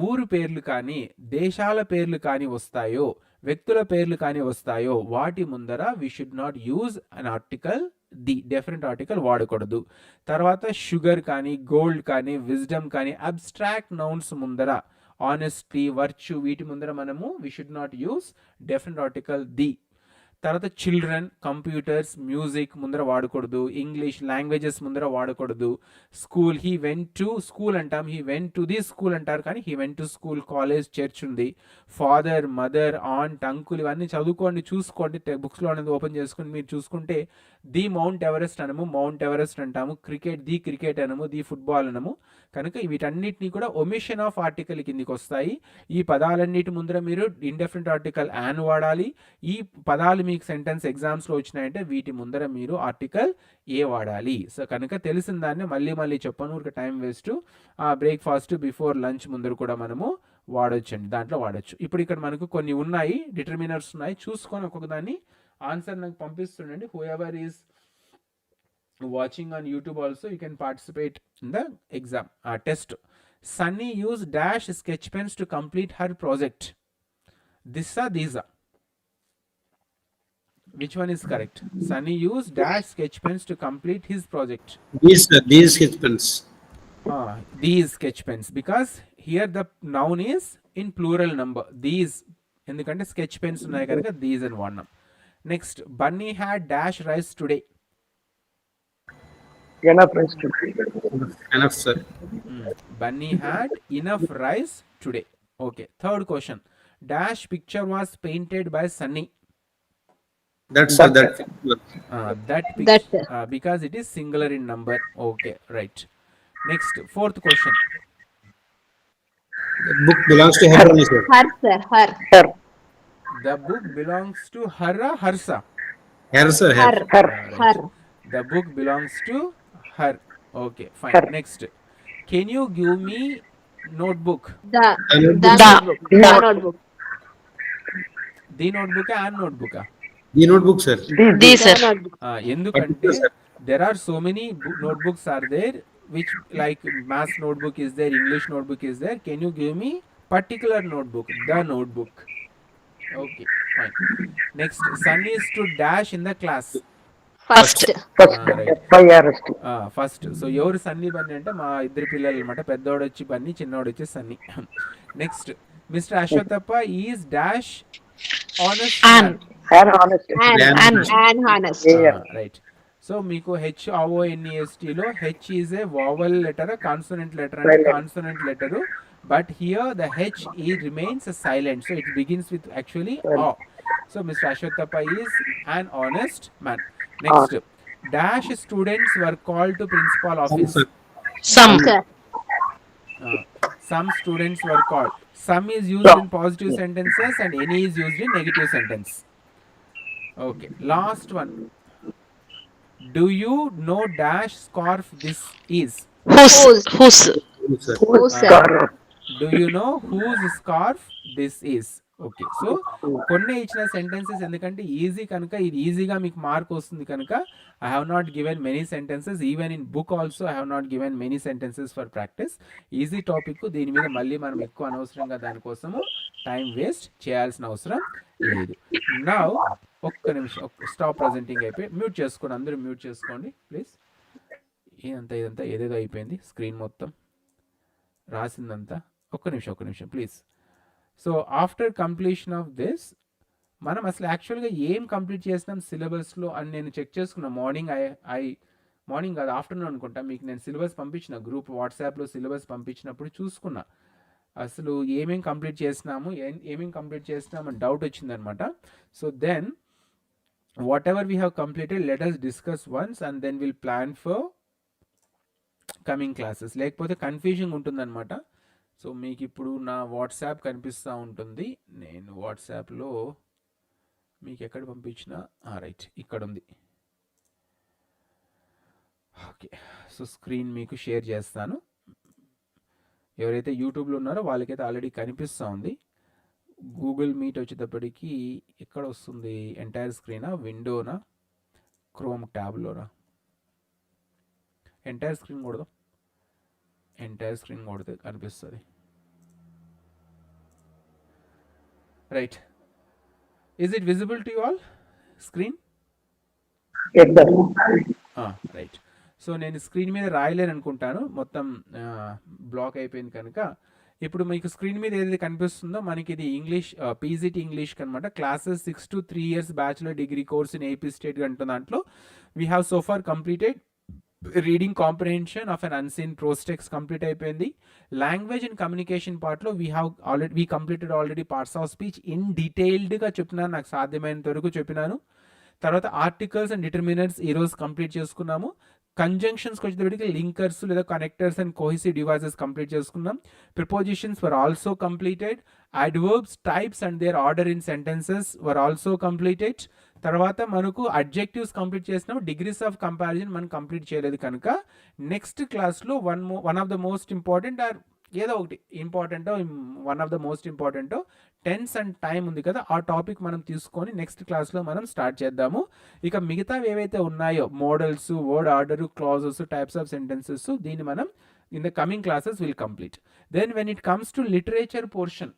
ఊరు పేర్లు కానీ, దేశాల పేర్లు కానీ వస్తాయో, వ్యక్తుల పేర్లు కానీ వస్తాయో వాటి ముందర we should not use an article the, definite article వాడకూడదు. తర్వాత షుగర్ కానీ, గోల్డ్ కానీ, విజ్డమ్ కానీ, అబ్స్ట్రాక్ట్ నౌన్స్ ముందర ఆనెస్టీ, వర్చ్యూ, వీటి ముందర మనము we should not use definite article the. తర్వాత చిల్డ్రన్, కంప్యూటర్స్, మ్యూజిక్ ముందర వాడకూడదు. ఇంగ్లీష్ లాంగ్వేజెస్ ముందర వాడకూడదు. School, he went to school అంటాం, he went to the school అంటారు కానీ he went to school. College, church ఉంది. ఫాదర్, మదర్, ఆంట్, అంకుల్ ఇవన్నీ చదువుకోండి, చూసుకోండి. బుక్స్లో అనేది ఓపెన్ చేసుకుని మీరు చూసుకుంటే ది మౌంట్ ఎవరెస్ట్ అనము, మౌంట్ ఎవరెస్ట్ అంటాము. క్రికెట్, ది క్రికెట్ అనము, ది ఫుట్బాల్ అనము. కనుక వీటన్నిటిని కూడా ఒమిషన్ ఆఫ్ ఆర్టికల్ కిందికి వస్తాయి. ఈ పదాలన్నిటి ముందర మీరు ఇండెఫినిట్ ఆర్టికల్ యాన్ వాడాలి. ఈ పదాలు మీకు సెంటెన్స్ ఎగ్జామ్స్లో వచ్చినాయంటే వీటి ముందర మీరు ఆర్టికల్ ఏ వాడాలి. సో కనుక తెలిసిన దాన్ని మళ్ళీ మళ్ళీ చెప్పను, ఊరికి time waste. Breakfast, before lunch ముందర కూడా మనము వాడొచ్చండి, దాంట్లో వాడచ్చు. ఇప్పుడు ఇక్కడ మనకు కొన్ని ఉన్నాయి, డిటర్మినర్స్ ఉన్నాయి, చూసుకొని ఒక్కొక్క దాన్ని ఆన్సర్ నాకు పంపిస్తుండండి. Whoever is watching on YouTube also you can participate in the exam test. Sunny used dash sketch pens to complete her project. These are. Which one is correct? Sunny used dash sketch pens to complete his project. These sketch pens. These sketch pens, because here the noun is in plural number. These endukante sketch pens unnai kanuka these and one. Next, Bunny had dash rice today. Enough rice today. Enough, sir. Bunny had enough rice today. Okay. Third question. Dash picture was painted by Sunny. That picture, because it is singular in number. Okay, right. Next, fourth question. The book belongs to her only, sir. Her, sir. Her. The book belongs to her, Harsa. Her, sir. Her. Her. The book belongs to her. Okay, fine. Her. Next, can you give me notebook? The notebook. notebook. The notebook and notebook. The notebook, sir. These, sir. The notebook. ఎందుకంటే there are so many notebooks are there, which like maths notebook is there, English notebook is there. Can you give me particular notebook, the notebook? Okay, fine. Next, Sun is to dash in the class. First Right. FIRST. First. So ఎవరు సన్నీ బన్నీ అంటే మా ఇద్దరు పిల్లలు అనమాట. పెద్దోడు వచ్చి బన్నీ, చిన్నోడు వచ్చి Sunny. Next, mister Ashwathappa is dash honest. And honest. and honest. Right. So మీకు HONEST లో H is a vowel letter, consonant letter అంటే consonant letter, but here the H remains silent, so it begins with actually A. So mister Ashwathappa is an honest man. Next, dash students were called to principal office. Some. Some students were called. Some is used in positive sentences and any is used in negative sentence. Okay, last one. Do you know dash scarf this is? Whose? Sir. Whose? Do you know whose scarf this is? Okay, so కొన్ని ఇచ్చిన sentences ఎందుకంటే easy కనుక ఇది ఈజీగా మీకు mark వస్తుంది కనుక I have not given many sentences. Even in book also I have not given many sentences for practice. Easy topic, దీని మీద మళ్ళీ మనం ఎక్కువ అనవసరంగా దానికోసము టైం వేస్ట్ చేయాల్సిన అవసరం లేదు. నౌ ఒక్క నిమిషం, స్టాప్ ప్రజెంటింగ్ అయిపోయి మ్యూట్ చేసుకోండి, అందరూ మ్యూట్ చేసుకోండి ప్లీజ్. ఇదంతా ఏదేదో అయిపోయింది, స్క్రీన్ మొత్తం రాసిందంతా. ఒక్క నిమిషం please. So after completion of this మనం అసలు యాక్చువల్గా ఏం కంప్లీట్ చేసినాం సిలబస్లో అని నేను చెక్ చేసుకున్నా. మార్నింగ్ కాదు, ఆఫ్టర్నూన్ అనుకుంటా, మీకు నేను సిలబస్ పంపించిన గ్రూప్ వాట్సాప్లో సిలబస్ పంపించినప్పుడు చూసుకున్నా అసలు ఏమేమి కంప్లీట్ చేసినామని డౌట్ వచ్చిందనమాట. So then whatever we have completed let us discuss once and then will plan for coming classes. లేకపోతే కన్ఫ్యూజింగ్ ఉంటుందన్నమాట. సో మీకు ఇప్పుడు నా వాట్సాప్ కనిపిస్తూ ఉంటుంది. నేను వాట్సాప్లో మీకు ఎక్కడ పంపించిన, రైట్ ఇక్కడ ఉంది. ఓకే, సో స్క్రీన్ మీకు షేర్ చేస్తాను. ఎవరైతే యూట్యూబ్లో ఉన్నారో వాళ్ళకైతే ఆల్రెడీ కనిపిస్తూ ఉంది. గూగుల్ మీట్ వచ్చేటప్పటికి ఎక్కడ వస్తుంది, ఎంటైర్ స్క్రీనా, విండోనా, క్రోమ్ ట్యాబ్లోనా? ఎంటైర్ స్క్రీన్ కొడితే కనిపిస్తుంది. Right, is it visible to you all screen? Right. So నేను స్క్రీన్ మీద రాయలేను అనుకుంటాను, మొత్తం బ్లాక్ అయిపోయింది కనుక. ఇప్పుడు మీకు స్క్రీన్ మీద ఏదైతే కనిపిస్తుందో మనకి ఇది ఇంగ్లీష్, పీజీటీ ఇంగ్లీష్ అనమాట. Classes 6 to 3 years bachelor degree course in AP state అంటున్న దాంట్లో we have so far completed reading comprehension of an unseen prose text complete అయిపోయింది. లాంగ్వేజ్ అండ్ కమ్యూనికేషన్ పార్ట్లో we completed already parts of speech in డీటెయిల్డ్గా చెప్పినాను, నాకు సాధ్యమైనంత వరకు చెప్పినాను. తర్వాత ఆర్టికల్స్ అండ్ డిటర్మినర్స్ ఈరోజు కంప్లీట్ చేసుకున్నాము. కంజంక్షన్స్కి వచ్చేటప్పటికి లింకర్స్ లేదా connectors and cohesive devices complete చేసుకున్నాం. Prepositions were also completed. Adverbs, types and their order in sentences were also completed. తర్వాత మనకు అడ్జెక్టివ్స్ కంప్లీట్ చేసినాం. డిగ్రీస్ ఆఫ్ కంపారిజన్ మనం కంప్లీట్ చేయలేదు కనుక నెక్స్ట్ క్లాస్లో one of the most important or ఏదో ఒకటి ఇంపార్టెంటో, వన్ ఆఫ్ ద మోస్ట్ ఇంపార్టెంటో టెన్స్ అండ్ టైం ఉంది కదా, ఆ టాపిక్ మనం తీసుకొని నెక్స్ట్ క్లాస్లో మనం స్టార్ట్ చేద్దాము. ఇక మిగతావి ఏవైతే ఉన్నాయో modals, word order, clauses, types of sentences, దీన్ని మనం in the coming classes will complete. Then when it comes to literature portion,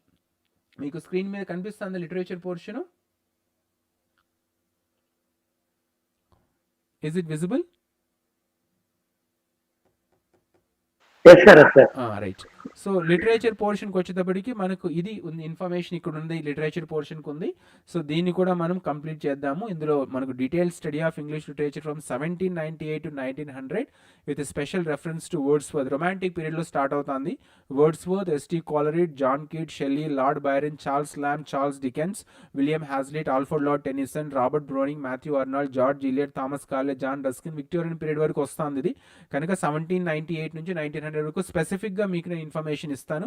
మీకు స్క్రీన్ మీద కనిపిస్తుంది literature portion. Is it visible? Yes, sir. Right. So literature పోర్షన్కి వచ్చేటప్పటికి మనకు ఇది ఉంది, ఇన్ఫర్మేషన్ ఇక్కడ ఉంది, లిటరేచర్ పోర్షన్కి ఉంది. సో దీన్ని కూడా మనం కంప్లీట్ చేద్దాము. ఇందులో మనకు detail study of English literature from 1798 to 1900 with special reference to Wordsworth. Romantic పీరియడ్లో స్టార్ట్ అవుతుంది. Wordsworth, S T Coleridge, John Keats, Shelley, Lord Byron, Charles Lamb, Charles Dickens, William Hazlitt, Alfred Lord Tennyson, Robert Browning, Matthew Arnold, George Eliot, Thomas Carlyle, John Ruskin. Victorian period వరకు వస్తుంది ఇది కనుక 1798 నుంచి 1900 వరకు స్పెసిఫిక్గా మీకు నేను ఇన్ఫర్మేషన్ ఇస్తాను.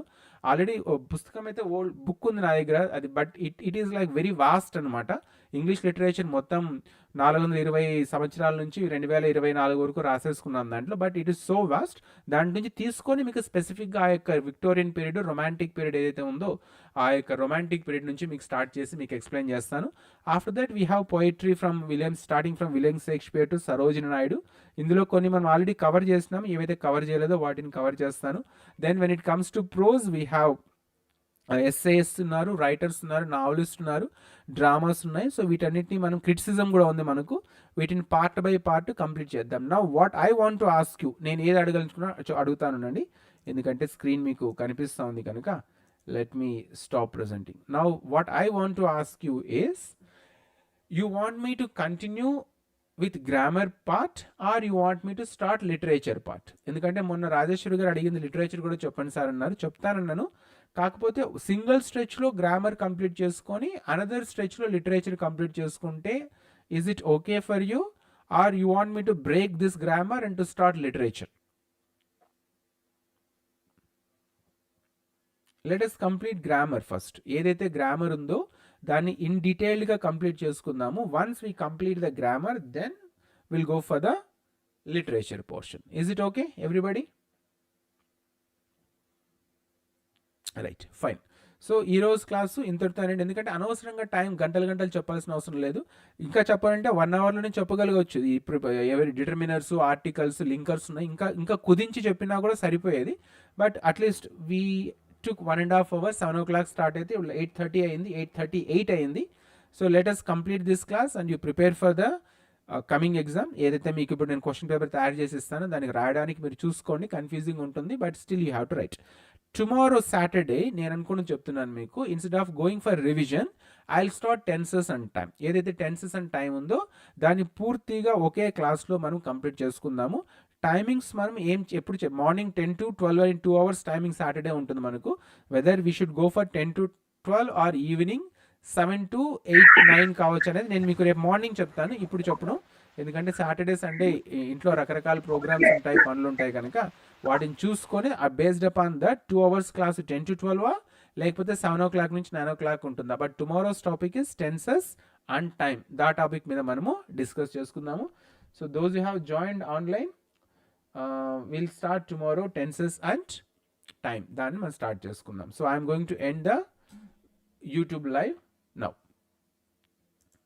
ఆల్రెడీ పుస్తకం అయితే ఓల్డ్ బుక్ ఉంది నా దగ్గర, అది but it is like very vast అనమాట. ఇంగ్లీష్ లిటరేచర్ మొత్తం 420 సంవత్సరాల నుంచి 2024 వరకు రాసేసుకున్నాం దాంట్లో. But it is so vast. దాని నుంచి తీసుకొని మీకు స్పెసిఫిక్గా ఆ యొక్క విక్టోరియన్ పీరియడ్, రొమాంటిక్ పీరియడ్ ఏదైతే ఉందో ఆ యొక్క రొమాంటిక్ పీరియడ్ నుంచి మీకు స్టార్ట్ చేసి మీకు ఎక్స్ప్లెయిన్ చేస్తాను. After that we have poetry from starting from William Shakespeare to Sarojini Naidu. ఇందులో కొన్ని మనం ఆల్రెడీ కవర్ చేసినాం, ఏవైతే కవర్ చేయలేదో వాటిని కవర్ చేస్తాను. Then when it comes to prose we have essays ఉన్నారు, రైటర్స్ ఉన్నారు, నావలిస్ట్ ఉన్నారు, డ్రామాస్ ఉన్నాయి. సో వీటన్నిటిని మనం క్రిటిసిజం కూడా ఉంది మనకు. వీటిని పార్ట్ బై పార్ట్ కంప్లీట్ చేద్దాం. Now what I want to ask you, నేను ఏది అడగలుచుకున్నా అడుగుతానండి, ఎందుకంటే స్క్రీన్ మీకు కనిపిస్తూ ఉంది కనుక. Let me stop presenting. Now what I want to ask you is, you want me to continue with grammar part or you want me to start literature part? ఎందుకంటే మొన్న రాజేశ్వరి గారు అడిగింది లిటరేచర్ కూడా చెప్పండి సార్ అన్నారు, చెప్తానన్నాను. కాకపోతే సింగిల్ స్ట్రెచ్లో గ్రామర్ కంప్లీట్ చేసుకొని అనదర్ స్ట్రెచ్లో లిటరేచర్ కంప్లీట్ చేసుకుంటే is it okay for you or you want me to break this grammar and to start literature? Let us complete grammar first. ఏదైతే గ్రామర్ ఉందో దాన్ని ఇన్ డీటెయిల్డ్గా కంప్లీట్ చేసుకుందాము. Once we complete the grammar then will go for the literature portion. Is it okay everybody? Right, fine. So ఈరోజు class ఇంతటితో అనేది, ఎందుకంటే అనవసరంగా టైం గంటలు చెప్పాల్సిన అవసరం లేదు. ఇంకా చెప్పాలంటే 1 అవర్లోనే చెప్పగలగవచ్చు. ఎవరి డిటర్మినర్స్, ఆర్టికల్స్, లింకర్స్ ఉన్నాయి, ఇంకా కుదించి చెప్పినా కూడా సరిపోయేది. But at least we took 1.5 hours. 7 o'clock start అయితే 8:30 అయింది, 8:38 అయింది. So let us complete this class and you prepare for the coming exam. ఏదైతే మీకు ఇప్పుడు నేను క్వశ్చన్ పేపర్ తయారు చేసి ఇస్తానో దానికి రాయడానికి మీరు చూసుకోండి, కన్ఫ్యూజింగ్ ఉంటుంది, but still you have to right. Tomorrow Saturday నేను అనుకుని చెప్తున్నాను మీకు, instead of going for revision I will start tenses and time. ఏదైతే టెన్సెస్ అండ్ టైం ఉందో దాన్ని పూర్తిగా ఒకే క్లాస్లో మనం కంప్లీట్ చేసుకుందాము. టైమింగ్స్ మనం ఎప్పుడు మార్నింగ్ 10 to 12 అని 2 hours టైమింగ్ సాటర్డే ఉంటుంది మనకు. Whether we should go for 10 to 12 or evening 7 to 8, 9 కావచ్చు అనేది నేను మీకు రేపు మార్నింగ్ చెప్తాను, ఇప్పుడు చెప్పను. ఎందుకంటే సాటర్డే సండే ఇంట్లో రకరకాల ప్రోగ్రామ్స్ ఉంటాయి, పనులు ఉంటాయి కనుక వాటిని చూసుకొని based upon that 2 hours class 10 to 12 లేకపోతే 7 o'clock నుంచి 9 o'clock ఉంటుందా. But tomorrow's topic is tenses and time. The topic మీద మనము డిస్కస్ చేసుకుందాము. So those you have joined online, we'll start tomorrow tenses and time. దాన్ని మనం స్టార్ట్ చేసుకుందాం. So I'm going to end the YouTube live now.